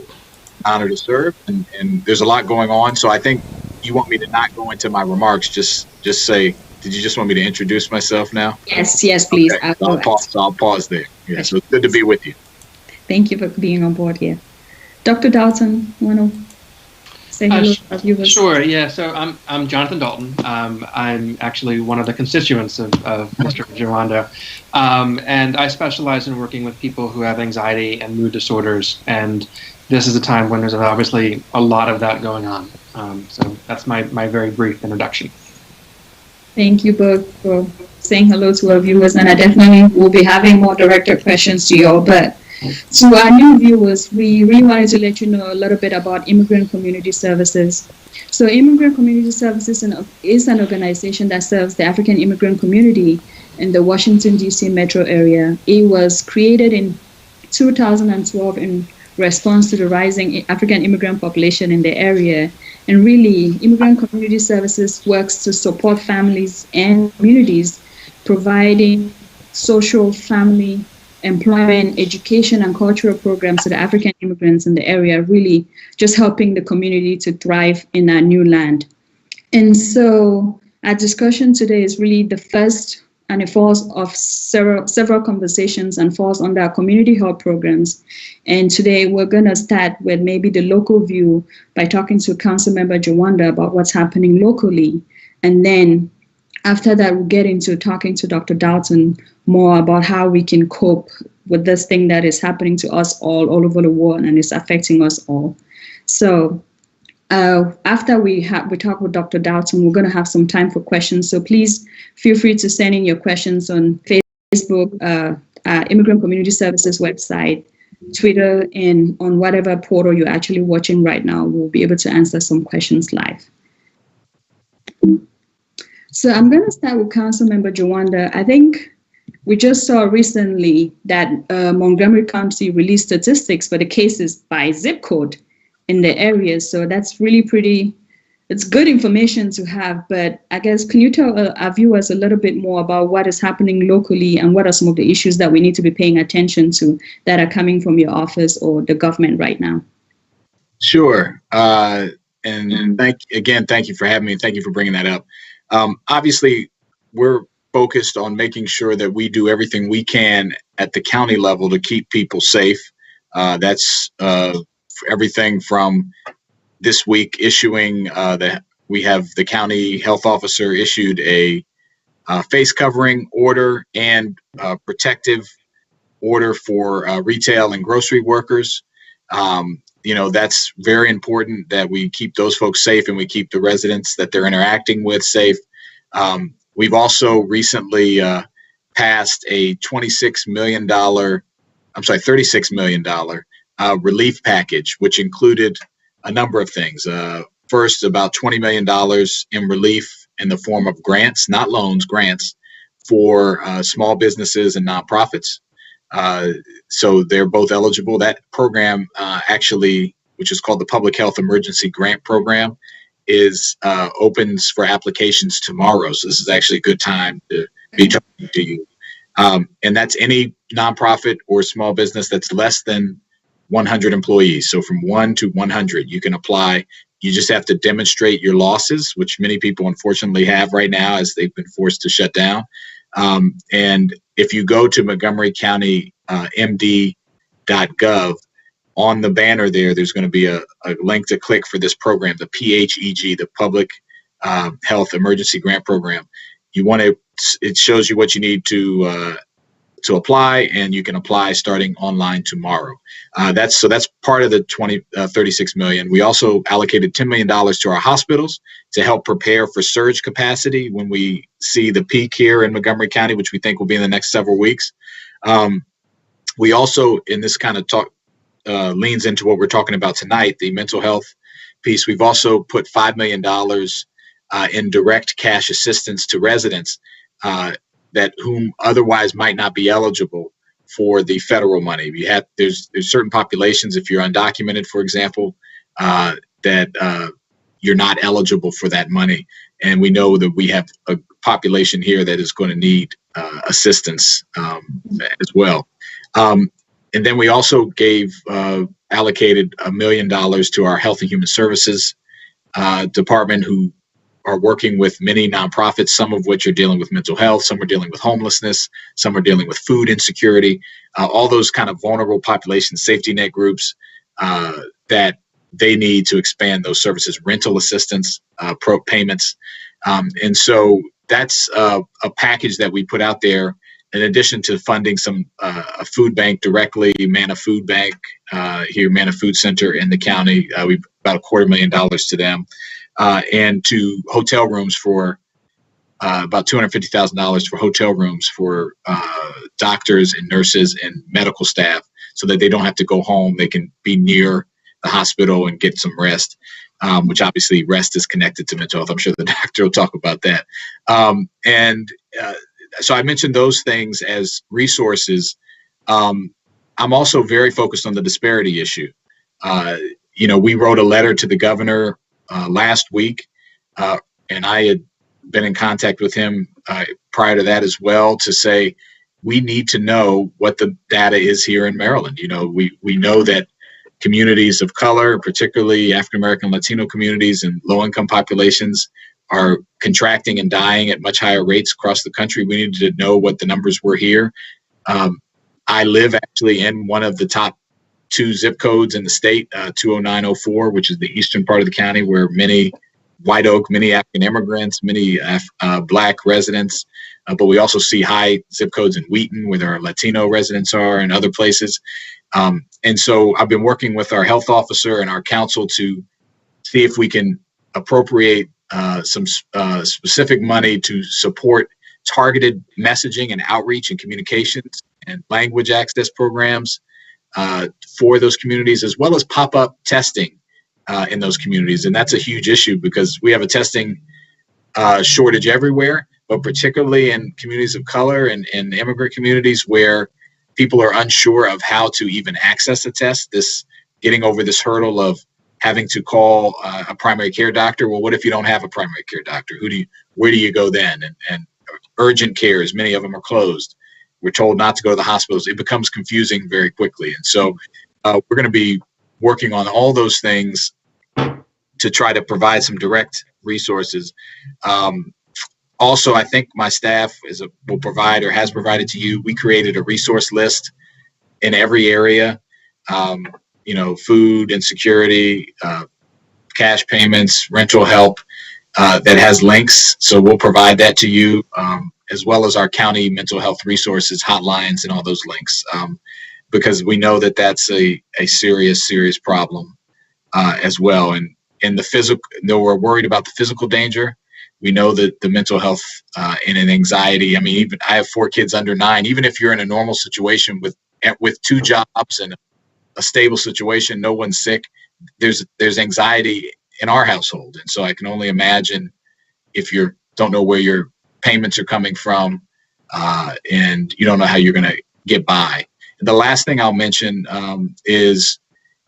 honored to serve, and there's a lot going on. So I think you want me to not go into my remarks, just say, did you just want me to introduce myself now? Yes, please. Okay. I'll pause there. Yeah, so it's good to be with you. Thank you for being on board here. Dr. Dalton, want to say hello to our viewers? Sure, yeah. So I'm Jonathan Dalton. I'm actually one of the constituents of Mr. Jawanda. And I specialize in working with people who have anxiety and mood disorders. And this is a time when there's obviously a lot of that going on. So that's my very brief introduction. Thank you both for saying hello to our viewers. And I definitely will be having more directed questions to you all. But to our new viewers, we really wanted to let you know a little bit about Immigrant Community Services. So Immigrant Community Services is an organization that serves the African immigrant community in the Washington, D.C. metro area. It was created in 2012 in response to the rising African immigrant population in the area. And really, Immigrant Community Services works to support families and communities, providing social, family, employment, education, and cultural programs to the African immigrants in the area, really just helping the community to thrive in our new land. And so our discussion today is really the first, and it falls of several conversations and falls under our community health programs. And today we're going to start with maybe the local view by talking to Council Member Jawanda about what's happening locally. And then after that, we'll get into talking to Dr. Dalton more about how we can cope with this thing that is happening to us all over the world and is affecting us all. So after we talk with Dr. Dalton, we're going to have some time for questions. So please feel free to send in your questions on Facebook, Immigrant Community Services website, Twitter, and on whatever portal you're actually watching right now. We'll be able to answer some questions live. So I'm going to start with Council Member Jawanda. I think we just saw recently that Montgomery County released statistics for the cases by zip code in the area. So that's really it's good information to have. But I guess, can you tell our viewers a little bit more about what is happening locally and what are some of the issues that we need to be paying attention to that are coming from your office or the government right now? Sure. And thank you for having me. Thank you for bringing that up. Obviously, we're focused on making sure that we do everything we can at the county level to keep people safe. That's everything from this week issuing we have the county health officer issued a face covering order and protective order for retail and grocery workers. that's very important that we keep those folks safe and we keep the residents that they're interacting with safe. We've also recently passed a $36 million relief package, which included a number of things. First, about $20 million in relief in the form of grants, not loans, grants for small businesses and nonprofits. So they're both eligible. That program actually, which is called the Public Health Emergency Grant Program, opens for applications tomorrow. So this is actually a good time to be talking to you. And that's any nonprofit or small business that's less than 100 employees. So from 1 to 100, you can apply. You just have to demonstrate your losses, which many people unfortunately have right now as they've been forced to shut down. And if you go to Montgomery County MD.gov, on the banner there's going to be a link to click for this program, the PHEG, the Public Health Emergency Grant Program. It shows you what you need to apply, and you can apply starting online tomorrow. That's part of the 36 million. We also allocated $10 million to our hospitals to help prepare for surge capacity when we see the peak here in Montgomery County, which we think will be in the next several weeks. We also, in this kind of talk, leans into what we're talking about tonight, the mental health piece. We've also put $5 million in direct cash assistance to residents that whom otherwise might not be eligible for the federal money. There's certain populations, if you're undocumented, for example, that you're not eligible for that money. And we know that we have a population here that is going to need assistance as well. And then we also allocated $1 million to our Health and Human Services department, who are working with many nonprofits, some of which are dealing with mental health, some are dealing with homelessness, some are dealing with food insecurity, all those kind of vulnerable population safety net groups that they need to expand those services, rental assistance, payments. And so that's a package that we put out there, in addition to funding a food bank directly, Manna Food Bank here, Manna Food Center in the county. We've about $250,000 to them, and to hotel rooms for about $250,000 for hotel rooms for doctors and nurses and medical staff, so that they don't have to go home. They can be near the hospital and get some rest, which obviously rest is connected to mental health. I'm sure the doctor will talk about that. So I mentioned those things as resources. I'm also very focused on the disparity issue. We wrote a letter to the governor last week, and I had been in contact with him prior to that as well, to say we need to know what the data is here in Maryland. We know that communities of color, particularly African American, Latino communities, and low-income populations are contracting and dying at much higher rates across the country. We needed to know what the numbers were here. I live actually in one of the top 2 zip codes in the state, 20904, which is the eastern part of the county, where many White Oak, many African immigrants, many Black residents, but we also see high zip codes in Wheaton, where our Latino residents are, and other places. And so I've been working with our health officer and our council to see if we can appropriate some specific money to support targeted messaging and outreach and communications and language access programs for those communities, as well as pop-up testing in those communities. And that's a huge issue, because we have a testing shortage everywhere, but particularly in communities of color and immigrant communities where people are unsure of how to even access a test. Getting over this hurdle of having to call a primary care doctor. Well, what if you don't have a primary care doctor? Where do you go then? And urgent cares, many of them are closed. We're told not to go to the hospitals. It becomes confusing very quickly. And so we're going to be working on all those things to try to provide some direct resources. Also, I think my staff will provide, or has provided to you, we created a resource list in every area. Food insecurity, cash payments, rental help, that has links. So we'll provide that to you, as well as our county mental health resources, hotlines, and all those links, because we know that that's a serious, serious problem as well. And the physical, though we're worried about the physical danger, we know that the mental health and an anxiety. I mean, even I have 4 kids under 9. Even if you're in a normal situation with 2 jobs and a stable situation, no one's sick, there's anxiety in our household. And so I can only imagine if you don't know where your payments are coming from and you don't know how you're going to get by. And the last thing I'll mention is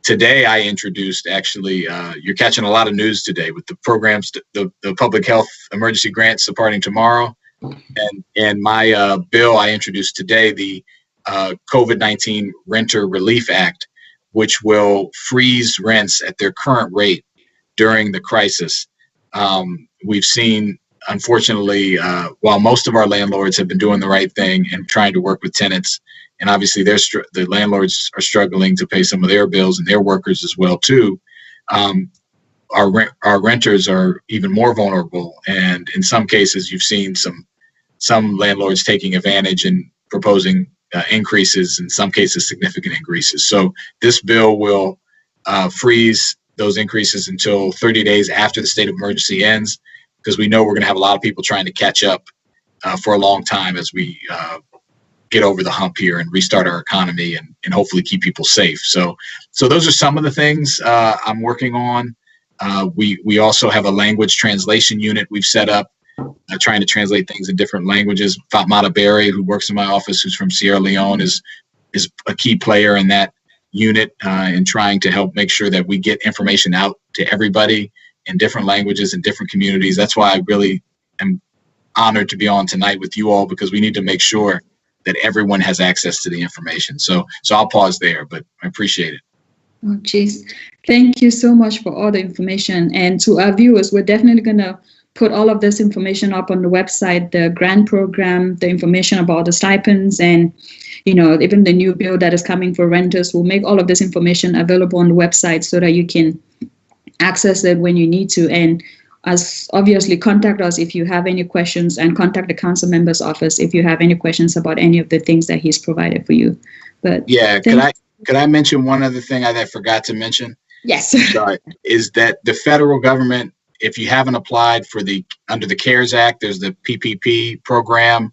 today I introduced, actually, you're catching a lot of news today with the programs, the public health emergency grants departing tomorrow. And my bill I introduced today, the COVID-19 Renter Relief Act, which will freeze rents at their current rate during the crisis. We've seen, unfortunately, while most of our landlords have been doing the right thing and trying to work with tenants, and obviously the landlords are struggling to pay some of their bills and their workers as well too, our renters are even more vulnerable. And in some cases, you've seen some landlords taking advantage and proposing increases, in some cases significant increases. So this bill will freeze those increases until 30 days after the state of emergency ends, because we know we're going to have a lot of people trying to catch up for a long time as we get over the hump here and restart our economy and hopefully keep people safe. So those are some of the things I'm working on. We also have a language translation unit we've set up, trying to translate things in different languages. Fatmata Berry, who works in my office, who's from Sierra Leone, is a key player in that unit in trying to help make sure that we get information out to everybody in different languages and different communities. That's why I really am honored to be on tonight with you all, because we need to make sure that everyone has access to the information. So I'll pause there, but I appreciate it. Oh, geez. Thank you so much for all the information. And to our viewers, we're definitely going to put all of this information up on the website, the grant program, the information about the stipends, and even the new bill that is coming for renters. We'll make all of this information available on the website so that you can access it when you need to. And as obviously, contact us if you have any questions, and contact the council member's office if you have any questions about any of the things that he's provided for you. But yeah, could I mention one other thing I forgot to mention? Yes. Sorry, is that the federal government, if you haven't applied for under the CARES Act, there's the PPP program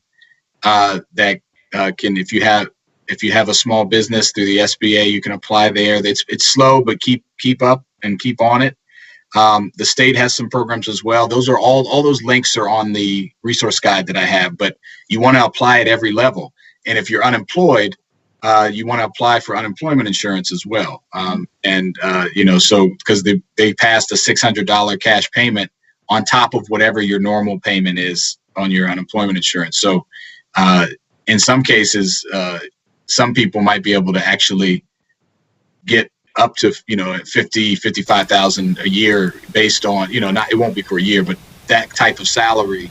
that can, if you have a small business through the SBA, you can apply there. It's slow, but keep up and keep on it. The state has some programs as well. Those are all those links are on the resource guide that I have, but you want to apply at every level. And if you're unemployed, you want to apply for unemployment insurance as well. So because they passed a $600 cash payment on top of whatever your normal payment is on your unemployment insurance. So in some cases, some people might be able to actually get up to, 55,000 a year based on, it won't be for a year, but that type of salary,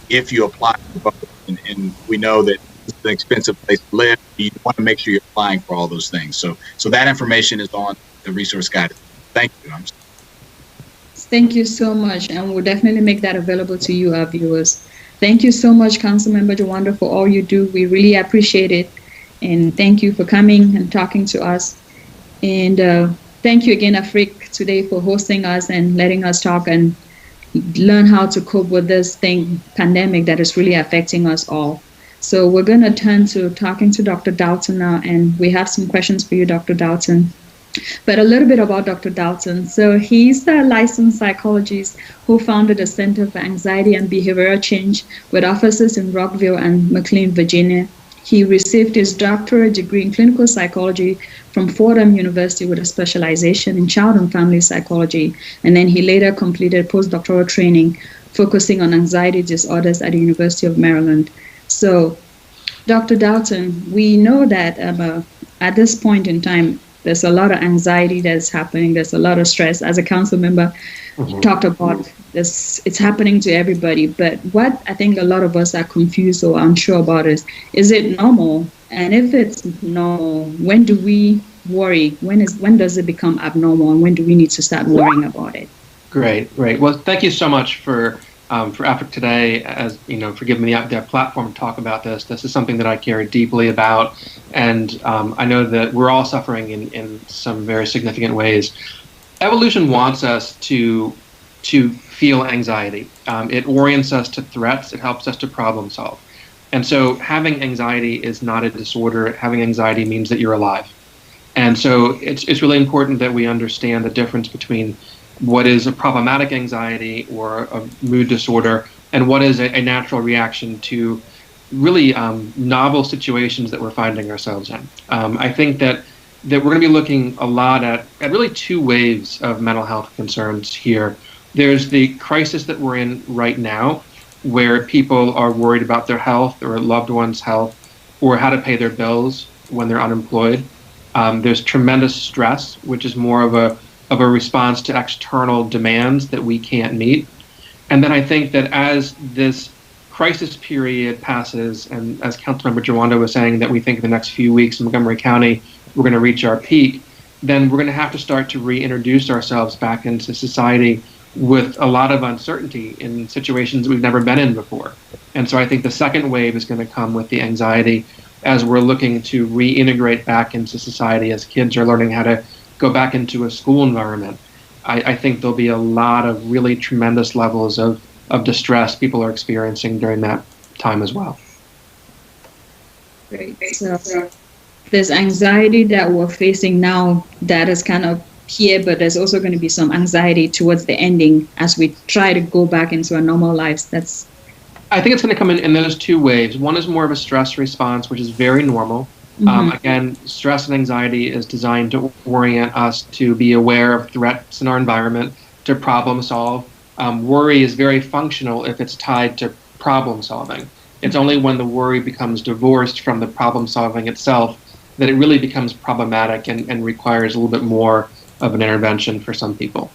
if you apply for both. And we know that it's an expensive place to live. You want to make sure you're applying for all those things. So that information is on the resource guide. Thank you. Thank you so much. And we'll definitely make that available to you, our viewers. Thank you so much, Councilmember Jawanda, for all you do. We really appreciate it. And thank you for coming and talking to us. And thank you again, Afriquetoday, for hosting us and letting us talk and learn how to cope with this pandemic that is really affecting us all. So we're going to turn to talking to Dr. Dalton now, and we have some questions for you, Dr. Dalton. But a little bit about Dr. Dalton. So he's a licensed psychologist who founded a Center for Anxiety and Behavioral Change with offices in Rockville and McLean, Virginia. He received his doctorate degree in clinical psychology from Fordham University with a specialization in child and family psychology. And then he later completed postdoctoral training focusing on anxiety disorders at the University of Maryland. So, Dr. Dalton, we know that at this point in time, there's a lot of anxiety that's happening. There's a lot of stress. As a council member, you talked about this. It's happening to everybody. But what I think a lot of us are confused or unsure about is it normal? And if it's normal, when do we worry? When does it become abnormal? And when do we need to start worrying about it? Great. Well, thank you so much for Afriquetoday, for giving me their platform to talk about this. This is something that I care deeply about, and I know that we're all suffering in some very significant ways. Evolution wants us to feel anxiety. It orients us to threats. It helps us to problem solve. And so having anxiety is not a disorder. Having anxiety means that you're alive. And so it's really important that we understand the difference between what is a problematic anxiety or a mood disorder and what is a natural reaction to really novel situations that we're finding ourselves in. I think that we're going to be looking a lot at really two waves of mental health concerns here. There's the crisis that we're in right now, where people are worried about their health or loved ones' health or how to pay their bills when they're unemployed. There's tremendous stress, which is more of a response to external demands that we can't meet. And then I think that as this crisis period passes, and as Councilmember Jawanda was saying, that we think in the next few weeks in Montgomery County, we're going to reach our peak, then we're going to have to start to reintroduce ourselves back into society with a lot of uncertainty in situations we've never been in before. And so I think the second wave is going to come with the anxiety as we're looking to reintegrate back into society, as kids are learning how to go back into a school environment. I think there'll be a lot of really tremendous levels of distress people are experiencing during that time as well. Great. So there's anxiety that we're facing now that is kind of here, but there's also going to be some anxiety towards the ending as we try to go back into our normal lives. I think it's going to come in those two waves. One is more of a stress response, which is very normal. Again, stress and anxiety is designed to orient us to be aware of threats in our environment, to problem solve. Worry is very functional if it's tied to problem solving. It's only when the worry becomes divorced from the problem solving itself that it really becomes problematic and requires a little bit more of an intervention for some people.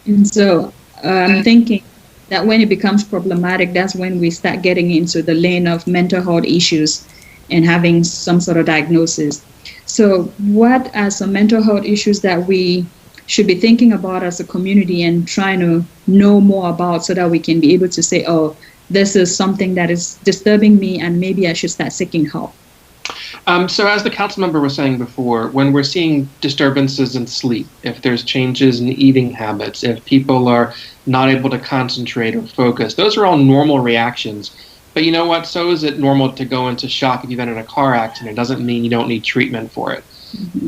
And so I'm thinking that when it becomes problematic, that's when we start getting into the lane of mental health issues and having some sort of diagnosis. So what are some mental health issues that we should be thinking about as a community and trying to know more about so that we can be able to say, oh, this is something that is disturbing me and maybe I should start seeking help? So as the council member was saying before, when we're seeing disturbances in sleep, if there's changes in eating habits, if people are not able to concentrate or focus, those are all normal reactions. But you know what? So is it normal to go into shock if you've been in a car accident. It doesn't mean you don't need treatment for it.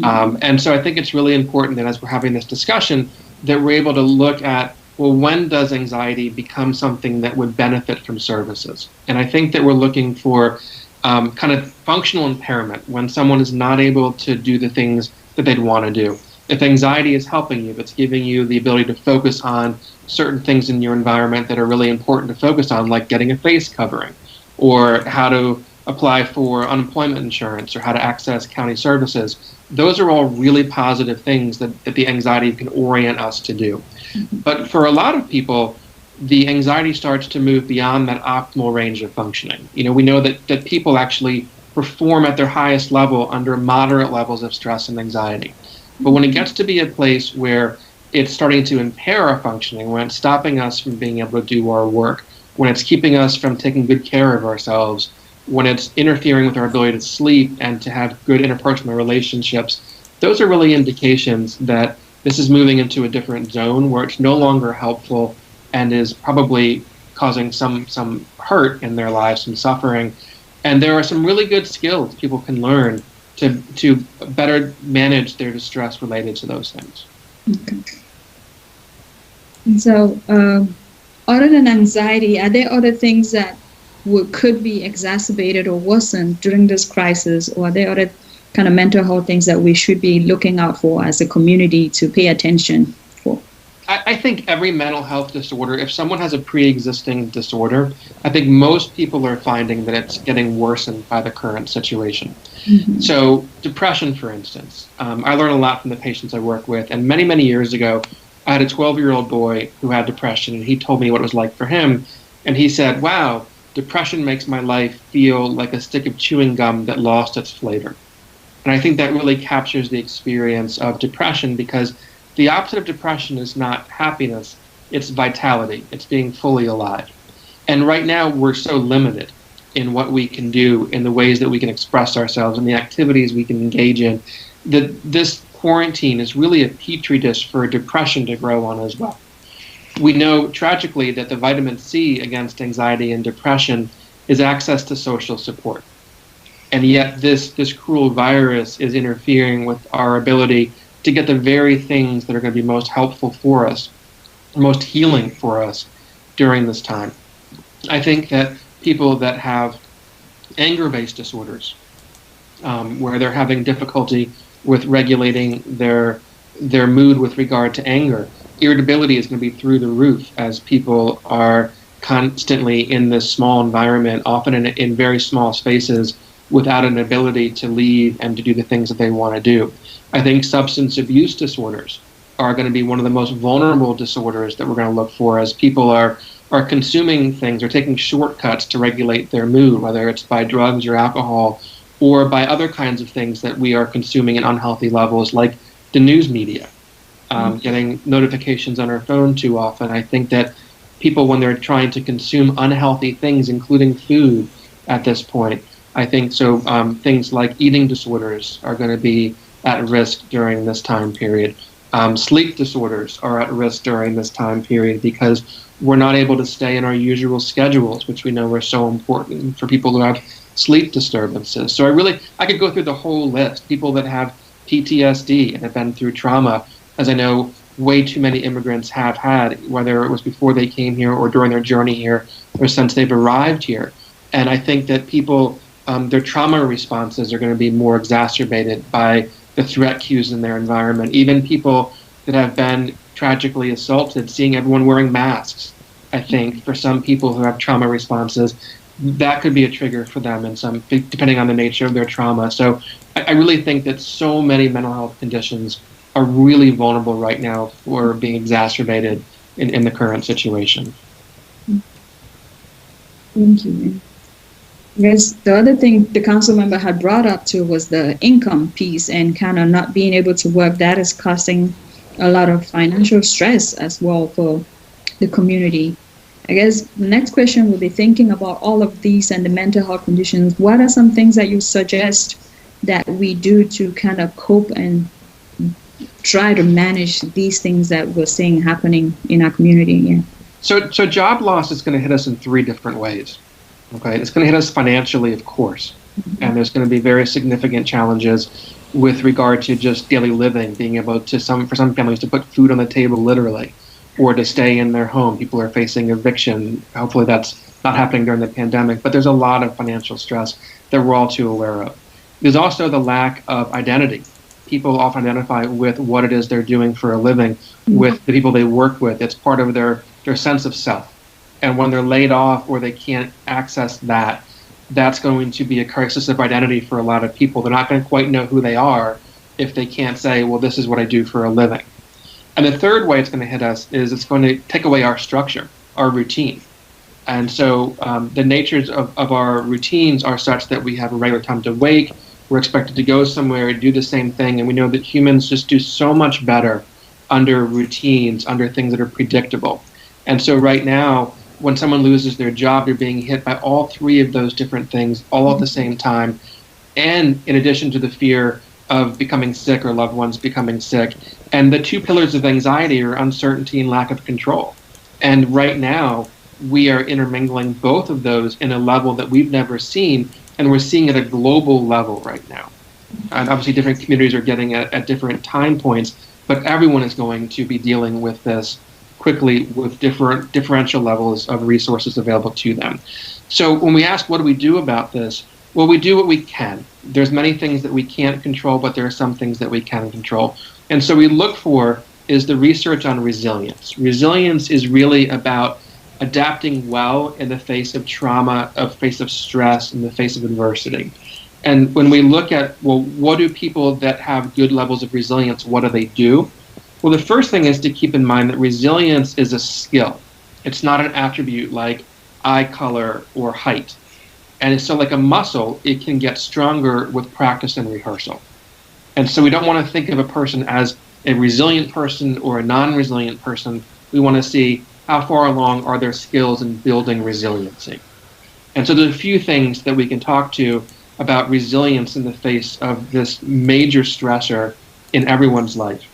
And so I think it's really important that as we're having this discussion, that we're able to look at, well, when does anxiety become something that would benefit from services? And I think that we're looking for kind of functional impairment, when someone is not able to do the things that they'd want to do. If anxiety is helping you, if it's giving you the ability to focus on certain things in your environment that are really important to focus on, like getting a face covering, or how to apply for unemployment insurance, or how to access county services, those are all really positive things that the anxiety can orient us to do. But for a lot of people, the anxiety starts to move beyond that optimal range of functioning. You know, we know that people actually perform at their highest level under moderate levels of stress and anxiety. But when it gets to be a place where it's starting to impair our functioning, when it's stopping us from being able to do our work, when it's keeping us from taking good care of ourselves, when it's interfering with our ability to sleep and to have good interpersonal relationships, those are really indications that this is moving into a different zone where it's no longer helpful and is probably causing some hurt in their lives, some suffering. And there are some really good skills people can learn to better manage their distress related to those things. Okay. And so, other than anxiety, are there other things that could be exacerbated or worsened during this crisis, or are there other kind of mental health things that we should be looking out for as a community to pay attention for? I think every mental health disorder, if someone has a pre-existing disorder, I think most people are finding that it's getting worsened by the current situation. So depression, for instance, I learn a lot from the patients I work with. And many, many years ago, I had a 12-year-old boy who had depression, and he told me what it was like for him. And he said, wow, depression makes my life feel like a stick of chewing gum that lost its flavor. And I think that really captures the experience of depression, because the opposite of depression is not happiness, it's vitality, it's being fully alive. And right now we're so limited in what we can do, in the ways that we can express ourselves, and the activities we can engage in, that this quarantine is really a petri dish for depression to grow on as well. We know tragically that the vitamin C against anxiety and depression is access to social support. And yet this cruel virus is interfering with our ability to get the very things that are going to be most helpful for us, most healing for us during this time. I think that people that have anger-based disorders, where they're having difficulty with regulating their mood with regard to anger, irritability is going to be through the roof as people are constantly in this small environment, often in very small spaces, without an ability to leave and to do the things that they want to do. I think substance abuse disorders are going to be one of the most vulnerable disorders that we're going to look for as people are consuming things or taking shortcuts to regulate their mood, whether it's by drugs or alcohol or by other kinds of things that we are consuming at unhealthy levels, like the news media, getting notifications on our phone too often. I think that people, when they're trying to consume unhealthy things, including food at this point, I think so things like eating disorders are going to be at risk during this time period. Sleep disorders are at risk during this time period because we're not able to stay in our usual schedules, which we know are so important for people who have sleep disturbances. So I could go through the whole list. People that have PTSD and have been through trauma, as I know way too many immigrants have had, whether it was before they came here or during their journey here or since they've arrived here. And I think that people, their trauma responses are going to be more exacerbated by the threat cues in their environment. Even people that have been tragically assaulted, seeing everyone wearing masks, I think for some people who have trauma responses, that could be a trigger for them, and some, depending on the nature of their trauma. So I really think that so many mental health conditions are really vulnerable right now for being exacerbated in the current situation. Thank you. Yes, the other thing the council member had brought up too was the income piece and kind of not being able to work. That is causing a lot of financial stress as well for the community. I guess the next question would be, thinking about all of these and the mental health conditions, what are some things that you suggest that we do to kind of cope and try to manage these things that we're seeing happening in our community? Yeah. So job loss is going to hit us in three different ways. Okay, it's going to hit us financially, of course, and there's going to be very significant challenges with regard to just daily living, being able to for some families to put food on the table literally, or to stay in their home. People are facing eviction. Hopefully that's not happening during the pandemic, but there's a lot of financial stress that we're all too aware of. There's also the lack of identity. People often identify with what it is they're doing for a living, with the people they work with. It's part of their sense of self. And when they're laid off or they can't access that, that's going to be a crisis of identity for a lot of people. They're not going to quite know who they are if they can't say, well, this is what I do for a living. And the third way it's going to hit us is it's going to take away our structure, our routine. And so the natures of our routines are such that we have a regular time to wake, we're expected to go somewhere, do the same thing, and we know that humans just do so much better under routines, under things that are predictable. And so right now, when someone loses their job, they're being hit by all three of those different things all at the same time. And in addition to the fear of becoming sick or loved ones becoming sick. And the two pillars of anxiety are uncertainty and lack of control. And right now, we are intermingling both of those in a level that we've never seen, and we're seeing at a global level right now. And obviously different communities are getting at different time points, but everyone is going to be dealing with this quickly with different differential levels of resources available to them. So when we ask what do we do about this, well, we do what we can. There's many things that we can't control, but there are some things that we can control. And so we look for is the research on resilience. Resilience is really about adapting well in the face of trauma, in the face of stress, in the face of adversity. And when we look at, well, what do people that have good levels of resilience, what do they do? Well, the first thing is to keep in mind that resilience is a skill. It's not an attribute like eye color or height. And so like a muscle, it can get stronger with practice and rehearsal. And so we don't want to think of a person as a resilient person or a non-resilient person. We want to see how far along are their skills in building resiliency. And so there's a few things that we can talk to about resilience in the face of this major stressor in everyone's life.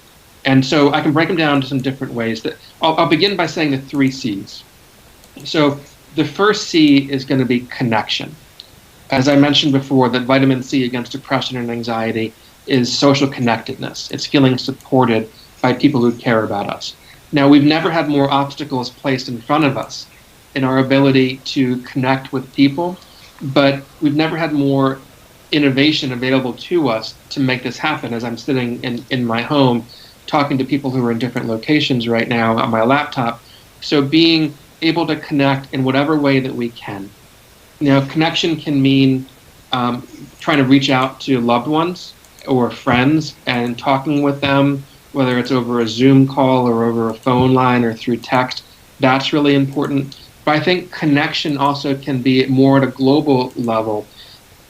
And so I can break them down to some different ways. That I'll begin by saying the 3 C's. So the first C is going to be connection. As I mentioned before, that vitamin C against depression and anxiety is social connectedness. It's feeling supported by people who care about us. Now, we've never had more obstacles placed in front of us in our ability to connect with people, but we've never had more innovation available to us to make this happen. As I'm sitting in my home talking to people who are in different locations right now on my laptop. So being able to connect in whatever way that we can. Now, connection can mean trying to reach out to loved ones or friends and talking with them, whether it's over a Zoom call or over a phone line or through text. That's really important. But I think connection also can be more at a global level,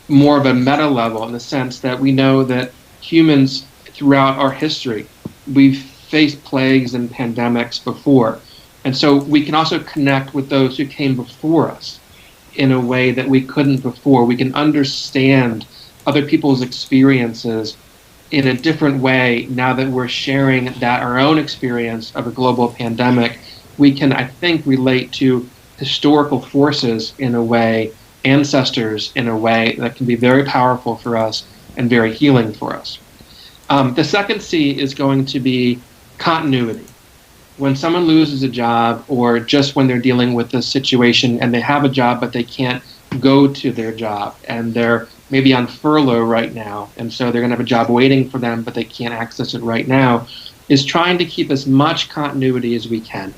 more of a meta level, in the sense that we know that humans throughout our history, we've faced plagues and pandemics before. And so we can also connect with those who came before us in a way that we couldn't before. We can understand other people's experiences in a different way now that we're sharing that our own experience of a global pandemic. We can, I think, relate to historical forces in a way, ancestors in a way that can be very powerful for us and very healing for us. The second C is going to be continuity. When someone loses a job, or just when they're dealing with a situation and they have a job but they can't go to their job and they're maybe on furlough right now, and so they're going to have a job waiting for them but they can't access it right now, is trying to keep as much continuity as we can.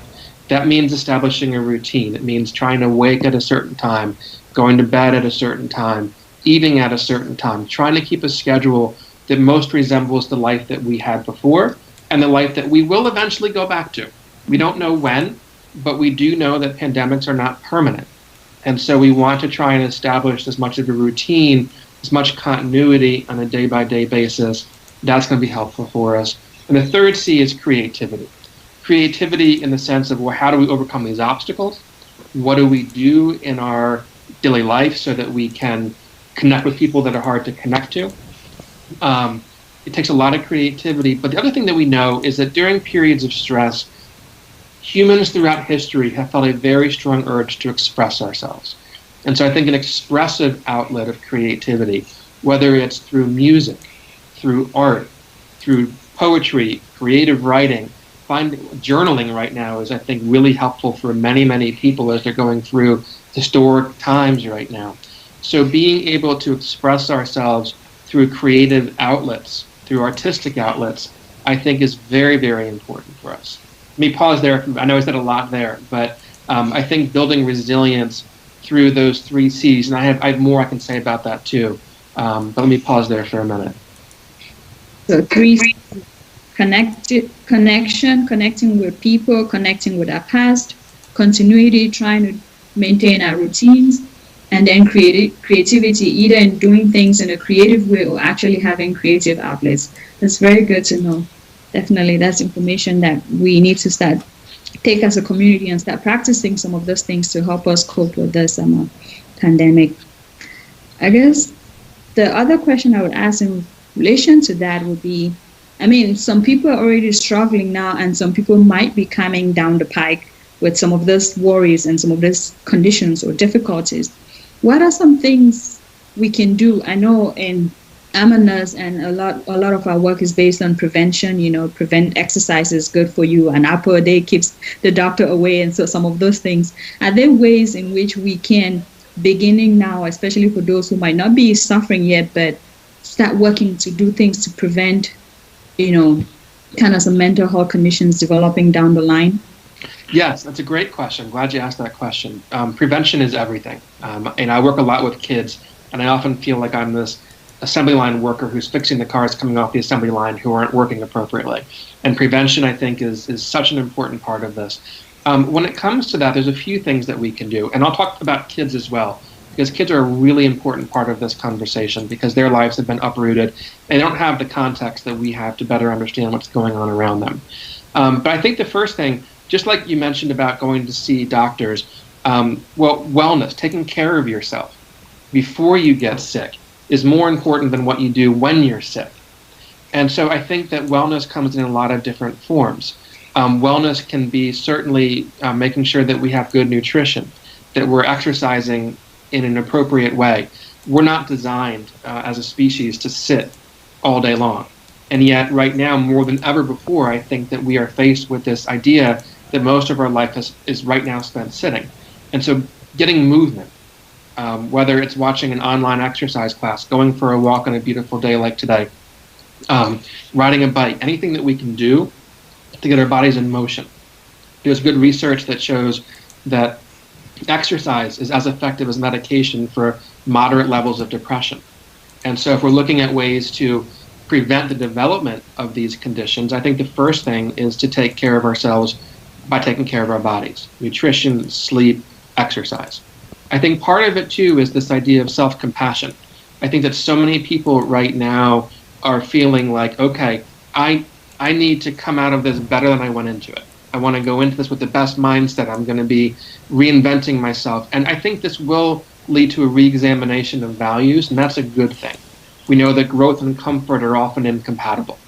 That means establishing a routine. It means trying to wake at a certain time, going to bed at a certain time, eating at a certain time, trying to keep a schedule that most resembles the life that we had before and the life that we will eventually go back to. We don't know when, but we do know that pandemics are not permanent. And so we want to try and establish as much of a routine, as much continuity on a day-by-day basis. That's going to be helpful for us. And the third C is creativity. Creativity in the sense of, well, how do we overcome these obstacles? What do we do in our daily life so that we can connect with people that are hard to connect to? It takes a lot of creativity. But the other thing that we know is that during periods of stress, humans throughout history have felt a very strong urge to express ourselves. And so I think an expressive outlet of creativity, whether it's through music, through art, through poetry, creative writing, journaling right now is, I think, really helpful for many, many people as they're going through historic times right now. So being able to express ourselves through creative outlets, through artistic outlets, I think is very, very important for us. Let me pause there. I know I said a lot there, but I think building resilience through those 3 C's, and I have more I can say about that too, but let me pause there for a minute. So 3 C's. Connecting with people, connecting with our past, continuity, trying to maintain our routines, and then creativity, either in doing things in a creative way or actually having creative outlets. That's very good to know. Definitely, that's information that we need to take as a community and start practicing some of those things to help us cope with this pandemic. I guess the other question I would ask in relation to that would be, some people are already struggling now, and some people might be coming down the pike with some of those worries and some of those conditions or difficulties. What are some things we can do? I know I'm a nurse, and a lot of our work is based on prevention. Prevent exercise is good for you, and apple a day keeps the doctor away, and so some of those things. Are there ways in which we can, beginning now, especially for those who might not be suffering yet, but start working to do things to prevent kind of some mental health conditions developing down the line? Yes, that's a great question. Glad you asked that question. Prevention is everything. And I work a lot with kids, and I often feel like I'm this assembly line worker who's fixing the cars coming off the assembly line who aren't working appropriately. And prevention, I think, is such an important part of this. When it comes to that, there's a few things that we can do. And I'll talk about kids as well, because kids are a really important part of this conversation because their lives have been uprooted. They don't have the context that we have to better understand what's going on around them. But I think the first thing, just like you mentioned about going to see doctors, wellness, taking care of yourself before you get sick is more important than what you do when you're sick. And so I think that wellness comes in a lot of different forms. Wellness can be certainly making sure that we have good nutrition, that we're exercising in an appropriate way. We're not designed as a species to sit all day long. And yet right now, more than ever before, I think that we are faced with this idea that most of our life is right now spent sitting. And so getting movement, whether it's watching an online exercise class, going for a walk on a beautiful day like today, riding a bike, anything that we can do to get our bodies in motion. There's good research that shows that exercise is as effective as medication for moderate levels of depression. And so if we're looking at ways to prevent the development of these conditions, I think the first thing is to take care of ourselves by taking care of our bodies. Nutrition, sleep, exercise. I think part of it too is this idea of self-compassion. I think that so many people right now are feeling like, okay, I need to come out of this better than I went into it. I want to go into this with the best mindset. I'm going to be reinventing myself. And I think this will lead to a re-examination of values, and that's a good thing. We know that growth and comfort are often incompatible.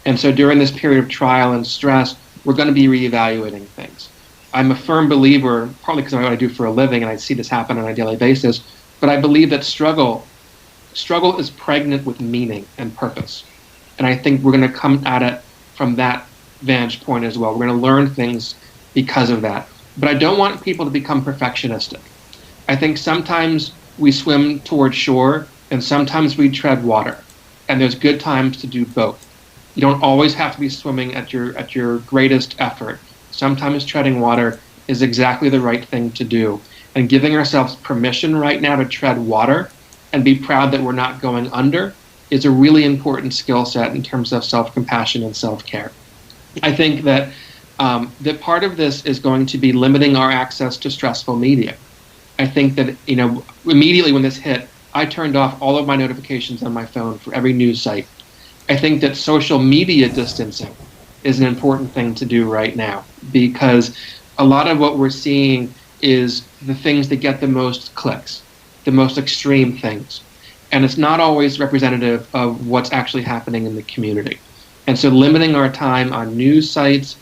And so during this period of trial and stress, we're going to be reevaluating things. I'm a firm believer, partly because of what I do for a living and I see this happen on a daily basis, but I believe that struggle is pregnant with meaning and purpose. And I think we're going to come at it from that vantage point as well. We're going to learn things because of that. But I don't want people to become perfectionistic. I think sometimes we swim toward shore and sometimes we tread water. And there's good times to do both. You don't always have to be swimming at your greatest effort. Sometimes treading water is exactly the right thing to do. And giving ourselves permission right now to tread water and be proud that we're not going under is a really important skill set in terms of self-compassion and self-care. I think that that part of this is going to be limiting our access to stressful media. I think that, immediately when this hit, I turned off all of my notifications on my phone for every news site. I think that social media distancing is an important thing to do right now, because a lot of what we're seeing is the things that get the most clicks, the most extreme things. And it's not always representative of what's actually happening in the community. And so limiting our time on news sites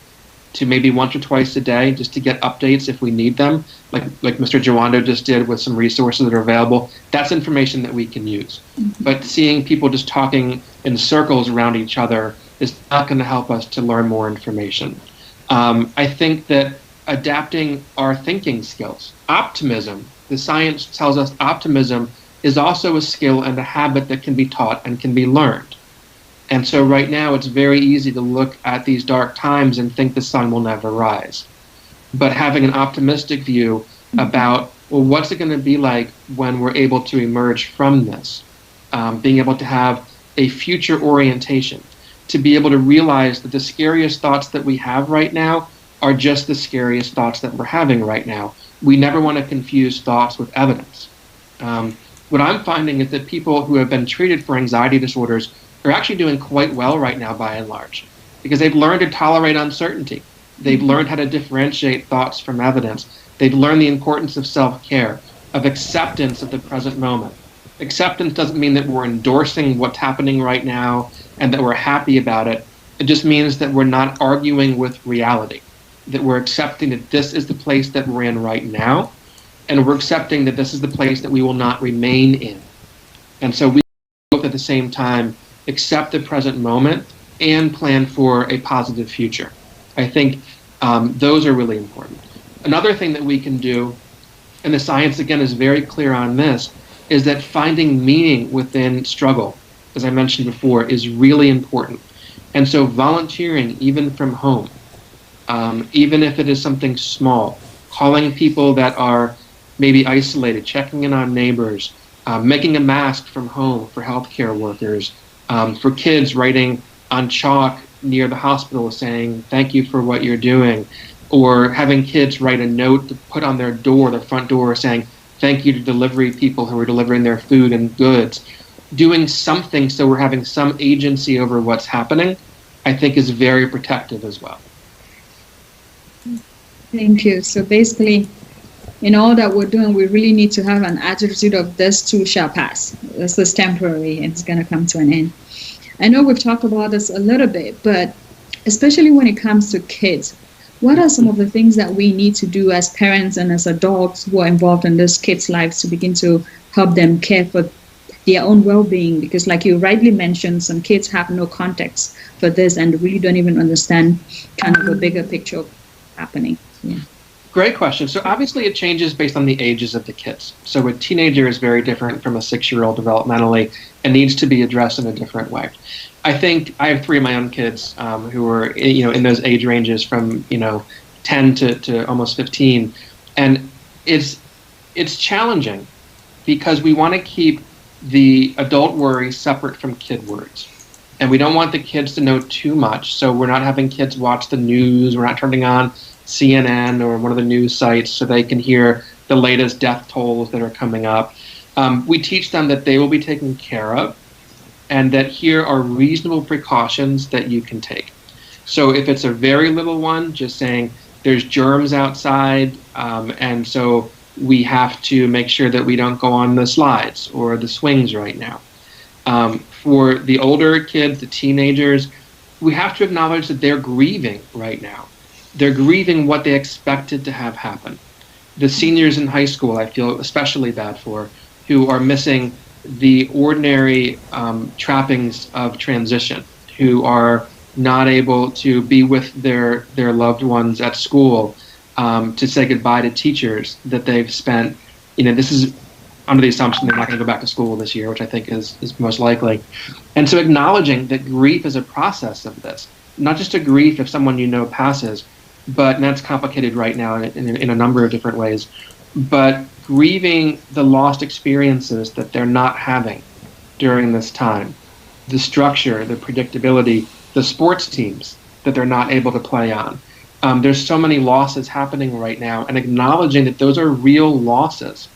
to maybe once or twice a day just to get updates if we need them, like Mr. Jawando just did with some resources that are available, that's information that we can use. Mm-hmm. But seeing people just talking in circles around each other is not going to help us to learn more information. I think that adapting our thinking skills, optimism, the science tells us optimism is also a skill and a habit that can be taught and can be learned. And so right now it's very easy to look at these dark times and think the sun will never rise. But having an optimistic view about, well, what's it going to be like when we're able to emerge from this? Being able to have a future orientation, to be able to realize that the scariest thoughts that we have right now are just the scariest thoughts that we're having right now. We never want to confuse thoughts with evidence. What I'm finding is that people who have been treated for anxiety disorders are actually doing quite well right now by and large, because they've learned to tolerate uncertainty. They've learned how to differentiate thoughts from evidence. They've learned the importance of self-care, of acceptance of the present moment. Acceptance doesn't mean that we're endorsing what's happening right now and that we're happy about it. It just means that we're not arguing with reality, that we're accepting that this is the place that we're in right now, and we're accepting that this is the place that we will not remain in. And so we both at the same time accept the present moment and plan for a positive future. I think those are really important. Another thing that we can do, and the science again is very clear on this, is that finding meaning within struggle, as I mentioned before, is really important. And so volunteering, even from home, even if it is something small, calling people that are maybe isolated, checking in on neighbors, making a mask from home for healthcare workers, for kids writing on chalk near the hospital saying, thank you for what you're doing, or having kids write a note to put on their front door saying, thank you to delivery people who are delivering their food and goods. Doing something so we're having some agency over what's happening, I think is very protective as well. Thank you. So basically, in all that we're doing, we really need to have an attitude of this too shall pass. This is temporary and it's going to come to an end. I know we've talked about this a little bit, but especially when it comes to kids, what are some of the things that we need to do as parents and as adults who are involved in those kids' lives to begin to help them care for their own well-being? Because like you rightly mentioned, some kids have no context for this and really don't even understand kind of a bigger picture of what's happening. Yeah. Great question. So obviously it changes based on the ages of the kids. So a teenager is very different from a 6-year-old developmentally and needs to be addressed in a different way. I think I have 3 of my own kids who are in those age ranges from 10 to almost 15, and it's challenging because we want to keep the adult worry separate from kid worries. And we don't want the kids to know too much, so we're not having kids watch the news, we're not turning on CNN or one of the news sites so they can hear the latest death tolls that are coming up. We teach them that they will be taken care of and that here are reasonable precautions that you can take. So if it's a very little one, just saying there's germs outside, and so we have to make sure that we don't go on the slides or the swings right now. For the older kids, the teenagers, we have to acknowledge that they're grieving right now. They're grieving what they expected to have happen. The seniors in high school, I feel especially bad for, who are missing the ordinary trappings of transition, who are not able to be with their loved ones at school, to say goodbye to teachers that they've spent, this is under the assumption they're not going to go back to school this year, which I think is most likely. And so acknowledging that grief is a process of this, not just a grief if someone passes, but and that's complicated right now in a number of different ways, but grieving the lost experiences that they're not having during this time, the structure, the predictability, the sports teams that they're not able to play on. There's so many losses happening right now, and acknowledging that those are real losses,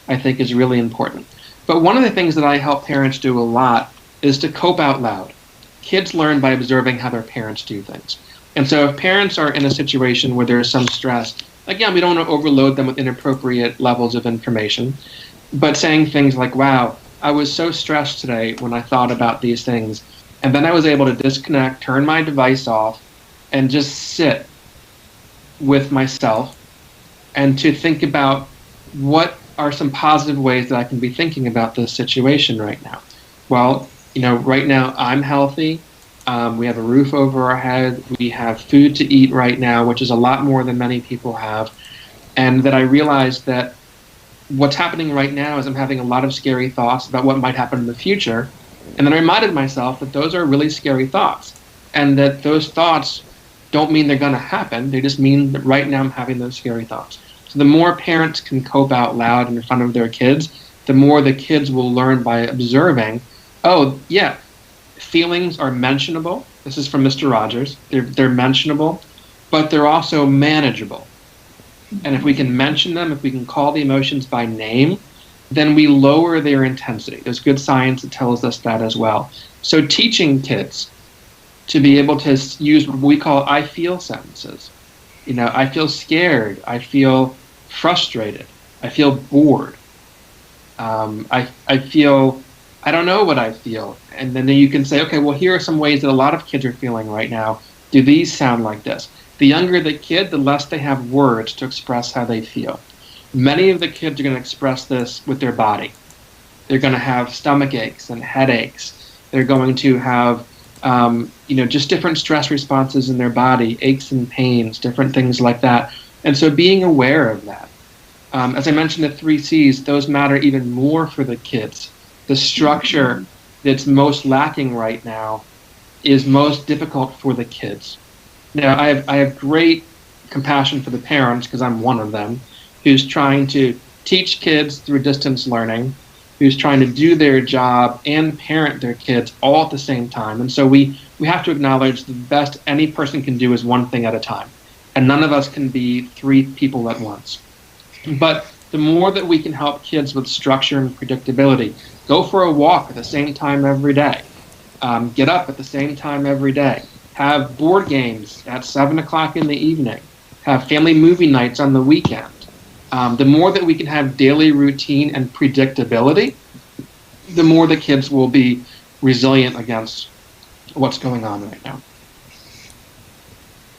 I think, is really important. But one of the things that I help parents do a lot is to cope out loud. Kids learn by observing how their parents do things. And so if parents are in a situation where there's some stress, again, we don't want to overload them with inappropriate levels of information, but saying things like, wow, I was so stressed today when I thought about these things, and then I was able to disconnect, turn my device off, and just sit with myself and to think about what are some positive ways that I can be thinking about this situation right now. Well, right now I'm healthy. We have a roof over our head. We have food to eat right now, which is a lot more than many people have. And that I realized that what's happening right now is I'm having a lot of scary thoughts about what might happen in the future. And then I reminded myself that those are really scary thoughts, and that those thoughts don't mean they're going to happen. They just mean that right now I'm having those scary thoughts. So the more parents can cope out loud in front of their kids, the more the kids will learn by observing, oh, yeah, feelings are mentionable. This is from Mr. Rogers. They're mentionable, but they're also manageable. And if we can mention them, if we can call the emotions by name, then we lower their intensity. There's good science that tells us that as well. So teaching kids to be able to use what we call I feel sentences. I feel scared. I feel frustrated. I feel bored. I feel, I don't know what I feel. And then you can say, okay, well, here are some ways that a lot of kids are feeling right now. Do these sound like this? The younger the kid, the less they have words to express how they feel. Many of the kids are going to express this with their body. They're going to have stomach aches and headaches. They're going to have, just different stress responses in their body, aches and pains, different things like that. And so being aware of that. As I mentioned, the 3 C's, those matter even more for the kids. The structure that's most lacking right now is most difficult for the kids. Now, I have great compassion for the parents, because I'm one of them, who's trying to teach kids through distance learning, who's trying to do their job and parent their kids all at the same time. And so we have to acknowledge the best any person can do is one thing at a time. And none of us can be 3 people at once. But the more that we can help kids with structure and predictability, go for a walk at the same time every day, get up at the same time every day, have board games at 7 o'clock in the evening, have family movie nights on the weekend. The more that we can have daily routine and predictability, the more the kids will be resilient against what's going on right now.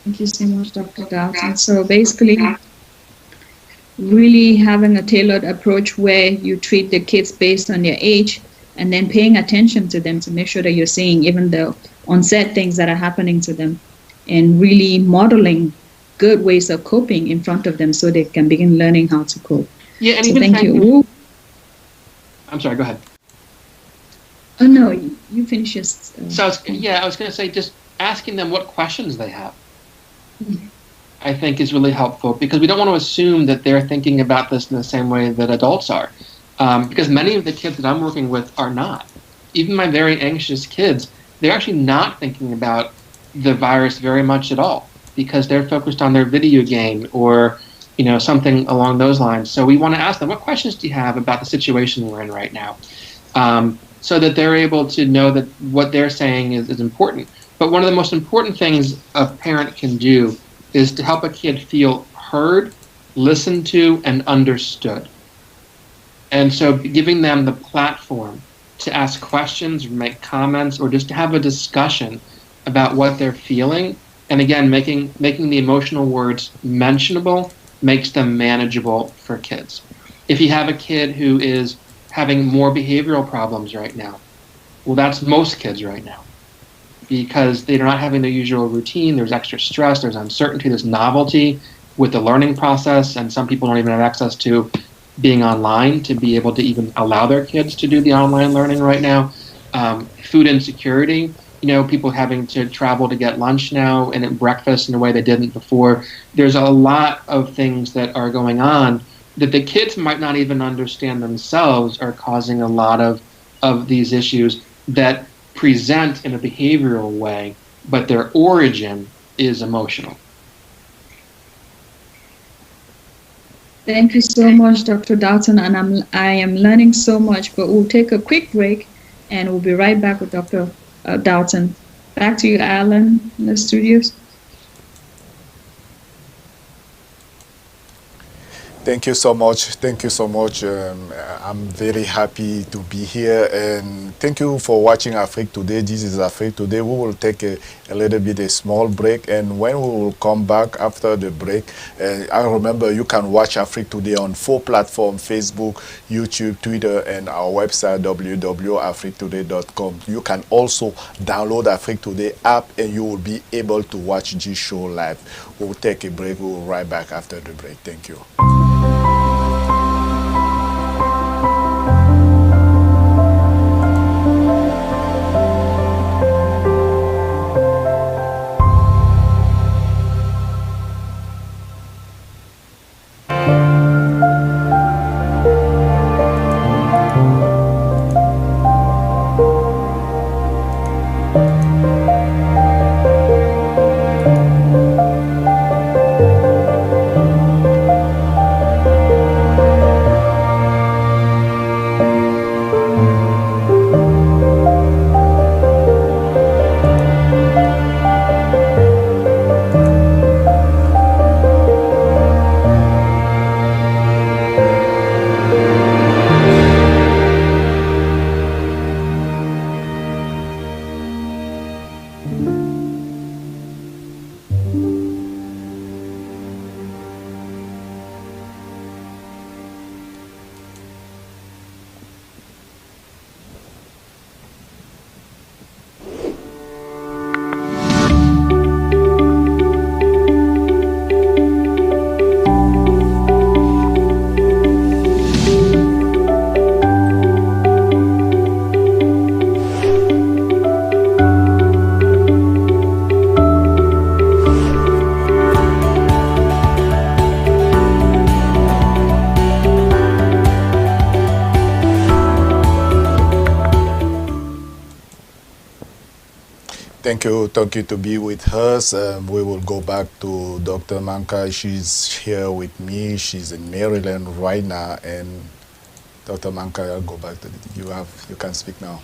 Thank you so much, Dr. Dalton. So basically, really having a tailored approach where you treat the kids based on their age and then paying attention to them to make sure that you're seeing even the onset things that are happening to them and really modeling good ways of coping in front of them so they can begin learning how to cope. Yeah, and so even thank you. I'm sorry, go ahead. Oh, no, you finish your... I was going to say just asking them what questions they have. I think is really helpful because we don't want to assume that they're thinking about this in the same way that adults are. Because many of the kids that I'm working with are not. Even my very anxious kids, they're actually not thinking about the virus very much at all because they're focused on their video game or something along those lines. So we want to ask them, what questions do you have about the situation we're in right now? So that they're able to know that what they're saying is important. But one of the most important things a parent can do is to help a kid feel heard, listened to, and understood. And so giving them the platform to ask questions, make comments, or just to have a discussion about what they're feeling. And again, making the emotional words mentionable makes them manageable for kids. If you have a kid who is having more behavioral problems right now, well, that's most kids right now. Because they're not having their usual routine, there's extra stress, there's uncertainty, there's novelty with the learning process, and some people don't even have access to being online to be able to even allow their kids to do the online learning right now. Food insecurity, people having to travel to get lunch now and at breakfast in a way they didn't before. There's a lot of things that are going on that the kids might not even understand themselves are causing a lot of these issues that present in a behavioral way, but their origin is emotional. Thank you so much, Dr. Dalton, and I am learning so much, but we'll take a quick break and we'll be right back with Dr. Dalton. Back to you, Alan, in the studios. Thank you so much. Thank you so much. I'm very happy to be here, and thank you for watching Afriquetoday. This is Afriquetoday. We will take a little bit a small break, and when we will come back after the break, I remember you can watch Afriquetoday on 4 platforms: Facebook, YouTube, Twitter, and our website www.afriquetoday.com. You can also download Afriquetoday app, and you will be able to watch this show live. We'll take a break. We'll be right back after the break. Thank you. Thank you to be with us. We will go back to Dr. Manka. She's here with me. She's in Maryland right now. And Dr. Manka, I'll go back to you can speak now.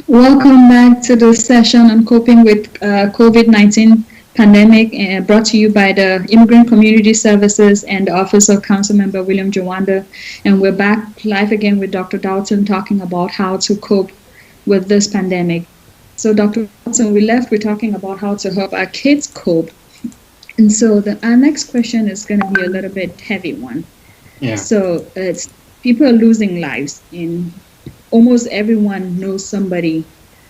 Welcome back to the session on coping with COVID-19 pandemic, brought to you by the Immigrant Community Services and the Office of Councilmember William Jawanda. And we're back live again with Dr. Dalton talking about how to cope with this pandemic. So Dr. Watson, we're talking about how to help our kids cope. And so our next question is going to be a little bit heavy one. Yeah. So it's people are losing lives, and almost everyone knows somebody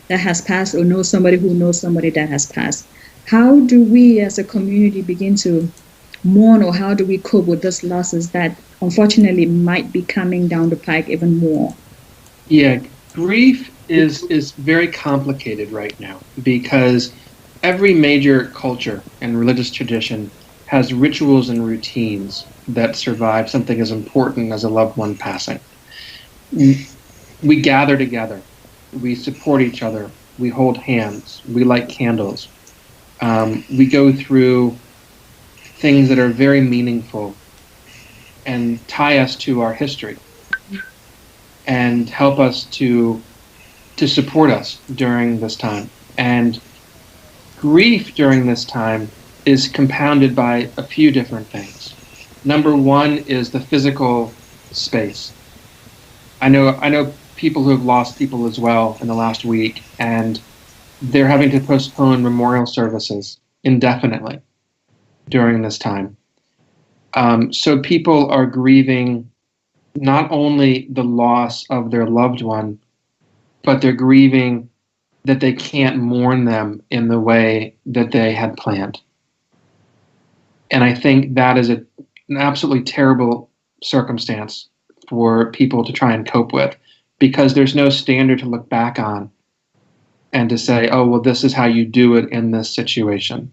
that has passed or knows somebody who knows somebody that has passed. How do we as a community begin to mourn, or how do we cope with these losses that unfortunately might be coming down the pike even more? Yeah, grief is very complicated right now because every major culture and religious tradition has rituals and routines that survive something as important as a loved one passing. We gather together, we support each other, we hold hands, we light candles, we go through things that are very meaningful and tie us to our history and help us to support us during this time. And grief during this time is compounded by a few different things. Number one is the physical space. I know people who have lost people as well in the last week, and they're having to postpone memorial services indefinitely during this time. So people are grieving not only the loss of their loved one, but they're grieving that they can't mourn them in the way that they had planned. And I think that is an absolutely terrible circumstance for people to try and cope with, because there's no standard to look back on and to say, oh, well, this is how you do it in this situation.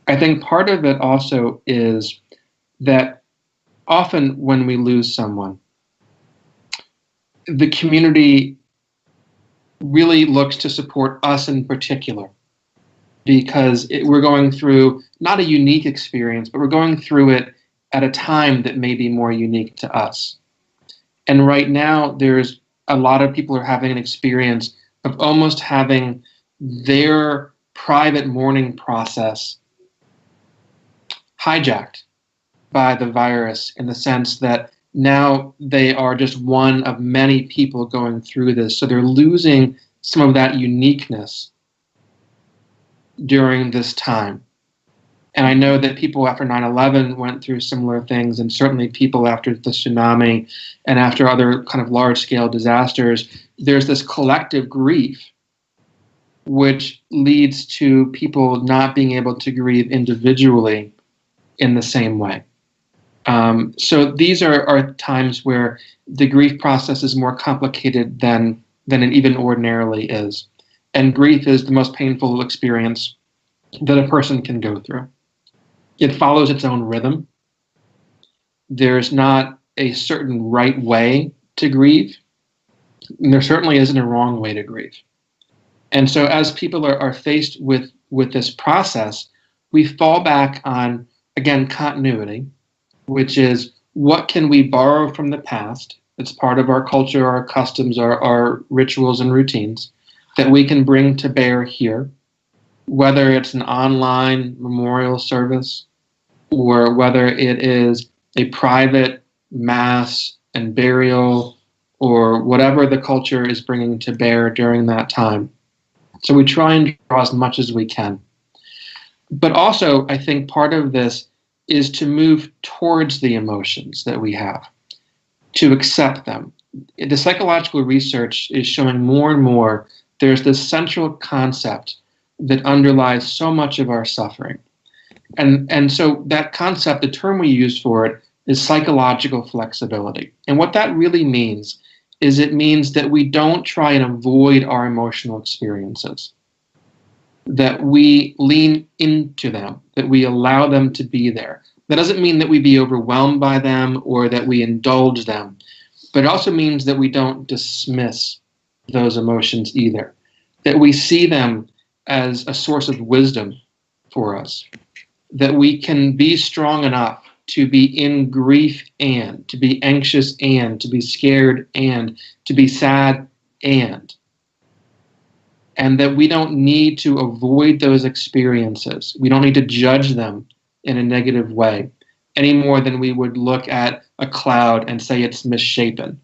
I think part of it also is that often when we lose someone, the community really looks to support us in particular, because we're going through not a unique experience, but we're going through it at a time that may be more unique to us. And right now, there's a lot of people are having an experience of almost having their private mourning process hijacked by the virus, in the sense that now they are just one of many people going through this. So they're losing some of that uniqueness during this time. And I know that people after 9/11 went through similar things, and certainly people after the tsunami and after other kind of large-scale disasters, there's this collective grief which leads to people not being able to grieve individually in the same way. So these are times where the grief process is more complicated than it even ordinarily is. And grief is the most painful experience that a person can go through. It follows its own rhythm. There's not a certain right way to grieve, and there certainly isn't a wrong way to grieve. And so as people are faced with this process, we fall back on, again, continuity, which is what can we borrow from the past? It's part of our culture, our customs, our rituals and routines that we can bring to bear here, whether it's an online memorial service or whether it is a private mass and burial or whatever the culture is bringing to bear during that time. So we try and draw as much as we can. But also, I think part of this is to move towards the emotions that we have, to accept them. The psychological research is showing more and more there's this central concept that underlies so much of our suffering. And so that concept, the term we use for it, is psychological flexibility. And what that really means is it means that we don't try and avoid our emotional experiences, that we lean into them, that we allow them to be there. That doesn't mean that we be overwhelmed by them or that we indulge them, but it also means that we don't dismiss those emotions either, that we see them as a source of wisdom for us, that we can be strong enough to be in grief and to be anxious and to be scared and to be sad and that we don't need to avoid those experiences. We don't need to judge them in a negative way any more than we would look at a cloud and say it's misshapen,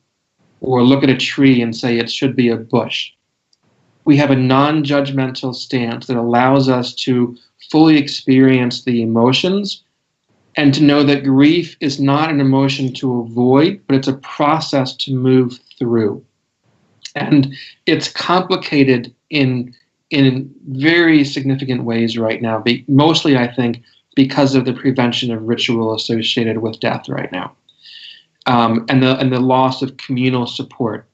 or look at a tree and say it should be a bush. we have a non-judgmental stance that allows us to fully experience the emotions and to know that grief is not an emotion to avoid, but it's a process to move through. And it's complicated in very significant ways right now, mostly, I think, because of the prevention of ritual associated with death right now, and the loss of communal support,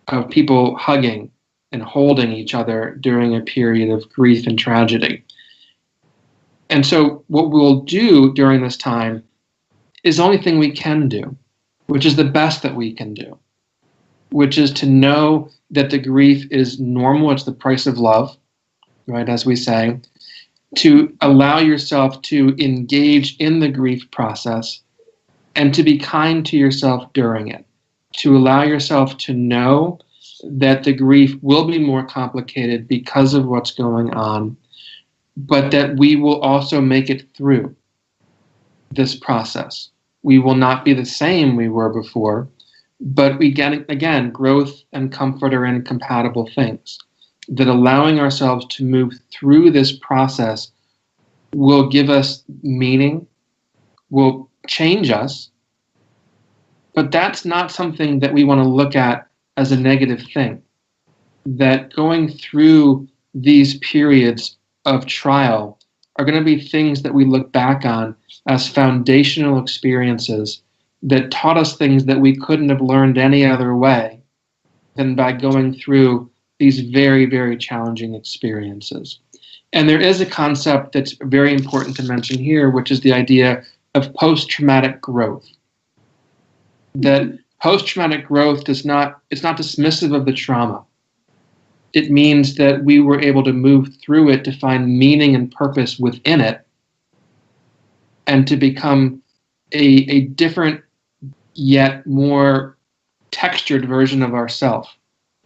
of people hugging and holding each other during a period of grief and tragedy. And so what we'll do during this time is the only thing we can do, which is the best that we can do, which is to know that the grief is normal. It's the price of love, right, as we say, to allow yourself to engage in the grief process and to be kind to yourself during it, to allow yourself to know that the grief will be more complicated because of what's going on, but that we will also make it through this process. We will not be the same we were before, but we get, again, growth and comfort are incompatible things. That allowing ourselves to move through this process will give us meaning, will change us, but that's not something that we want to look at as a negative thing. That going through these periods of trial are going to be things that we look back on as foundational experiences that taught us things that we couldn't have learned any other way than by going through these very, very challenging experiences. And there is a concept that's very important to mention here, which is the idea of post-traumatic growth. That post-traumatic growth it's not dismissive of the trauma. It means that we were able to move through it to find meaning and purpose within it and to become a different yet more textured version of ourselves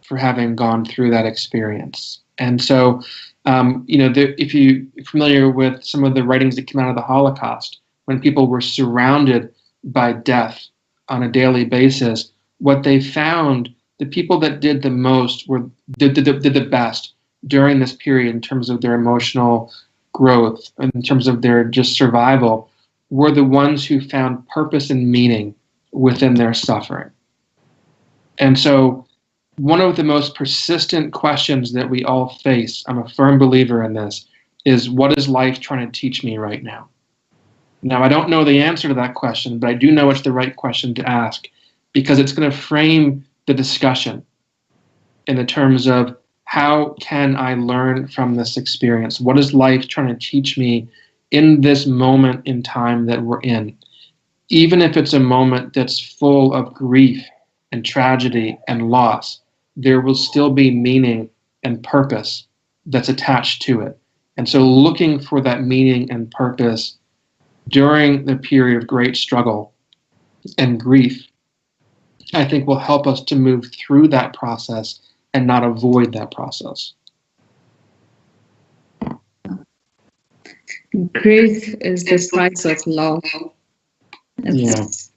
for having gone through that experience. And so, if you're familiar with some of the writings that came out of the Holocaust, when people were surrounded by death on a daily basis, what they found, the people that did the most did the best during this period in terms of their emotional growth, in terms of their just survival, were the ones who found purpose and meaning within their suffering. And so one of the most persistent questions that we all face, I'm a firm believer in this, is what is life trying to teach me right now? Now, I don't know the answer to that question, but I do know it's the right question to ask because it's going to frame the discussion in the terms of how can I learn from this experience? What is life trying to teach me in this moment in time that we're in? Even if it's a moment that's full of grief and tragedy and loss, there will still be meaning and purpose that's attached to it. And so looking for that meaning and purpose during the period of great struggle and grief, I think will help us to move through that process and not avoid that process. Grief is the price of love. It's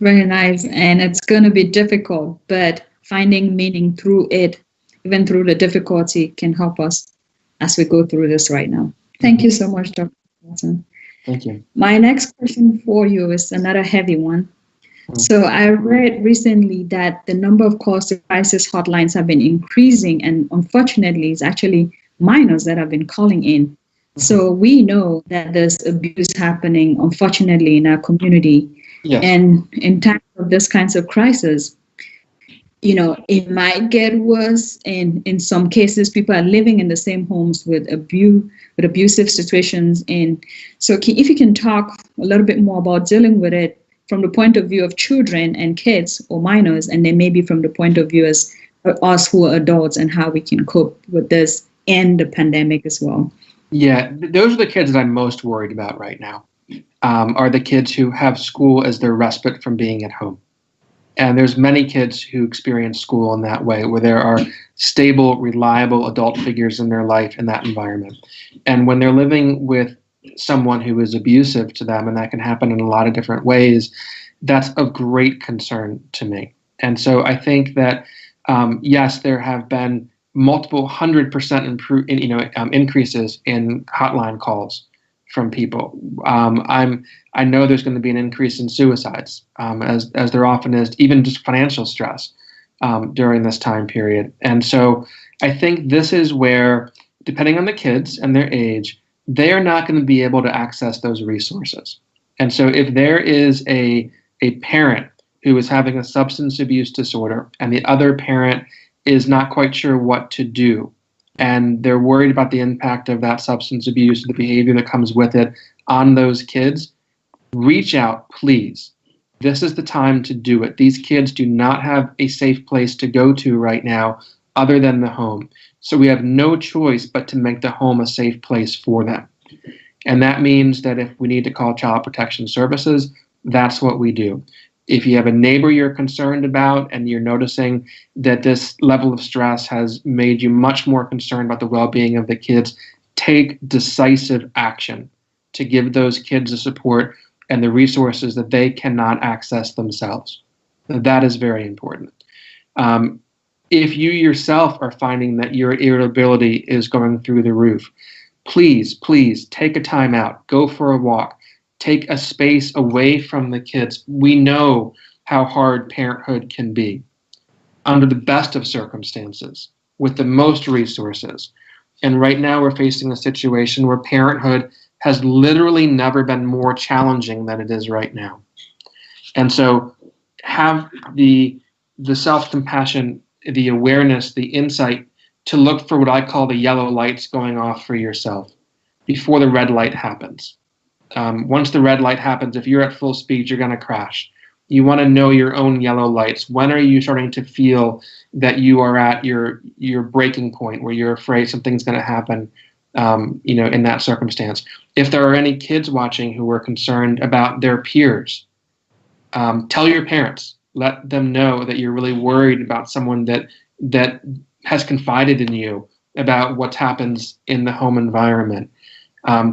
very nice, and it's going to be difficult, but finding meaning through it, even through the difficulty, can help us as we go through this right now. Thank you so much, Dr. Watson. Thank you. My next question for you is another heavy one. So I read recently that the number of calls to crisis hotlines have been increasing, and unfortunately, it's actually minors that have been calling in. So we know that there's abuse happening, unfortunately, in our community. Yes. And in times of this kinds of crisis, it might get worse. And in some cases, people are living in the same homes with abusive situations. And so if you can talk a little bit more about dealing with it from the point of view of children and kids or minors, and then maybe from the point of view as us who are adults and how we can cope with this and the pandemic as well. Yeah, those are the kids that I'm most worried about right now, are the kids who have school as their respite from being at home. And there's many kids who experience school in that way, where there are stable, reliable adult figures in their life in that environment. And when they're living with someone who is abusive to them, and that can happen in a lot of different ways, that's of great concern to me. And so I think that yes, there have been multiple 100% increases in hotline calls from people. I know there's going to be an increase in suicides, as there often is, even just financial stress during this time period. And so I think this is where, depending on the kids and their age, they are not going to be able to access those resources. And so if there is a parent who is having a substance abuse disorder and the other parent is not quite sure what to do, and they're worried about the impact of that substance abuse, the behavior that comes with it on those kids, reach out, please. This is the time to do it. These kids do not have a safe place to go to right now other than the home. So we have no choice but to make the home a safe place for them. And that means that if we need to call Child Protection Services, that's what we do. If you have a neighbor you're concerned about and you're noticing that this level of stress has made you much more concerned about the well-being of the kids, take decisive action to give those kids the support and the resources that they cannot access themselves. That is very important. If you yourself are finding that your irritability is going through the roof, please take a time out, go for a walk, take a space away from the kids. We know how hard parenthood can be under the best of circumstances, with the most resources. And right now we're facing a situation where parenthood has literally never been more challenging than it is right now. And so have the self-compassion, the awareness, the insight to look for what I call the yellow lights going off for yourself before the red light happens. Once the red light happens, if you're at full speed, you're going to crash. You want to know your own yellow lights. When are you starting to feel that you are at your breaking point where you're afraid something's going to happen, in that circumstance? If there are any kids watching who are concerned about their peers, tell your parents. Let them know that you're really worried about someone that has confided in you about what happens in the home environment.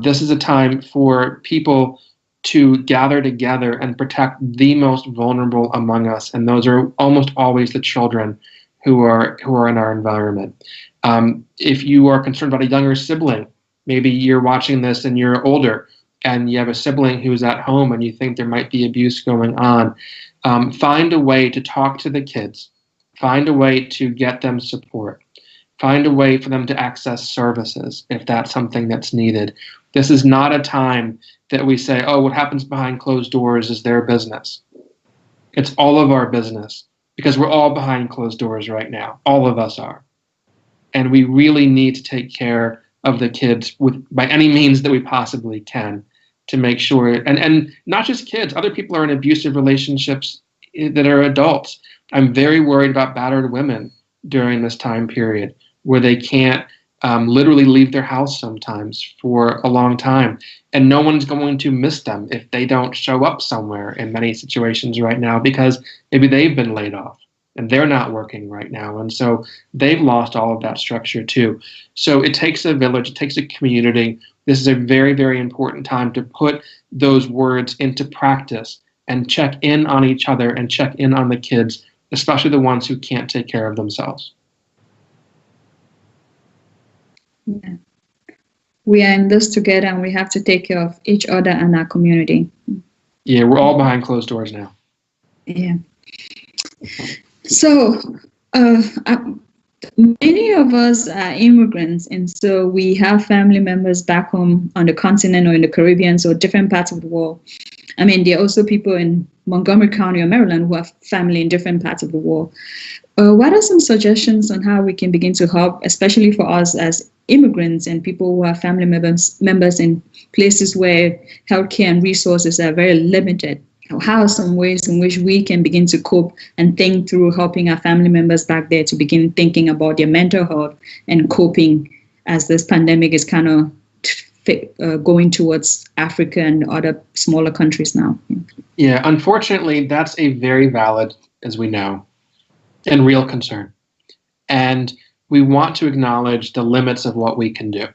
This is a time for people to gather together and protect the most vulnerable among us, and those are almost always the children who are in our environment. If you are concerned about a younger sibling, maybe you're watching this and you're older, and you have a sibling who's at home and you think there might be abuse going on, find a way to talk to the kids, find a way to get them support. Find a way for them to access services if that's something that's needed. This is not a time that we say, oh, what happens behind closed doors is their business. It's all of our business, because we're all behind closed doors right now. All of us are. And we really need to take care of the kids by any means that we possibly can to make sure, and not just kids, other people are in abusive relationships that are adults. I'm very worried about battered women during this time period, where they can't literally leave their house sometimes for a long time. And no one's going to miss them if they don't show up somewhere in many situations right now, because maybe they've been laid off and they're not working right now. And so they've lost all of that structure too. So it takes a village, it takes a community. This is a very, very important time to put those words into practice and check in on each other and check in on the kids, especially the ones who can't take care of themselves. Yeah. We are in this together, and we have to take care of each other and our community. Yeah, we're all behind closed doors now. Yeah. So many of us are immigrants, and so we have family members back home on the continent or in the Caribbean, so different parts of the world. I mean, there are also people in Montgomery County or Maryland who have family in different parts of the world. What are some suggestions on how we can begin to help, especially for us as immigrants and people who have family members in places where healthcare and resources are very limited? How are some ways in which we can begin to cope and think through helping our family members back there to begin thinking about their mental health and coping as this pandemic is kind of going towards Africa and other smaller countries now? Yeah, unfortunately, that's a very valid, as we know, and real concern. And we want to acknowledge the limits of what we can do.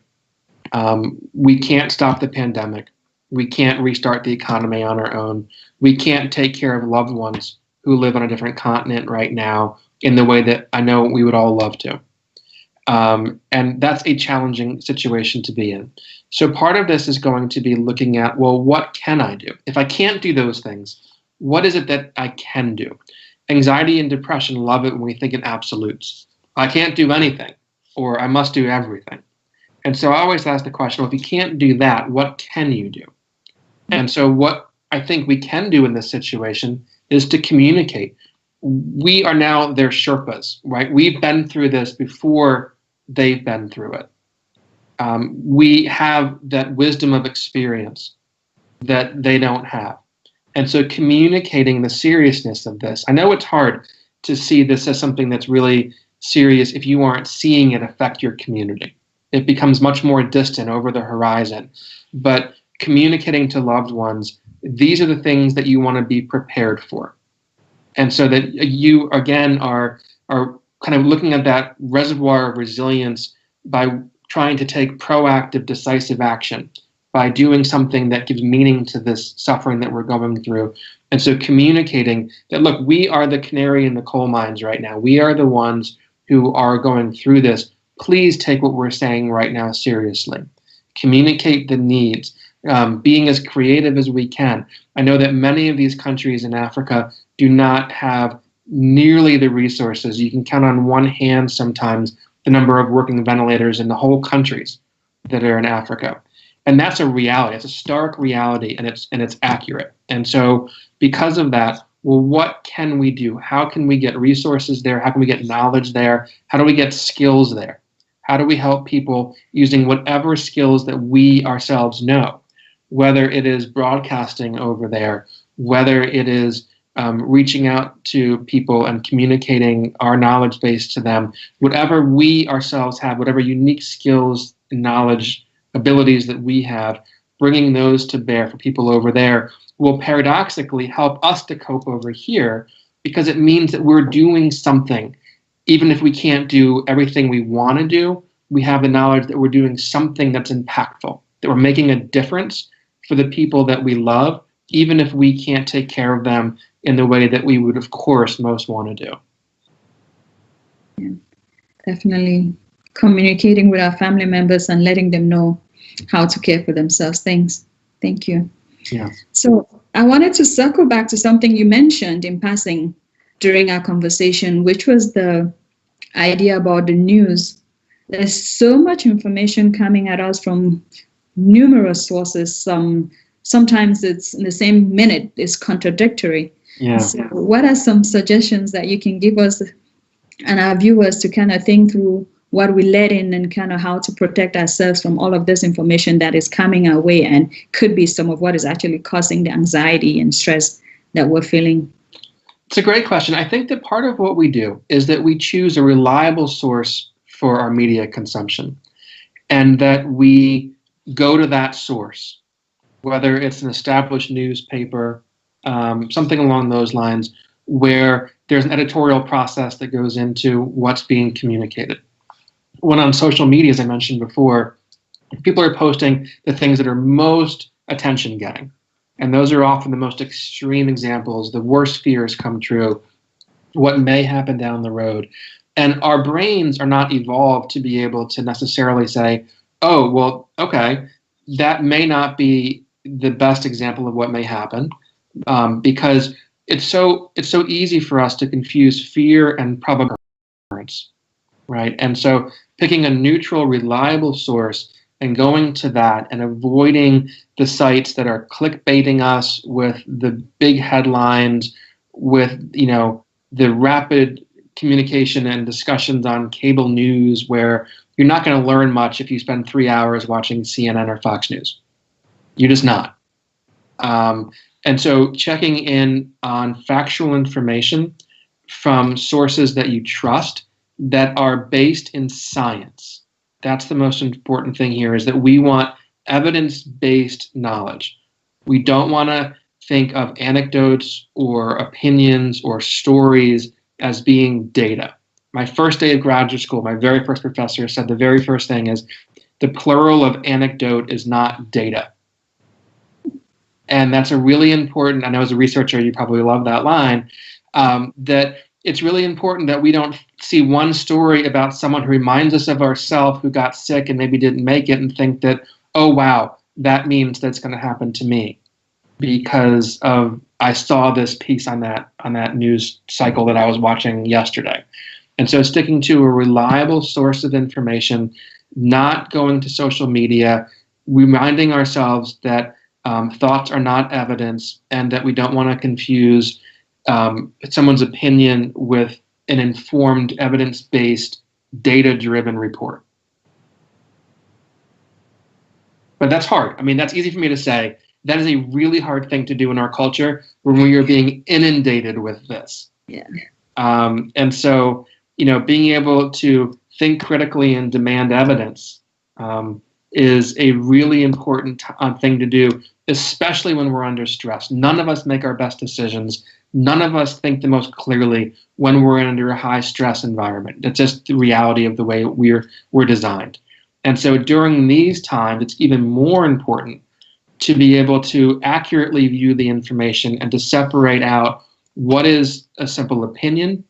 We can't stop the pandemic. We can't restart the economy on our own. We can't take care of loved ones who live on a different continent right now in the way that I know we would all love to. And that's a challenging situation to be in. So part of this is going to be looking at, well, what can I do? If I can't do those things, what is it that I can do? Anxiety and depression love it when we think in absolutes. I can't do anything, or I must do everything. And so I always ask the question, well, if you can't do that, what can you do? And so what I think we can do in this situation is to communicate. We are now their Sherpas, right? We've been through this before they've been through it. We have that wisdom of experience that they don't have. And so communicating the seriousness of this, I know it's hard to see this as something that's really serious if you aren't seeing it affect your community. It becomes much more distant over the horizon. But communicating to loved ones, these are the things that you want to be prepared for. And so that you, again, are kind of looking at that reservoir of resilience by trying to take proactive, decisive action, by doing something that gives meaning to this suffering that we're going through. And so communicating that, look, we are the canary in the coal mines right now. We are the ones who are going through this. Please take what we're saying right now seriously. Communicate the needs, being as creative as we can. I know that many of these countries in Africa do not have nearly the resources. You can count on one hand sometimes the number of working ventilators in the whole countries that are in Africa. And that's a reality. It's a stark reality, and it's accurate. And so because of that, well, what can we do? How can we get resources there? How can we get knowledge there? How do we get skills there? How do we help people using whatever skills that we ourselves know, whether it is broadcasting over there, whether it is reaching out to people and communicating our knowledge base to them, whatever we ourselves have, whatever unique skills, knowledge, abilities that we have, bringing those to bear for people over there will paradoxically help us to cope over here, because it means that we're doing something. Even if we can't do everything we want to do, we have the knowledge that we're doing something that's impactful, that we're making a difference for the people that we love, even if we can't take care of them in the way that we would, of course, most want to do. Yeah, definitely communicating with our family members and letting them know how to care for themselves. Thank you. Yeah. So I wanted to circle back to something you mentioned in passing during our conversation, which was the idea about the news. There's so much information coming at us from numerous sources. Sometimes it's in the same minute, it's contradictory. Yeah. So what are some suggestions that you can give us and our viewers to kind of think through what we let in and kind of how to protect ourselves from all of this information that is coming our way and could be some of what is actually causing the anxiety and stress that we're feeling? It's a great question. I think that part of what we do is that we choose a reliable source for our media consumption, and that we go to that source, whether it's an established newspaper, something along those lines, where there's an editorial process that goes into what's being communicated. When on social media, as I mentioned before, people are posting the things that are most attention getting. And those are often the most extreme examples. The worst fears come true, what may happen down the road. And our brains are not evolved to be able to necessarily say, oh, well, okay, that may not be the best example of what may happen, because it's so easy for us to confuse fear and probable occurrence, right? And so picking a neutral, reliable source and going to that and avoiding the sites that are clickbaiting us with the big headlines, with, you know, the rapid communication and discussions on cable news, where you're not going to learn much if you spend 3 hours watching CNN or Fox News. You're just not. And so checking in on factual information from sources that you trust that are based in science. That's the most important thing here, is that we want evidence-based knowledge. We don't want to think of anecdotes or opinions or stories as being data. My first day of graduate school, my very first professor said the very first thing is the plural of anecdote is not data. And that's a really important, I know as a researcher you probably love that line, that it's really important that we don't see one story about someone who reminds us of ourselves who got sick and maybe didn't make it and think that, oh, wow, that means that's going to happen to me because of I saw this piece on that news cycle that I was watching yesterday. And so sticking to a reliable source of information, not going to social media, reminding ourselves that thoughts are not evidence and that we don't want to confuse someone's opinion with an informed, evidence-based, data-driven report. But that's hard. I mean, that's easy for me to say. That is a really hard thing to do in our culture when we are being inundated with this. Yeah. And so, being able to think critically and demand evidence is a really important thing to do, especially when we're under stress. None of us make our best decisions. None of us think the most clearly when we're under a high stress environment. That's just the reality of the way we're designed. And so during these times, it's even more important to be able to accurately view the information and to separate out what is a simple opinion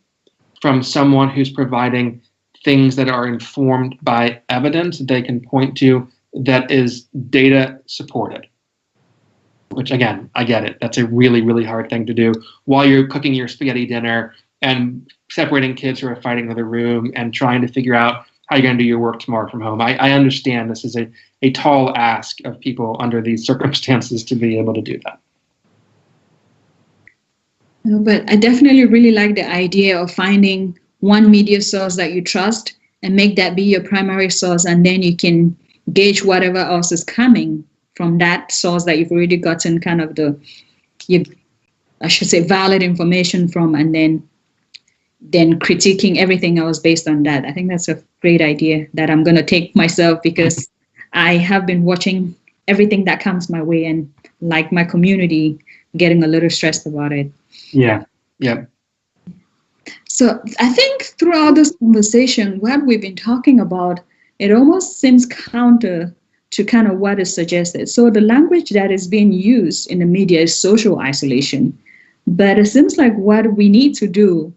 from someone who's providing things that are informed by evidence that they can point to that is data supported. Which, again, I get it. That's a really, really hard thing to do while you're cooking your spaghetti dinner and separating kids who are fighting in the room and trying to figure out how you're going to do your work tomorrow from home. I understand this is a tall ask of people under these circumstances to be able to do that. But I definitely really like the idea of finding one media source that you trust and make that be your primary source, and then you can gauge whatever else is coming from that source that you've already gotten kind of valid information from, and then critiquing everything else based on that. I think that's a great idea that I'm going to take myself, because I have been watching everything that comes my way and, like my community, getting a little stressed about it. Yeah. Yeah. So I think throughout this conversation, what we've been talking about, it almost seems counter to kind of what is suggested. So the language that is being used in the media is social isolation, but it seems like what we need to do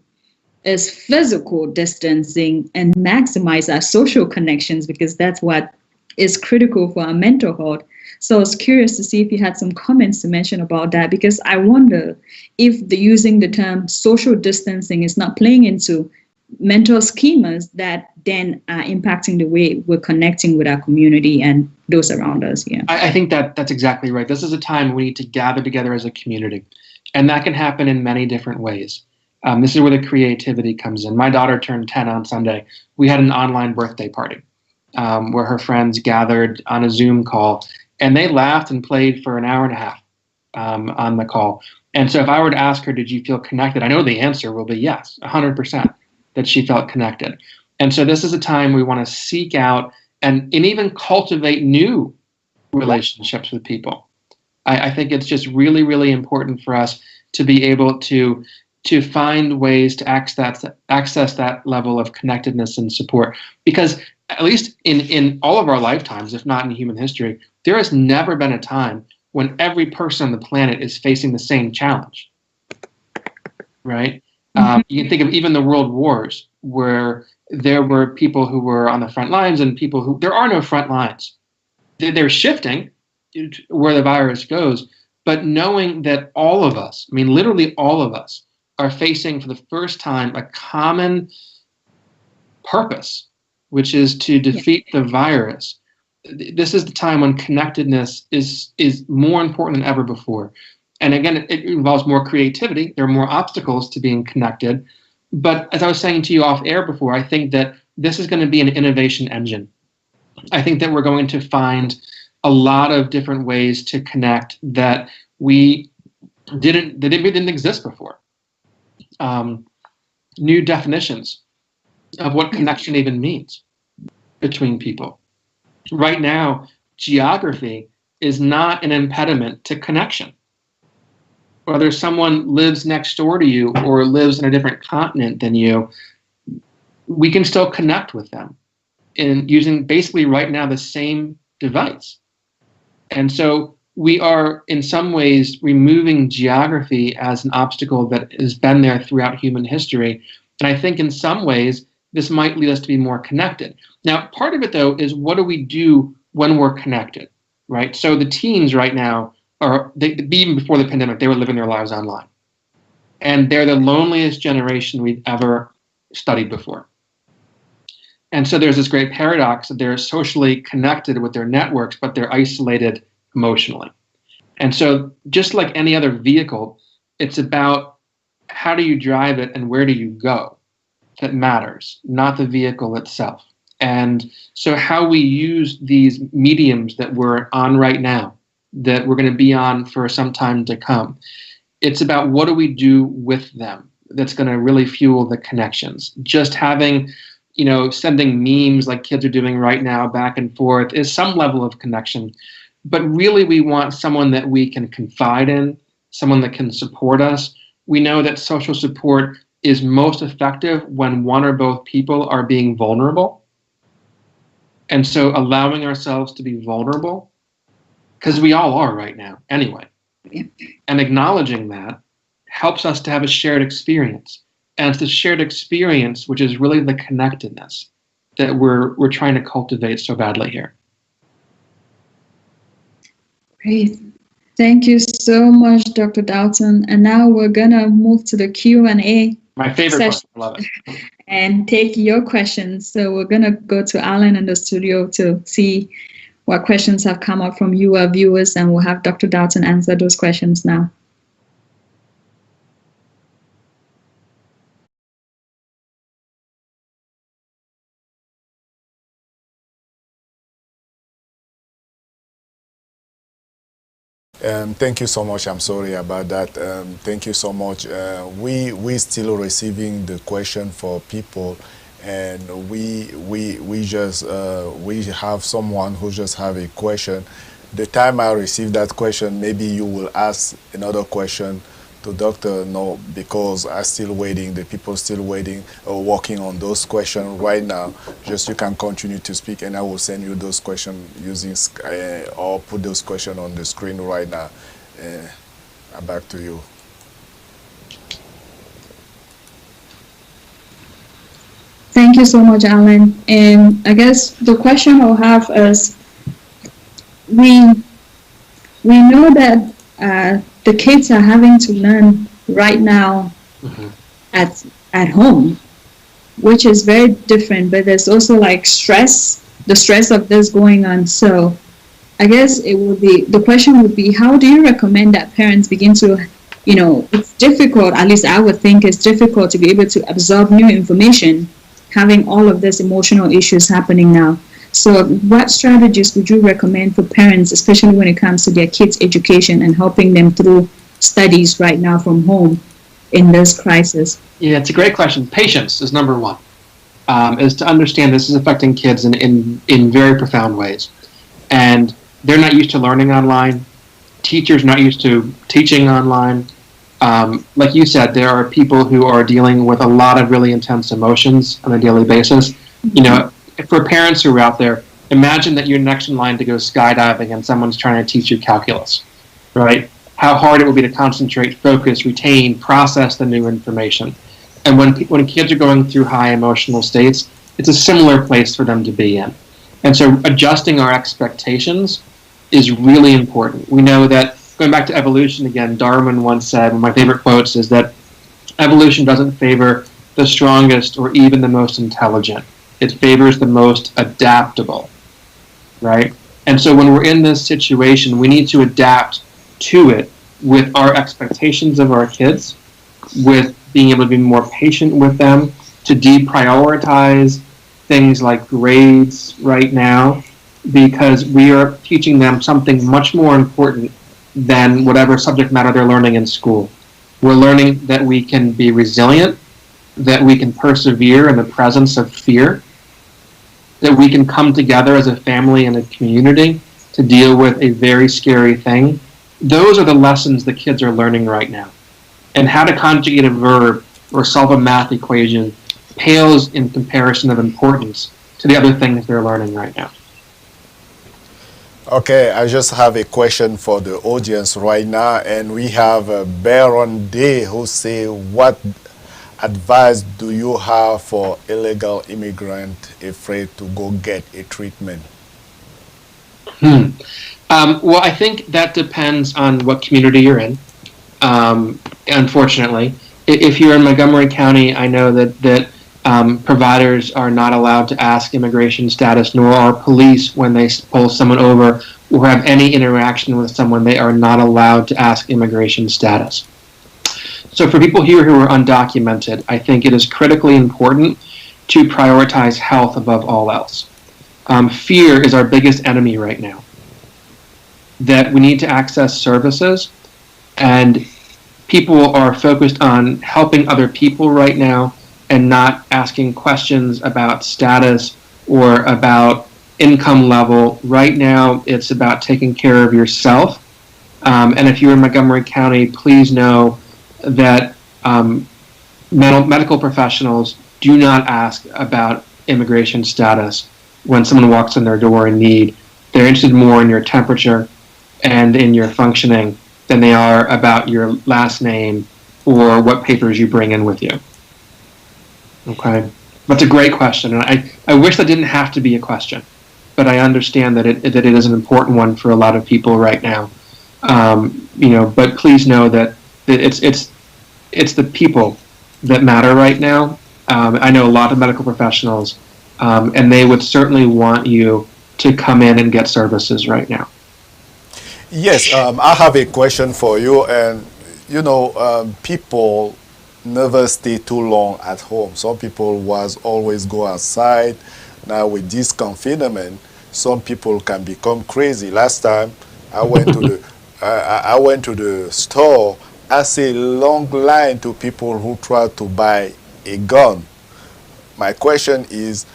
is physical distancing and maximize our social connections, because that's what is critical for our mental health. So I was curious to see if you had some comments to mention about that, because I wonder if using the term social distancing is not playing into mental schemas that then are impacting the way we're connecting with our community and those around us. Yeah, I think that's exactly right. This is a time we need to gather together as a community, and that can happen in many different ways. This is where the creativity comes in. My daughter turned 10 on Sunday. We had an online birthday party where her friends gathered on a Zoom call, and they laughed and played for an hour and a half on the call. And so if I were to ask her, did you feel connected? I know the answer will be yes, 100%, that she felt connected. And so this is a time we want to seek out and even cultivate new relationships with people. I think it's just really, really important for us to be able to find ways to access that level of connectedness and support. Because at least in all of our lifetimes, if not in human history, there has never been a time when every person on the planet is facing the same challenge, right? You can think of even the world wars, where there were people who were on the front lines and people who, there are no front lines. They're shifting where the virus goes, but knowing that all of us, I mean, literally all of us, are facing for the first time a common purpose, which is to defeat the virus. This is the time when connectedness is more important than ever before. And again, it involves more creativity. There are more obstacles to being connected. But as I was saying to you off air before, I think that this is going to be an innovation engine. I think that we're going to find a lot of different ways to connect that didn't exist before. New definitions of what connection even means between people. Right now, geography is not an impediment to connection. Whether someone lives next door to you or lives in a different continent than you, we can still connect with them in using basically right now the same device. And so we are in some ways removing geography as an obstacle that has been there throughout human history. And I think in some ways, this might lead us to be more connected. Now, part of it, though, is what do we do when we're connected, right? So the teens right now even before the pandemic, they were living their lives online. And they're the loneliest generation we've ever studied before. And so there's this great paradox that they're socially connected with their networks, but they're isolated emotionally. And so just like any other vehicle, it's about how do you drive it and where do you go that matters, not the vehicle itself. And so how we use these mediums that we're on right now, that we're going to be on for some time to come, it's about what do we do with them that's going to really fuel the connections. Just having, sending memes like kids are doing right now back and forth is some level of connection. But really we want someone that we can confide in, someone that can support us. We know that social support is most effective when one or both people are being vulnerable. And so allowing ourselves to be vulnerable, because we all are right now anyway, and acknowledging that helps us to have a shared experience. And it's the shared experience which is really the connectedness that we're trying to cultivate so badly here. Great. Thank you so much, Dr. Dalton. And now we're going to move to the Q&A. My favorite question. I love it. And take your questions. So we're going to go to Alan in the studio to see what questions have come up from you, our viewers, and we'll have Dr. Dalton answer those questions now. Thank you so much. I'm sorry about that. Thank you so much. We still receiving the question for people, and we have someone who just have a question. The time I receive that question, maybe you will ask another question to Dr. No, because I'm still waiting. The people still waiting or working on those questions right now. Just you can continue to speak, and I will send you those questions using or put those questions on the screen right now. Back to you. Thank you so much, Alan. And I guess the question I'll have is, we know that the kids are having to learn right now at home, which is very different, but there's also like the stress of this going on. So I guess the question would be, how do you recommend that parents begin to, it's difficult, at least I would think it's difficult to be able to absorb new information, having all of these emotional issues happening now. So what strategies would you recommend for parents, especially when it comes to their kids' education and helping them through studies right now from home in this crisis? Yeah, it's a great question. Patience is number one, is to understand this is affecting kids in very profound ways. And they're not used to learning online. Teachers not used to teaching online. Like you said, there are people who are dealing with a lot of really intense emotions on a daily basis. For parents who are out there, imagine that you're next in line to go skydiving and someone's trying to teach you calculus, right? How hard it would be to concentrate, focus, retain, process the new information. And when kids are going through high emotional states, it's a similar place for them to be in. And so adjusting our expectations is really important. We know that, going back to evolution again, Darwin once said, one of my favorite quotes is that evolution doesn't favor the strongest or even the most intelligent. It favors the most adaptable, right? And so when we're in this situation, we need to adapt to it with our expectations of our kids, with being able to be more patient with them, to deprioritize things like grades right now, because we are teaching them something much more important than whatever subject matter they're learning in school. We're learning that we can be resilient, that we can persevere in the presence of fear, that we can come together as a family and a community to deal with a very scary thing. Those are the lessons the kids are learning right now. And how to conjugate a verb or solve a math equation pales in comparison of importance to the other things they're learning right now. Okay, I just have a question for the audience right now, and we have Baron Day who say, what advice do you have for illegal immigrant afraid to go get a treatment? Well, I think that depends on what community you're in. Unfortunately, if you're in Montgomery County, I know that providers are not allowed to ask immigration status, nor are police when they pull someone over or have any interaction with someone. They are not allowed to ask immigration status. So for people here who are undocumented, I think it is critically important to prioritize health above all else. Fear is our biggest enemy right now. That we need to access services, and people are focused on helping other people right now and not asking questions about status or about income level. Right now, it's about taking care of yourself. And if you're in Montgomery County, please know that medical professionals do not ask about immigration status when someone walks in their door in need. They're interested more in your temperature and in your functioning than they are about your last name or what papers you bring in with you. Okay, that's a great question, and I wish that didn't have to be a question, but I understand that it is an important one for a lot of people right now. But please know that it's the people that matter right now. I know a lot of medical professionals, and they would certainly want you to come in and get services right now. Yes, I have a question for you. And people never stay too long at home. Some people was always go outside. Now with this confinement, some people can become crazy. Last time I went to the I went to the store. I see a long line to people who try to buy a gun. My question is,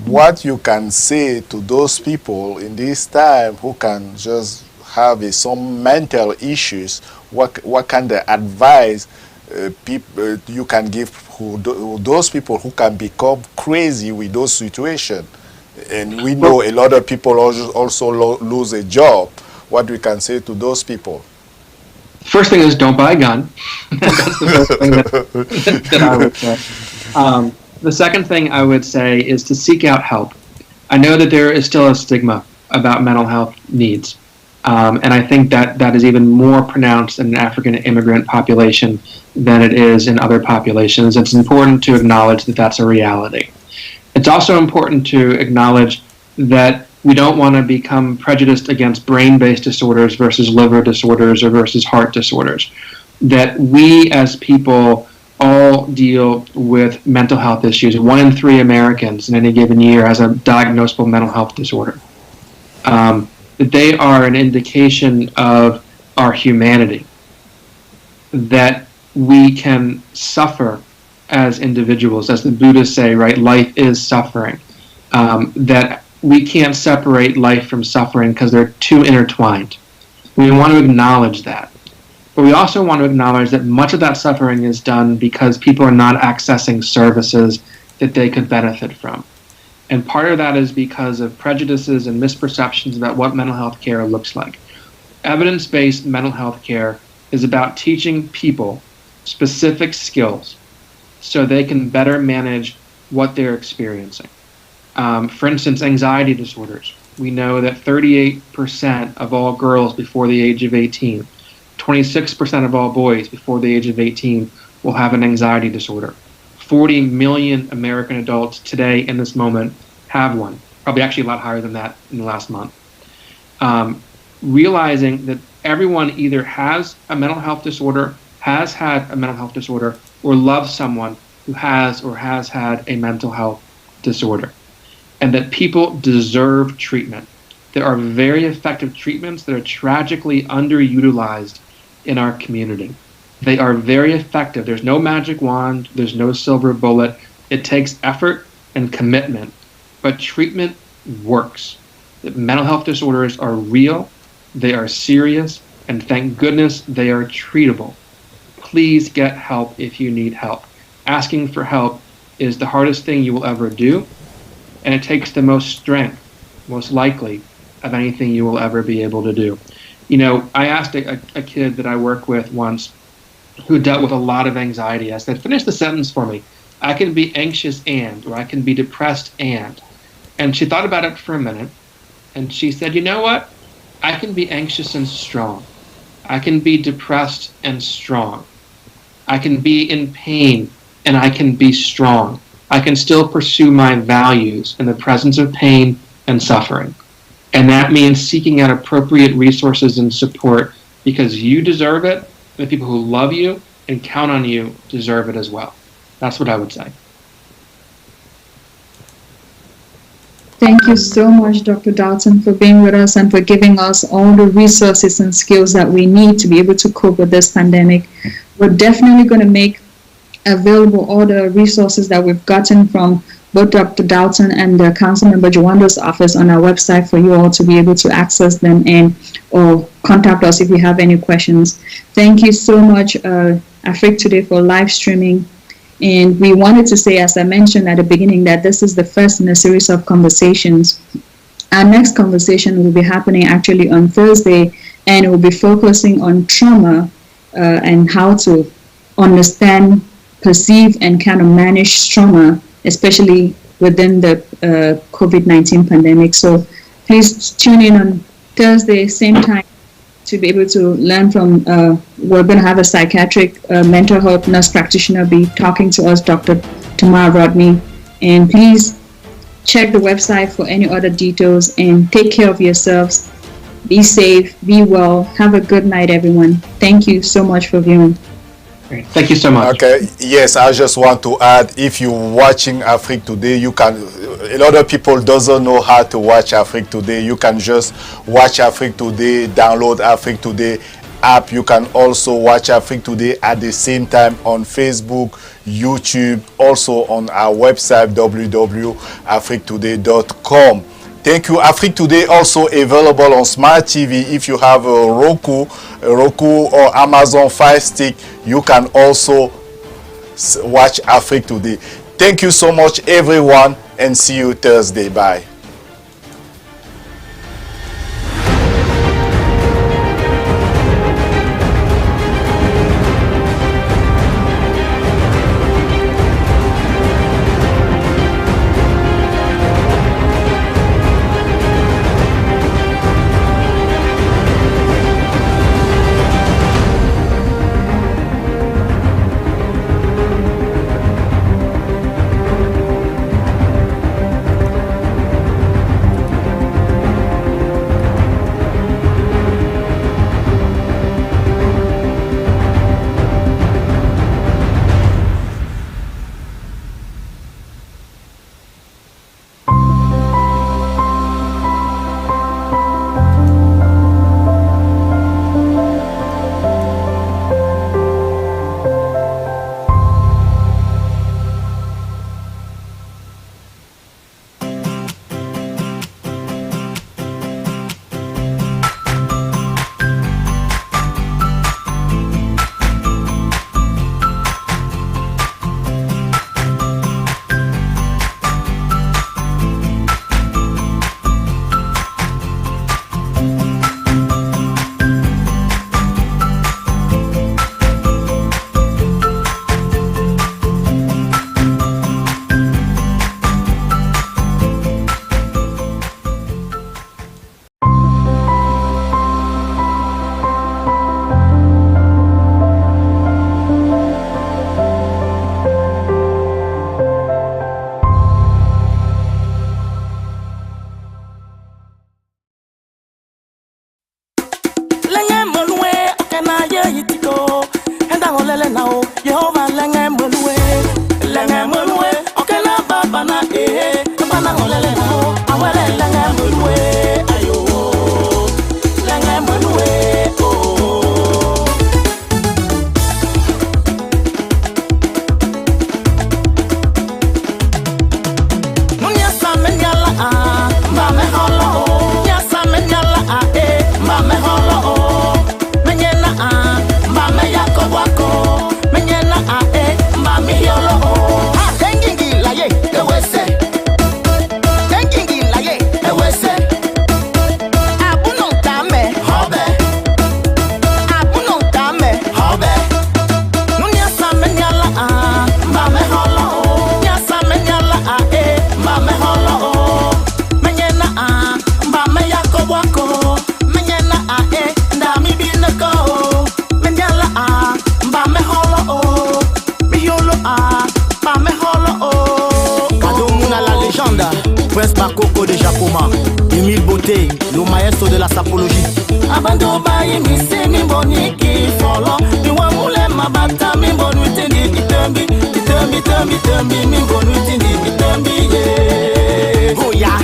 what you can say to those people in this time who can just have some mental issues? What kind of advice people you can give those people who can become crazy with those situations? And we know a lot of people also lose a job. What we can say to those people? First thing is, don't buy a gun. That's the first thing that I would say. The second thing I would say is to seek out help. I know that there is still a stigma about mental health needs. And I think that is even more pronounced in an African immigrant population than it is in other populations. It's important to acknowledge that that's a reality. It's also important to acknowledge that we don't want to become prejudiced against brain-based disorders versus liver disorders or versus heart disorders. That we as people all deal with mental health issues. 1 in 3 Americans in any given year has a diagnosable mental health disorder. They are an indication of our humanity, that we can suffer as individuals, as the Buddhists say, right? Life is suffering. That we can't separate life from suffering because they're too intertwined. We want to acknowledge that. But we also want to acknowledge that much of that suffering is done because people are not accessing services that they could benefit from. And part of that is because of prejudices and misperceptions about what mental health care looks like. Evidence-based mental health care is about teaching people specific skills so they can better manage what they're experiencing. For instance, anxiety disorders. We know that 38% of all girls before the age of 18, 26% of all boys before the age of 18 will have an anxiety disorder. 40 million American adults today in this moment have one, probably actually a lot higher than that in the last month. Realizing that everyone either has a mental health disorder, has had a mental health disorder, or loves someone who has or has had a mental health disorder. And that people deserve treatment. There are very effective treatments that are tragically underutilized in our community. They are very effective. There's no magic wand. There's no silver bullet. It takes effort and commitment. But treatment works. Mental health disorders are real. They are serious. And thank goodness they are treatable. Please get help if you need help. Asking for help is the hardest thing you will ever do. And it takes the most strength, most likely, of anything you will ever be able to do. You know, I asked a kid that I work with once who dealt with a lot of anxiety. I said, finish the sentence for me. I can be anxious and, or I can be depressed and. And she thought about it for a minute, and she said, you know what? I can be anxious and strong. I can be depressed and strong. I can be in pain and I can be strong. I can still pursue my values in the presence of pain and suffering. And that means seeking out appropriate resources and support because you deserve it. The people who love you and count on you deserve it as well. That's what I would say. Thank you so much, Dr. Dalton, for being with us and for giving us all the resources and skills that we need to be able to cope with this pandemic. We're definitely going to make available all the resources that we've gotten from both Dr. Dalton and the Councilmember Jawanda's office on our website for you all to be able to access them and or contact us if you have any questions. Thank you so much, Afriquetoday, for live streaming. And we wanted to say, as I mentioned at the beginning, that this is the first in a series of conversations. Our next conversation will be happening actually on Thursday, and it will be focusing on trauma and how to understand, perceive, and kind of manage trauma, especially within the COVID-19 pandemic. So please tune in on Thursday, same time, to be able to learn from, we're going to have a psychiatric mental health nurse practitioner be talking to us, Dr. Tamara Rodney. And please check the website for any other details and take care of yourselves. Be safe, be well. Have a good night, everyone. Thank you so much for viewing. Great. Thank you so much. Okay, yes, I just want to add, if you're watching Afriquetoday, you can, a lot of people doesn't know how to watch Afriquetoday. You can just watch Afriquetoday, download Afriquetoday app. You can also watch Afriquetoday at the same time on Facebook, YouTube, also on our website, www.afriquetoday.com. Thank you. Afriquetoday also available on Smart TV. If you have a Roku or Amazon Fire Stick, you can also watch Afriquetoday. Thank you so much, everyone, and see you Thursday. Bye. Prince Makoko de Jacoma, Emile Beauté, le maestro de la sapologie. Abando bayi mi se mi boniki folo, mi wa mule mabata mi bonu tindi itembi, mi bonu tindi itembi ye. Oh yeah,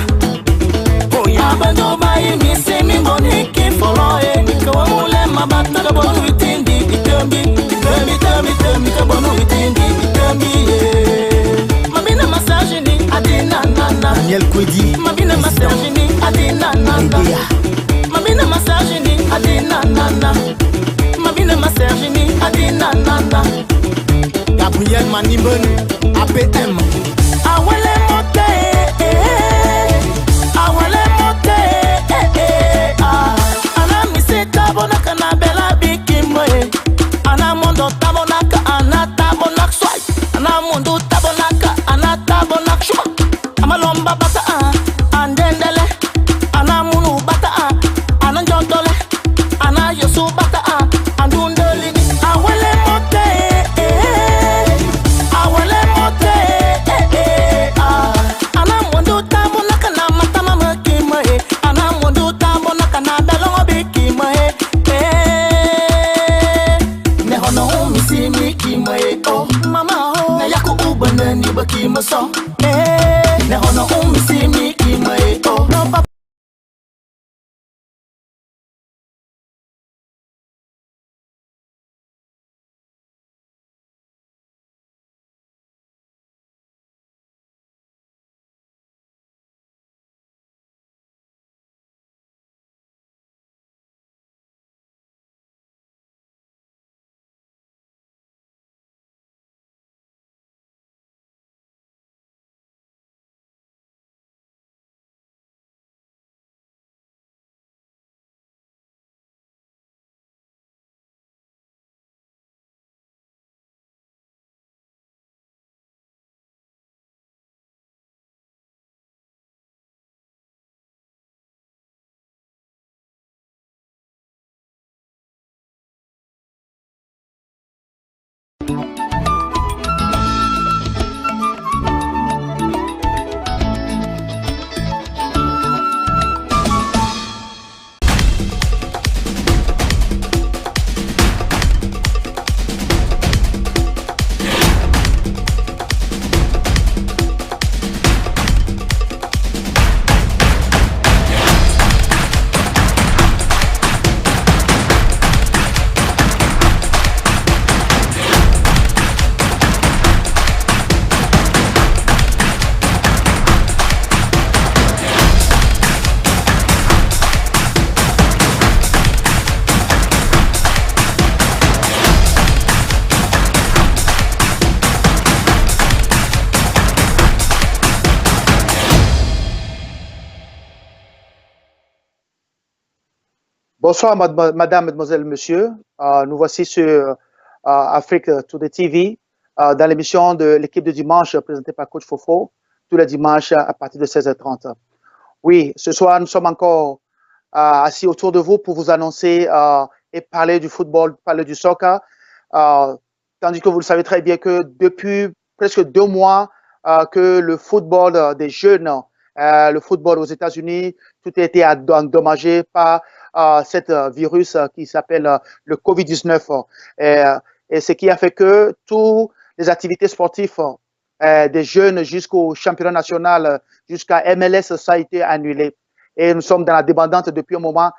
oh yeah. Abando bayi mi se mi boniki folo, mi wa mule mabata mi bonu tindi itembi, mi bonu tindi itembi ye. Mabina massage ni adina nana. Daniel Kwedi. Mabina massage ni adina nana. Mabina massage ni adina nana. Mabina massage ni adina nana. Gabriel Manibon APM. Awale mote awale mote ana miseta bonaka na bela bikimoe. Ana mondo tabonaka ana tabonak swai. Ana mondo tabonaka ana tabonak shuma. Amalomba bata andendele. Ana munu bata ana njondole. Ana yosu bata andundoli. Awele mote awele mote ana mondo tabonaka na matama makimoe. Ana mondo tabonaka na belongo bikimoe. Oh, mama, oh, na yako ubana ni baki maso. Na hono umisi mi kimai. Oh, no papa. Bonsoir, madame, mademoiselle, monsieur. Nous voici sur Afriquetoday TV dans l'émission de l'équipe de dimanche présentée par Coach Fofo, tous les dimanches à partir de 16h30. Oui, ce soir, nous sommes encore assis autour de vous pour vous annoncer et parler du football, parler du soccer, tandis que vous le savez très bien que depuis presque 2 mois que le football des jeunes, le football aux États-Unis, tout a été endommagé par cet virus qui s'appelle le Covid-19. Et ce qui a fait que toutes les activités sportives des jeunes jusqu'au championnat national, jusqu'à MLS, ça a été annulé. Et nous sommes dans la débandante depuis un moment,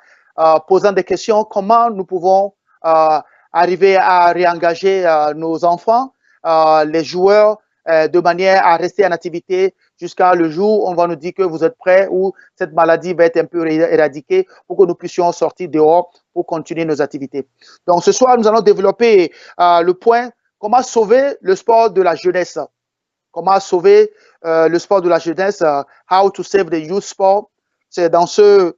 posant des questions, comment nous pouvons arriver à réengager nos enfants, les joueurs, de manière à rester en activité jusqu'à le jour où on va nous dire que vous êtes prêts ou cette maladie va être un peu éradiquée pour que nous puissions sortir dehors pour continuer nos activités. Donc ce soir, nous allons développer le point comment sauver le sport de la jeunesse. Comment sauver le sport de la jeunesse, how to save the youth sport. C'est dans ce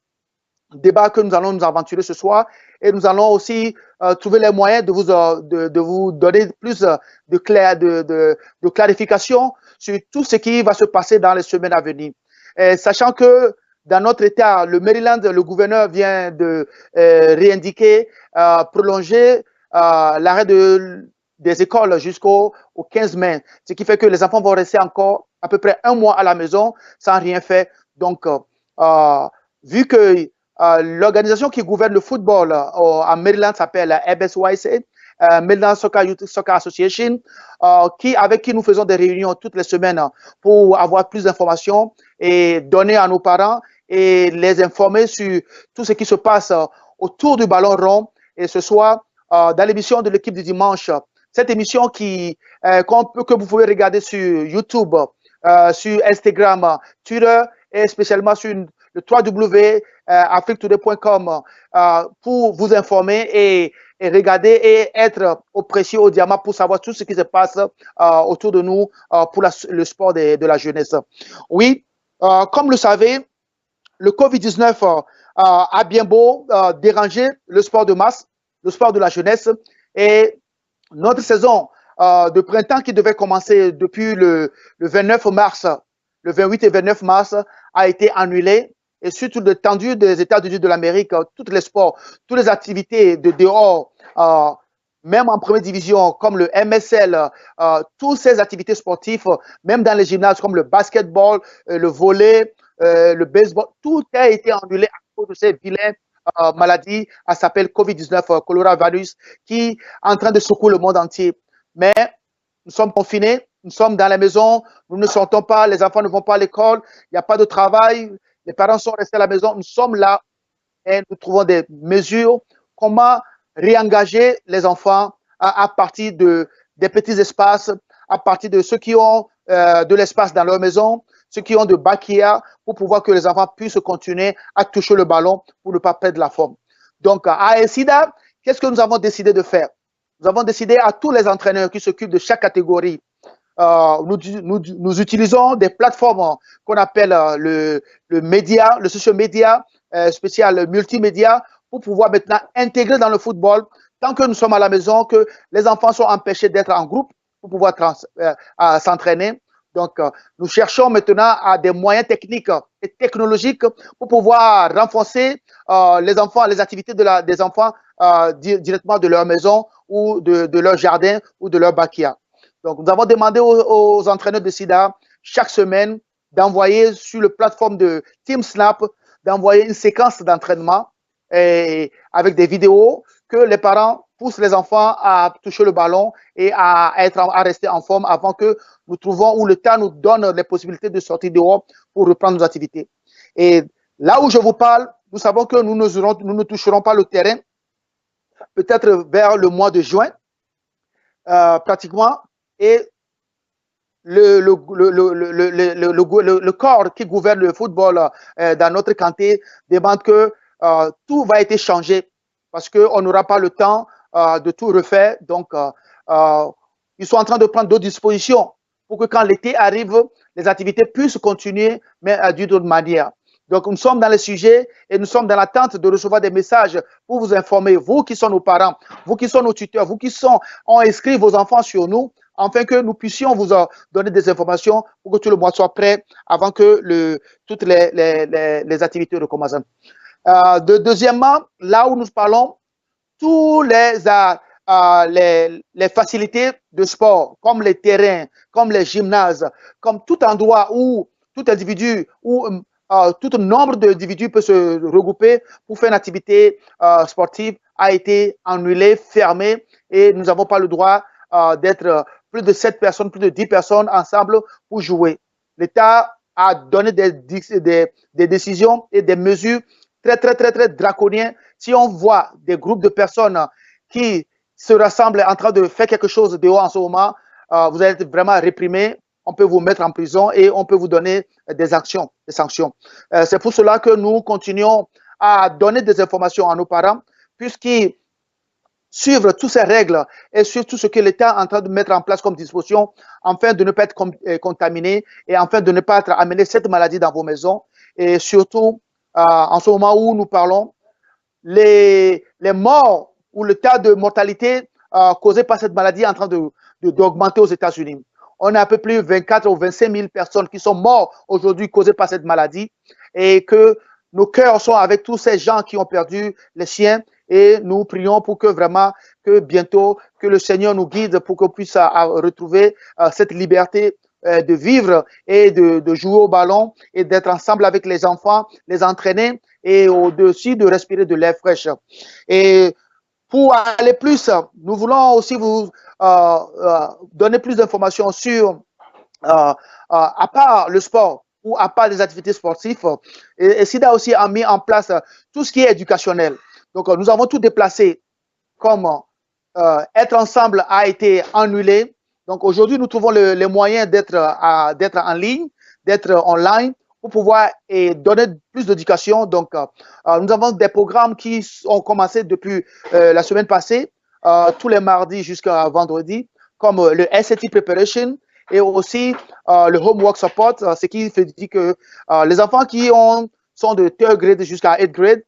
débat que nous allons nous aventurer ce soir et nous allons aussi trouver les moyens de vous donner plus de clarification sur tout ce qui va se passer dans les semaines à venir. Et sachant que dans notre État, le Maryland, le gouverneur vient de réindiquer, prolonger l'arrêt de des écoles jusqu'au 15 mai, ce qui fait que les enfants vont rester encore à peu près un mois à la maison sans rien faire. Donc, vu que l'organisation qui gouverne le football en Maryland s'appelle MSYC, Maryland Soccer Youth Soccer Association, avec qui nous faisons des réunions toutes les semaines pour avoir plus d'informations et donner à nos parents et les informer sur tout ce qui se passe autour du ballon rond. Et ce soir, dans l'émission de l'équipe du dimanche, cette émission que vous pouvez regarder sur YouTube, sur Instagram, Twitter et spécialement sur le www.afriquetoday.com pour vous informer et regarder et être au précieux au diamant pour savoir tout ce qui se passe autour de nous pour le sport de la jeunesse. Oui, comme vous le savez, le Covid-19 a bien beau déranger le sport de masse, le sport de la jeunesse, et notre saison de printemps qui devait commencer depuis le 29 mars, le 28 et 29 mars, a été annulée. Et surtout l'étendue des États-Unis de l'Amérique, tous les sports, toutes les activités de dehors, même en première division, comme le MSL, toutes ces activités sportives, même dans les gymnases comme le basketball, le volley, le baseball, tout a été annulé à cause de ces vilaines maladies. Elle s'appelle Covid-19, coronavirus, qui est en train de secouer le monde entier. Mais nous sommes confinés, nous sommes dans la maison, nous ne sortons pas, les enfants ne vont pas à l'école, il n'y a pas de travail, les parents sont restés à la maison, nous sommes là et nous trouvons des mesures, comment réengager les enfants à partir des petits espaces, à partir de ceux qui ont de l'espace dans leur maison, ceux qui ont de backyard, pour pouvoir que les enfants puissent continuer à toucher le ballon pour ne pas perdre la forme. Donc, à SIDA, qu'est-ce que nous avons décidé de faire? Nous avons décidé à tous les entraîneurs qui s'occupent de chaque catégorie, nous utilisons des plateformes qu'on appelle le média, le social media, spécial multimédia, pour pouvoir maintenant intégrer dans le football, tant que nous sommes à la maison, que les enfants sont empêchés d'être en groupe pour pouvoir s'entraîner. Donc, nous cherchons maintenant à des moyens techniques et technologiques pour pouvoir renforcer les enfants, les activités des enfants directement de leur maison ou de leur jardin ou de leur backyard. Donc, nous avons demandé aux entraîneurs de SIDA chaque semaine d'envoyer sur la plateforme de Team Snap, d'envoyer une séquence d'entraînement avec des vidéos que les parents poussent les enfants à toucher le ballon et à rester en forme avant que nous trouvons où le temps nous donne les possibilités de sortir dehors pour reprendre nos activités. Et là où je vous parle, nous savons que nous ne toucherons pas le terrain peut-être vers le mois de juin, pratiquement. Et le corps qui gouverne le football dans notre canté demande que tout va être changé parce qu'on n'aura pas le temps de tout refaire. Donc, ils sont en train de prendre d'autres dispositions pour que quand l'été arrive, les activités puissent continuer, mais d'une autre manière. Donc, nous sommes dans le sujet et nous sommes dans l'attente de recevoir des messages pour vous informer, vous qui sont nos parents, vous qui sont nos tuteurs, vous qui ont inscrit vos enfants sur nous, afin que nous puissions vous donner des informations pour que tout le monde soit prêt avant que toutes les activités recommencent. Deuxièmement, là où nous parlons, tous les facilités de sport, comme les terrains, comme les gymnases, comme tout endroit où tout individu, où tout nombre d'individus peut se regrouper pour faire une activité sportive, a été annulé, fermé, et nous n'avons pas le droit d'être plus de 7 personnes, plus de 10 personnes ensemble pour jouer. L'État a donné des décisions et des mesures très draconiennes. Si on voit des groupes de personnes qui se rassemblent en train de faire quelque chose dehors en ce moment, vous allez être vraiment réprimé. On peut vous mettre en prison et on peut vous donner des sanctions. C'est pour cela que nous continuons à donner des informations à nos parents, puisqu'ils suivre toutes ces règles et surtout ce que l'État est en train de mettre en place comme disposition, afin de ne pas être contaminé et afin de ne pas amener cette maladie dans vos maisons. Et surtout, en ce moment où nous parlons, les morts ou le tas de mortalité causé par cette maladie est en train d'augmenter aux États-Unis. On a à peu près 24 ou 25 000 personnes qui sont mortes aujourd'hui causées par cette maladie et que nos cœurs sont avec tous ces gens qui ont perdu les siens Et nous prions pour que vraiment, que bientôt, que le Seigneur nous guide pour qu'on puisse retrouver cette liberté de vivre et de jouer au ballon et d'être ensemble avec les enfants, les entraîner et au-dessus de respirer de l'air fraîche. Et pour aller plus, nous voulons aussi vous donner plus d'informations sur, à part le sport ou à part les activités sportives, et SIDA aussi a mis en place tout ce qui est éducationnel. Donc, nous avons tout déplacé, comme être ensemble a été annulé. Donc, aujourd'hui, nous trouvons les moyens d'être en ligne, d'être online pour pouvoir donner plus d'éducation. Donc, nous avons des programmes qui ont commencé depuis la semaine passée, tous les mardis jusqu'à vendredi, comme le SAT Preparation et aussi le Homework Support, ce qui fait dire que les enfants qui sont de 3rd grade jusqu'à 8th grade,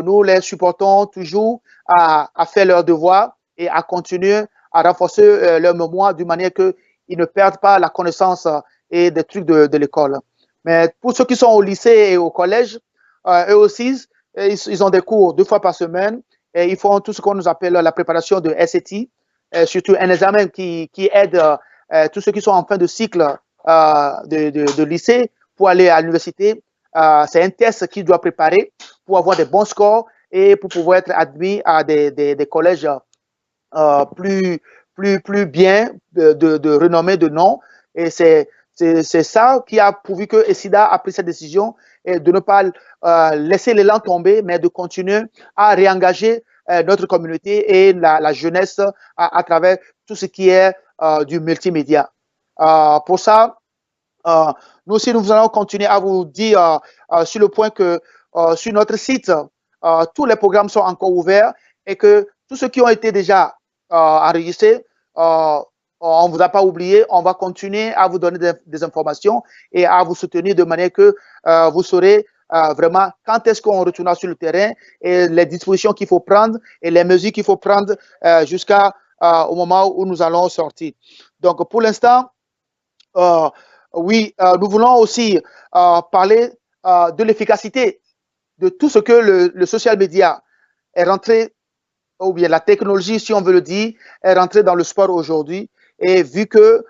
nous les supportons toujours à faire leurs devoirs et à continuer à renforcer leur mémoire d'une manière qu'ils ne perdent pas la connaissance et des trucs de l'école. Mais pour ceux qui sont au lycée et au collège, eux aussi, ils ont des cours 2 fois par semaine et ils font tout ce qu'on nous appelle la préparation de SAT, surtout un examen qui aide tous ceux qui sont en fin de cycle de lycée pour aller à l'université. C'est un test qu'ils doivent préparer pour avoir des bons scores et pour pouvoir être admis à des collèges plus bien, de renommée, de nom. Et c'est ça qui a pourvu que SIDA a pris cette décision et de ne pas laisser l'élan tomber, mais de continuer à réengager notre communauté et la jeunesse à travers tout ce qui est du multimédia. Pour ça, nous aussi, nous allons continuer à vous dire sur le point que sur notre site, tous les programmes sont encore ouverts et que tous ceux qui ont été déjà enregistrés, on ne vous a pas oublié, on va continuer à vous donner des informations et à vous soutenir de manière que vous saurez vraiment quand est-ce qu'on retournera sur le terrain et les dispositions qu'il faut prendre et les mesures qu'il faut prendre jusqu'au moment où nous allons sortir. Donc, pour l'instant, oui, nous voulons aussi parler de l'efficacité de tout ce que le social media est rentré, ou bien la technologie, si on veut le dire, est rentrée dans le sport aujourd'hui. Et vu que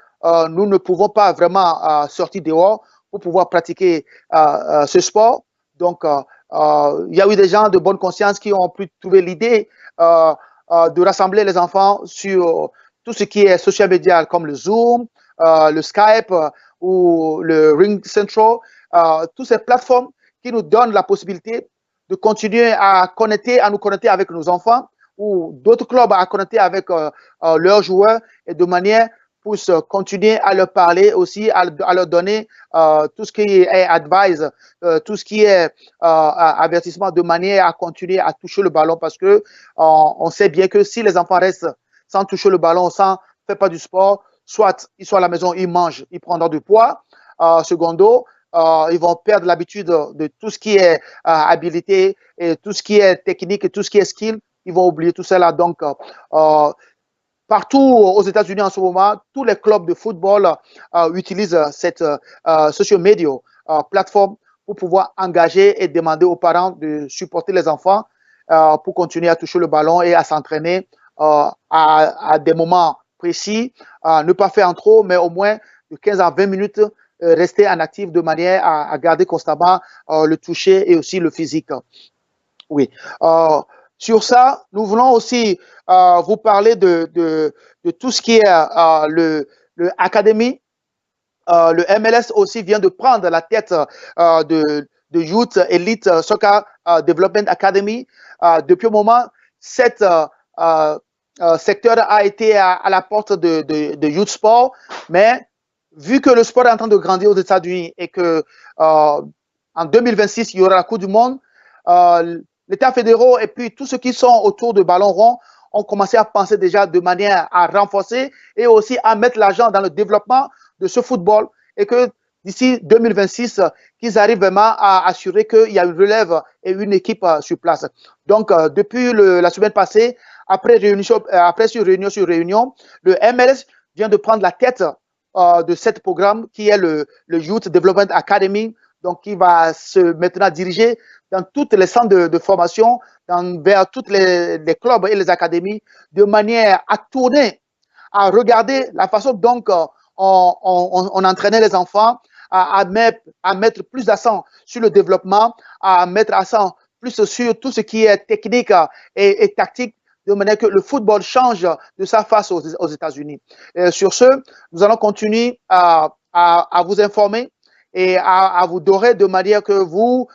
nous ne pouvons pas vraiment sortir dehors pour pouvoir pratiquer ce sport, donc il y a eu des gens de bonne conscience qui ont pu trouver l'idée de rassembler les enfants sur tout ce qui est social media comme le Zoom, le Skype ou le Ring Central, toutes ces plateformes qui nous donnent la possibilité de continuer à nous connecter avec nos enfants ou d'autres clubs à connecter avec leurs joueurs et de manière pour continuer à leur parler aussi, à leur donner tout ce qui est advice, tout ce qui est avertissement de manière à continuer à toucher le ballon parce que on sait bien que si les enfants restent sans toucher le ballon, sans faire pas du sport, soit ils sont à la maison, ils mangent, ils prendront du poids. Secondo, ils vont perdre l'habitude de tout ce qui est habilité et tout ce qui est technique et tout ce qui est skill. Ils vont oublier tout cela. Donc, partout aux États-Unis en ce moment, tous les clubs de football utilisent cette social media plateforme pour pouvoir engager et demander aux parents de supporter les enfants pour continuer à toucher le ballon et à s'entraîner à des moments précis, ne pas faire en trop, mais au moins de 15 à 20 minutes, rester en actif de manière à garder constamment le toucher et aussi le physique. Oui. Sur ça, nous voulons aussi vous parler de tout ce qui est le Academy. Le MLS aussi vient de prendre la tête de Youth Elite Soccer Development Academy. Depuis un moment, cet secteur a été à la porte de Youth Sport, mais vu que le sport est en train de grandir aux États-Unis et que en 2026, il y aura la Coupe du Monde, l'État fédéraux et puis tous ceux qui sont autour de ballon rond ont commencé à penser déjà de manière à renforcer et aussi à mettre l'argent dans le développement de ce football et que d'ici 2026, qu'ils arrivent vraiment à assurer qu'il y a une relève et une équipe sur place. Donc, depuis la semaine passée, après réunion sur réunion, le MLS vient de prendre la tête de ce programme qui est le Youth Development Academy, donc qui va se maintenant diriger dans tous les centres de formation, vers tous les clubs et les académies, de manière à tourner, à regarder la façon dont on entraînait les enfants, à mettre plus d'accent sur le développement, à mettre accent plus sur tout ce qui est technique et tactique, de manière que le football change de sa face aux États-Unis. Sur ce, nous allons continuer à vous informer et à vous dorer de manière que vous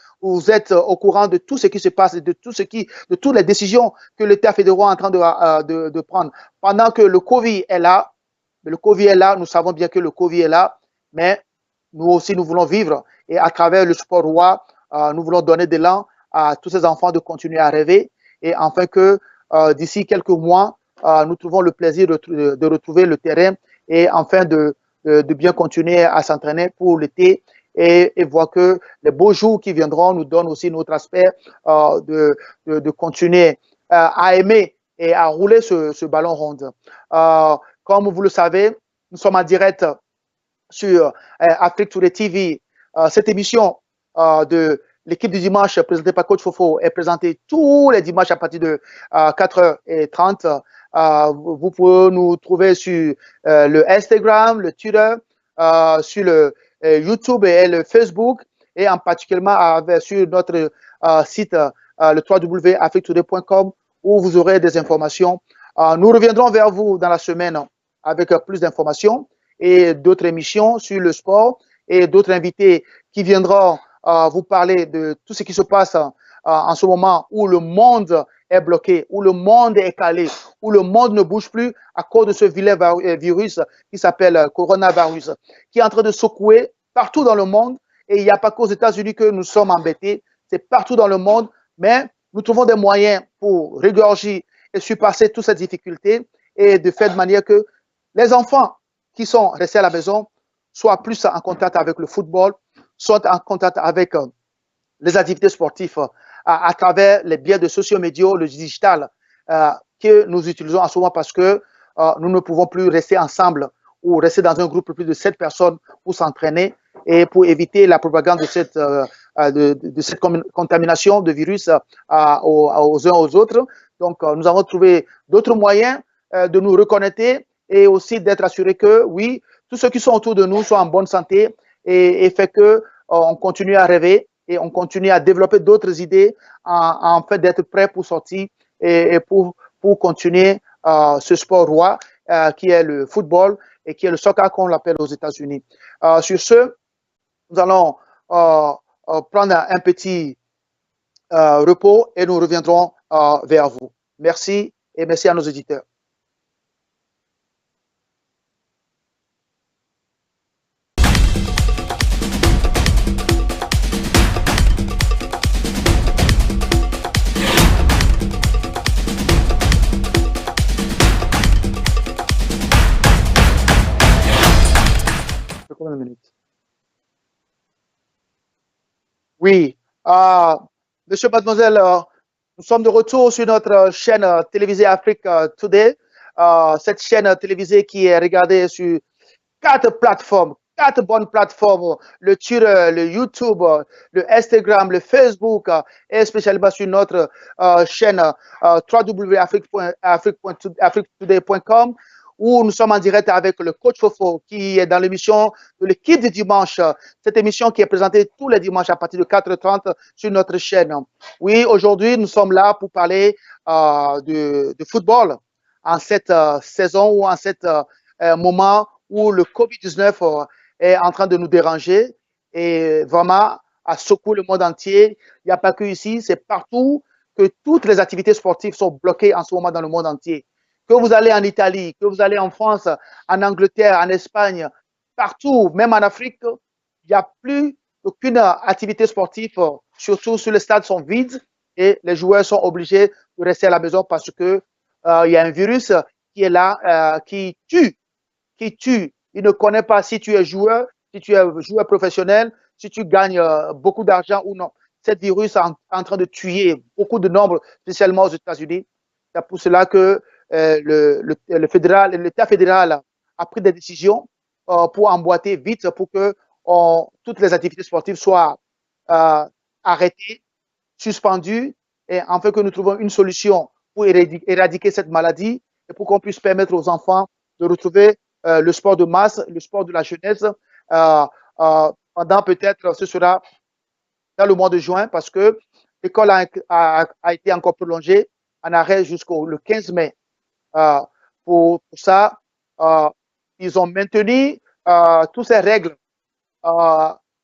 êtes au courant de tout ce qui se passe, de toutes les décisions que l'État fédéral est en train de prendre. Pendant que le Covid est là, nous savons bien que le Covid est là, mais nous aussi, nous voulons vivre. Et à travers le sport roi, nous voulons donner de l'élan à tous ces enfants de continuer à rêver. Et enfin que d'ici quelques mois, nous trouvons le plaisir de retrouver le terrain et enfin de bien continuer à s'entraîner pour l'été et voir que les beaux jours qui viendront nous donnent aussi notre aspect de continuer à aimer et à rouler ce ballon rond. Comme vous le savez, nous sommes en direct sur Afriquetoday TV. Cette émission de l'équipe du dimanche présentée par Coach Fofo est présentée tous les dimanches à partir de 4h30. Vous pouvez nous trouver sur le Instagram, le Twitter, sur le YouTube et le Facebook, et en particulièrement sur notre site le www.afriquetoday.com où vous aurez des informations. Nous reviendrons vers vous dans la semaine avec plus d'informations et d'autres émissions sur le sport et d'autres invités qui viendront vous parler de tout ce qui se passe en ce moment où le monde est bloqué, où le monde est calé, où le monde ne bouge plus à cause de ce vilain virus qui s'appelle coronavirus, qui est en train de secouer partout dans le monde. Et il n'y a pas qu'aux États-Unis que nous sommes embêtés, c'est partout dans le monde, mais nous trouvons des moyens pour régorger et surpasser toutes ces difficultés et de faire de manière que les enfants qui sont restés à la maison soient plus en contact avec le football, soient en contact avec les activités sportives à travers les biais de sociaux médias, le digital que nous utilisons en ce moment parce que nous ne pouvons plus rester ensemble ou rester dans un groupe de plus de 7 personnes pour s'entraîner et pour éviter la propagande de cette contamination de virus aux uns aux autres. Donc, nous avons trouvé d'autres moyens de nous reconnecter et aussi d'être assurés que, oui, tous ceux qui sont autour de nous sont en bonne santé et fait que on continue à rêver et on continue à développer d'autres idées en fait d'être prêt pour sortir et pour continuer ce sport roi qui est le football et qui est le soccer qu'on l'appelle aux États-Unis. Sur ce, nous allons prendre un petit repos et nous reviendrons vers vous. Merci et merci à nos éditeurs. Combien de minutes? Oui, monsieur, mademoiselle, nous sommes de retour sur notre chaîne télévisée Afriquetoday, cette chaîne télévisée qui est regardée sur 4 plateformes, 4 bonnes plateformes, le Twitter, le YouTube, le Instagram, le Facebook, et spécialement sur notre chaîne www.afriquetoday.com, où nous sommes en direct avec le coach Fofo qui est dans l'émission de l'équipe du dimanche. Cette émission qui est présentée tous les dimanches à partir de 4h30 sur notre chaîne. Oui, aujourd'hui, nous sommes là pour parler de football en cette saison ou en cet moment où le Covid-19 est en train de nous déranger et vraiment à secouer le monde entier. Il n'y a pas que ici, c'est partout que toutes les activités sportives sont bloquées en ce moment dans le monde entier. Que vous allez en Italie, que vous allez en France, en Angleterre, en Espagne, partout, même en Afrique, il n'y a plus aucune activité sportive, surtout sur les stades sont vides et les joueurs sont obligés de rester à la maison parce que il y a un virus qui est là, qui tue. Il ne connaît pas si tu es joueur, si tu es joueur professionnel, si tu gagnes beaucoup d'argent ou non. Cet virus est en train de tuer beaucoup de nombres, spécialement aux États-Unis. C'est pour cela que l'État fédéral a pris des décisions pour emboîter vite pour que toutes les activités sportives soient arrêtées suspendue et afin que nous trouvions une solution pour éradiquer cette maladie et pour qu'on puisse permettre aux enfants de retrouver le sport de masse, le sport de la jeunesse pendant peut-être, ce sera dans le mois de juin parce que l'école a été encore prolongée en arrêt jusqu'au 15 mai. Pour ça, ils ont maintenu toutes ces règles.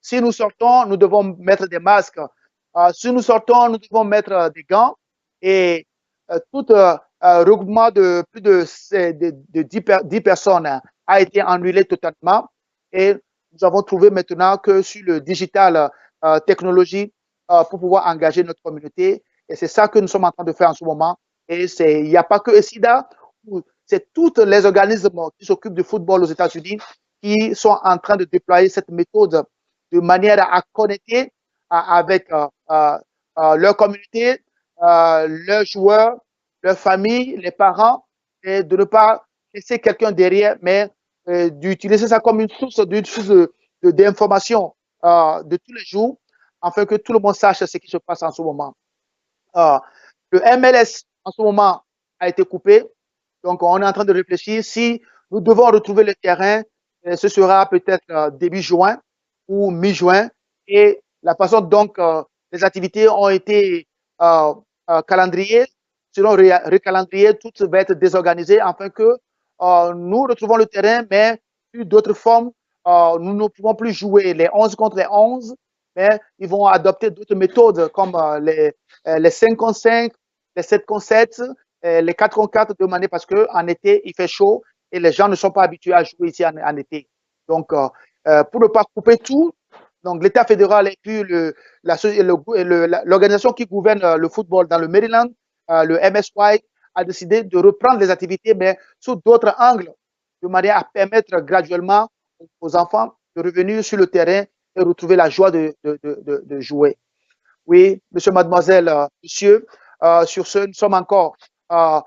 Si nous sortons, nous devons mettre des masques. Si nous sortons, nous devons mettre des gants. Et tout regroupement de plus de 10 personnes a été annulé totalement. Et nous avons trouvé maintenant que sur le digital technologie pour pouvoir engager notre communauté. Et c'est ça que nous sommes en train de faire en ce moment. Et il n'y a pas que SIDA, c'est tous les organismes qui s'occupent du football aux États-Unis qui sont en train de déployer cette méthode de manière à connecter avec leur communauté, leurs joueurs, leurs familles, les parents, et de ne pas laisser quelqu'un derrière, mais d'utiliser ça comme une source d'information de tous les jours, afin que tout le monde sache ce qui se passe en ce moment. Le MLS, en ce moment, a été coupé. Donc, on est en train de réfléchir. Si nous devons retrouver le terrain, ce sera peut-être début juin ou mi-juin. Et la façon dont les activités ont été calendriées, selon recalendrier, tout va être désorganisé afin que nous retrouvons le terrain, mais sur d'autres formes. Nous ne pouvons plus jouer les 11 contre les 11, mais ils vont adopter d'autres méthodes comme les 5 contre 5, les 7 contre 7, les 4 contre 4 de manière parce qu'en été, il fait chaud et les gens ne sont pas habitués à jouer ici en été. Donc, pour ne pas couper tout, donc l'État fédéral et puis l'organisation qui gouverne le football dans le Maryland, le MSY, a décidé de reprendre les activités, mais sous d'autres angles, de manière à permettre graduellement aux enfants de revenir sur le terrain et retrouver la joie de jouer. Oui, monsieur, mademoiselle, monsieur, sur ce, nous sommes encore. Je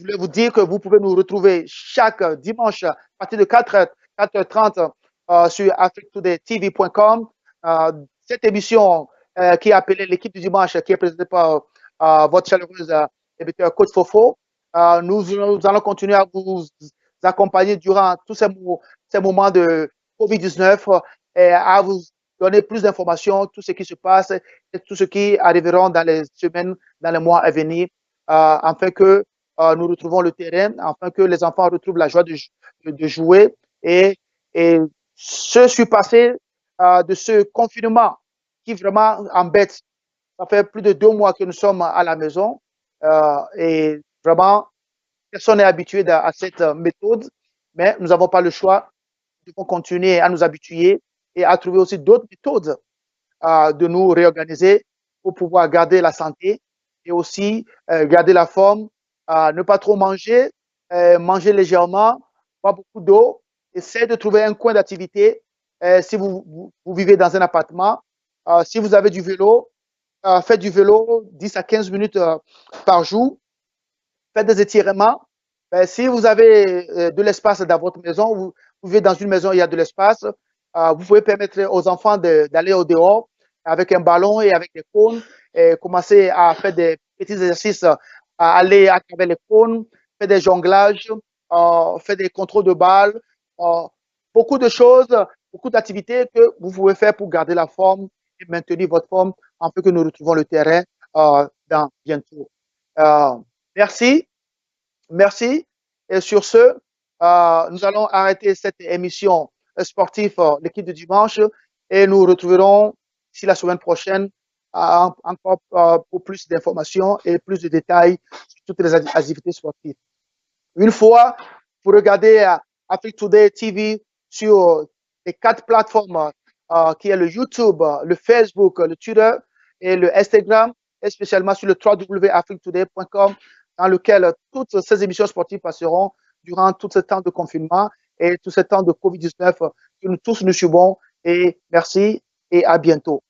voulais vous dire que vous pouvez nous retrouver chaque dimanche à partir de 4h30 sur afriquetodaytv.com. Cette émission qui est appelée l'équipe du dimanche, qui est présentée par votre chaleureuse coach Fofo. Nous allons continuer à vous accompagner durant tous ces moments de COVID-19 et à vous donner plus d'informations, tout ce qui se passe et tout ce qui arriveront dans les semaines, dans les mois à venir, afin que nous retrouvons le terrain, afin que les enfants retrouvent la joie de jouer et se surpasser de ce confinement qui vraiment embête. Ça fait plus de 2 mois que nous sommes à la maison et vraiment, personne n'est habitué à cette méthode, mais nous n'avons pas le choix. Nous devons continuer à nous habituer et à trouver aussi d'autres méthodes de nous réorganiser pour pouvoir garder la santé et aussi garder la forme, ne pas trop manger, manger légèrement, boire beaucoup d'eau, essayez de trouver un coin d'activité si vous vivez dans un appartement. Si vous avez du vélo, faites du vélo 10 à 15 minutes par jour, faites des étirements. Si vous avez de l'espace dans votre maison, vous vivez dans une maison, il y a de l'espace, vous pouvez permettre aux enfants d'aller au dehors avec un ballon et avec des cônes et commencer à faire des petits exercices, à aller à travers les cônes, faire des jonglages, faire des contrôles de balles, beaucoup de choses, beaucoup d'activités que vous pouvez faire pour garder la forme et maintenir votre forme afin que nous retrouvons le terrain dans bientôt. Merci. Merci. Et sur ce, nous allons arrêter cette émission sportive, l'équipe de dimanche, et nous retrouverons d'ici la semaine prochaine encore pour plus d'informations et plus de détails sur toutes les activités sportives. Une fois, vous regardez Afriquetoday TV sur les 4 plateformes qui est le YouTube, le Facebook, le Twitter et le Instagram, et spécialement sur le www.afriquetoday.com, dans lequel toutes ces émissions sportives passeront durant tout ce temps de confinement et tout ce temps de COVID-19 que nous tous nous subons. Et merci et à bientôt.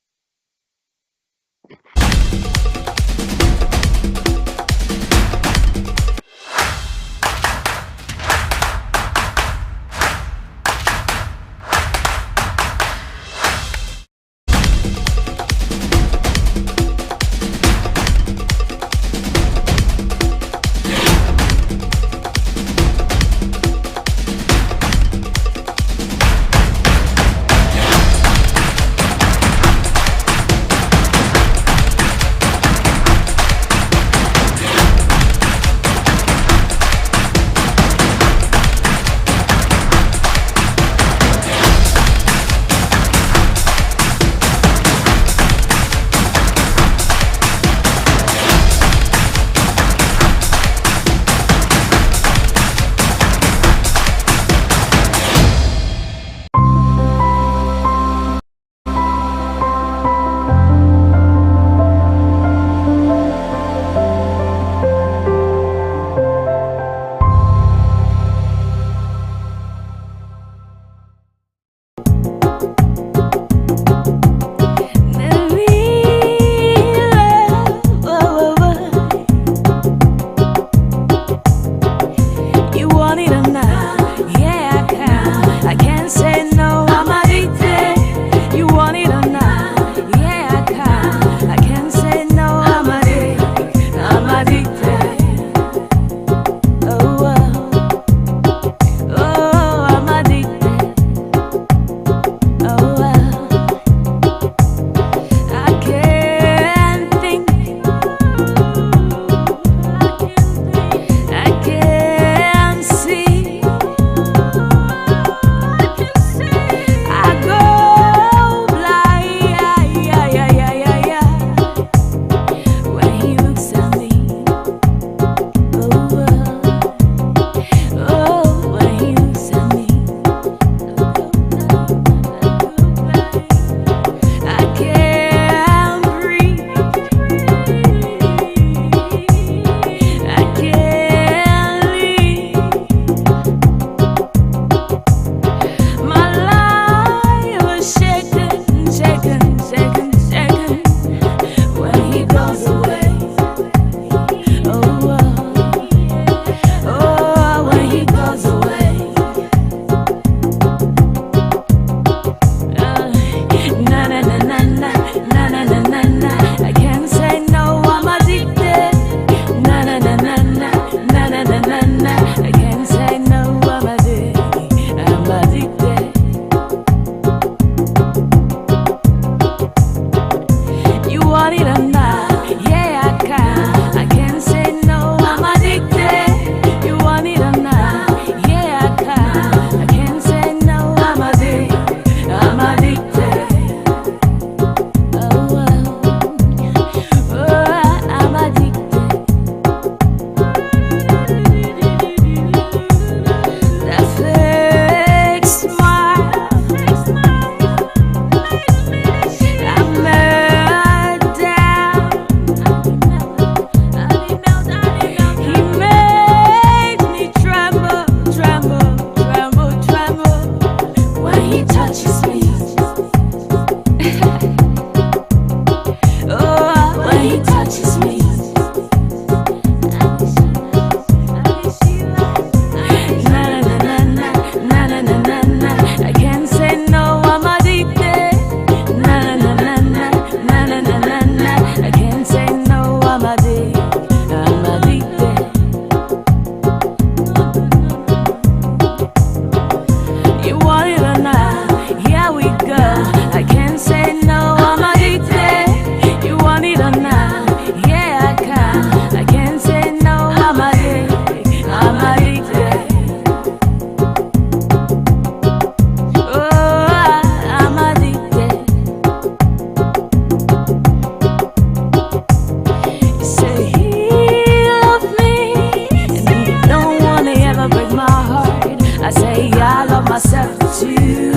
myself to you,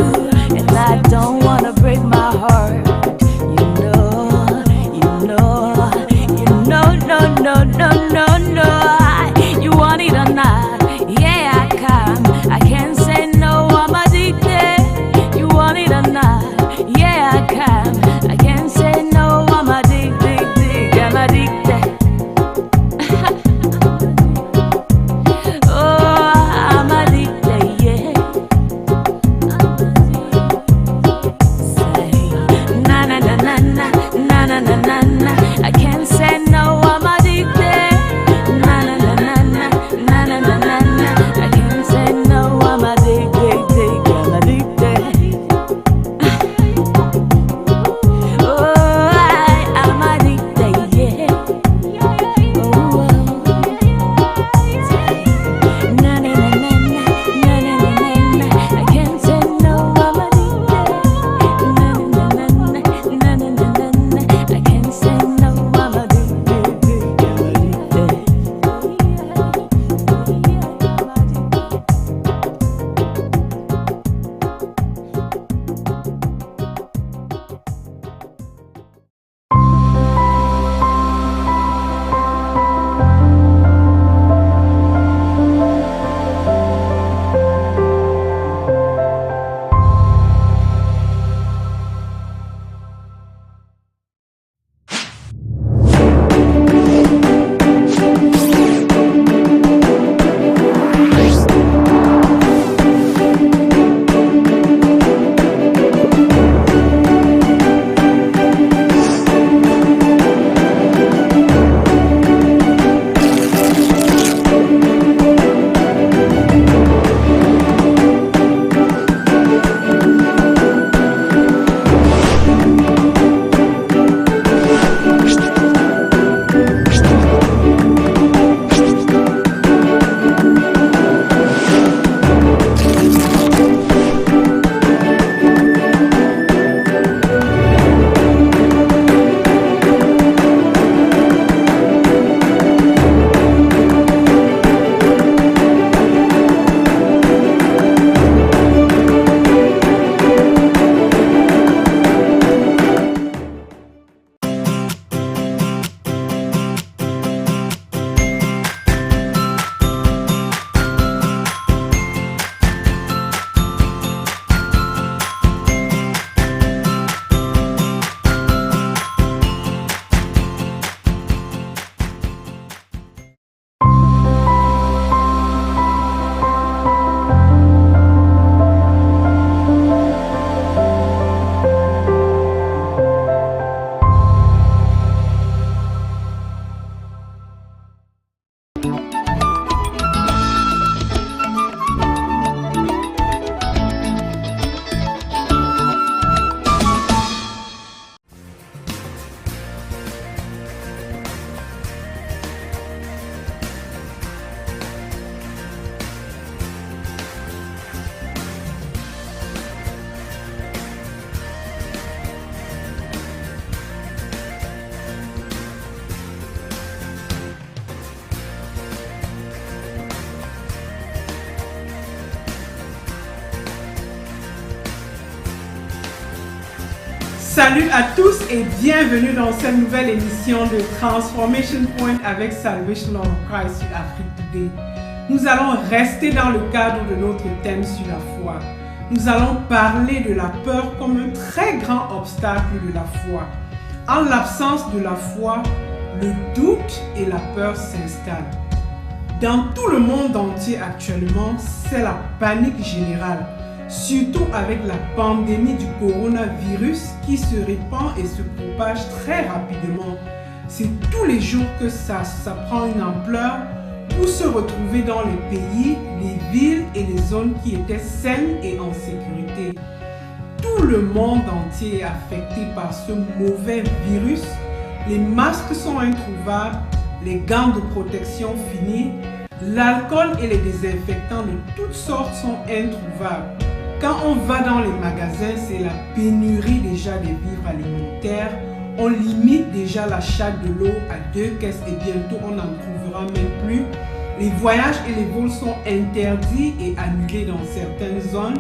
and I don't wanna break my heart. No. You want it or not? Yeah, I can. I can't say no. I'm addicted. You want it or not? Yeah, I can. I can't say no. I'm addicted. I'm addicted. Oh, I'm addicted. Yeah. Say na na na na na na na na na na. I can't say no. I'm addicted. Na na na na na na na na na na. I can't say no. I'm addicted. I'm addicted. Oh, I'm addicted. Yeah. Oh, na na na na na na na na na. I can't say no. I'm addicted. Na na na na na na na na na. I can't say no. I'm addicted. Salut à tous et bienvenue dans cette nouvelle émission de Transformation Point avec Salvation of Christ sur Afriquetoday. Nous allons rester dans le cadre de notre thème sur la foi. Nous allons parler de la peur comme un très grand obstacle de la foi. En l'absence de la foi, le doute et la peur s'installent. Dans tout le monde entier actuellement, c'est la panique générale. Surtout avec la pandémie du coronavirus qui se répand et se propage très rapidement. C'est tous les jours que ça prend une ampleur pour se retrouver dans les pays, les villes et les zones qui étaient saines et en sécurité. Tout le monde entier est affecté par ce mauvais virus. Les masques sont introuvables, les gants de protection finis, l'alcool et les désinfectants de toutes sortes sont introuvables. Quand on va dans les magasins, c'est la pénurie déjà des vivres alimentaires. On limite déjà l'achat de l'eau à 2 caisses et bientôt on n'en trouvera même plus. Les voyages et les vols sont interdits et annulés dans certaines zones.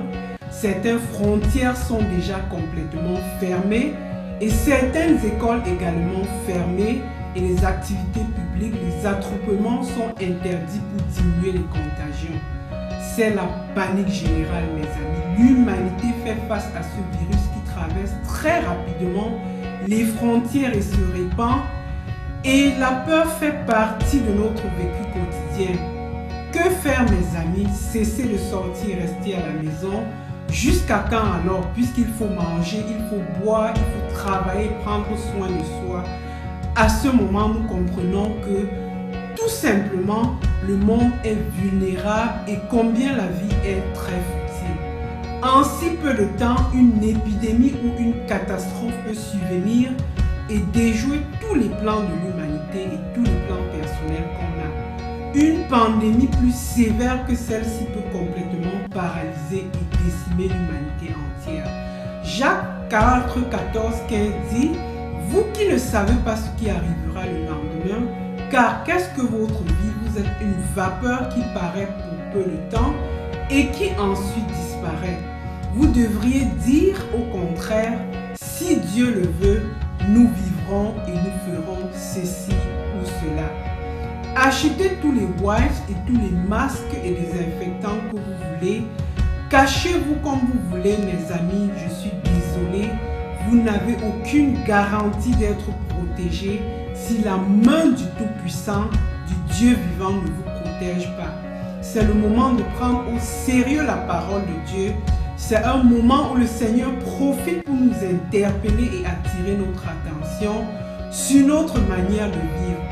Certaines frontières sont déjà complètement fermées et certaines écoles également fermées et les activités publiques, les attroupements sont interdits pour diminuer les contagions. C'est la panique générale, mes amis. L'humanité fait face à ce virus qui traverse très rapidement les frontières et se répand. Et la peur fait partie de notre vécu quotidien. Que faire, mes amis? Cesser de sortir, rester à la maison. Jusqu'à quand alors? Puisqu'il faut manger, il faut boire, il faut travailler, prendre soin de soi. À ce moment, nous comprenons que tout simplement, le monde est vulnérable et combien la vie est très futile. En si peu de temps, une épidémie ou une catastrophe peut survenir et déjouer tous les plans de l'humanité et tous les plans personnels qu'on a. Une pandémie plus sévère que celle-ci peut complètement paralyser et décimer l'humanité entière. Jacques 4, 14, 15 dit « Vous qui ne savez pas ce qui arrivera le lendemain, car qu'est-ce que votre vie? Vous êtes une vapeur qui paraît pour peu de temps et qui ensuite disparaît. Vous devriez dire au contraire, si Dieu le veut, nous vivrons et nous ferons ceci ou cela. » Achetez tous les wipes et tous les masques et désinfectants que vous voulez. Cachez-vous comme vous voulez, mes amis, je suis désolé. Vous n'avez aucune garantie d'être protégé si la main du Tout-Puissant, du Dieu vivant ne vous protège pas. C'est le moment de prendre au sérieux la parole de Dieu. C'est un moment où le Seigneur profite pour nous interpeller et attirer notre attention sur notre manière de vivre.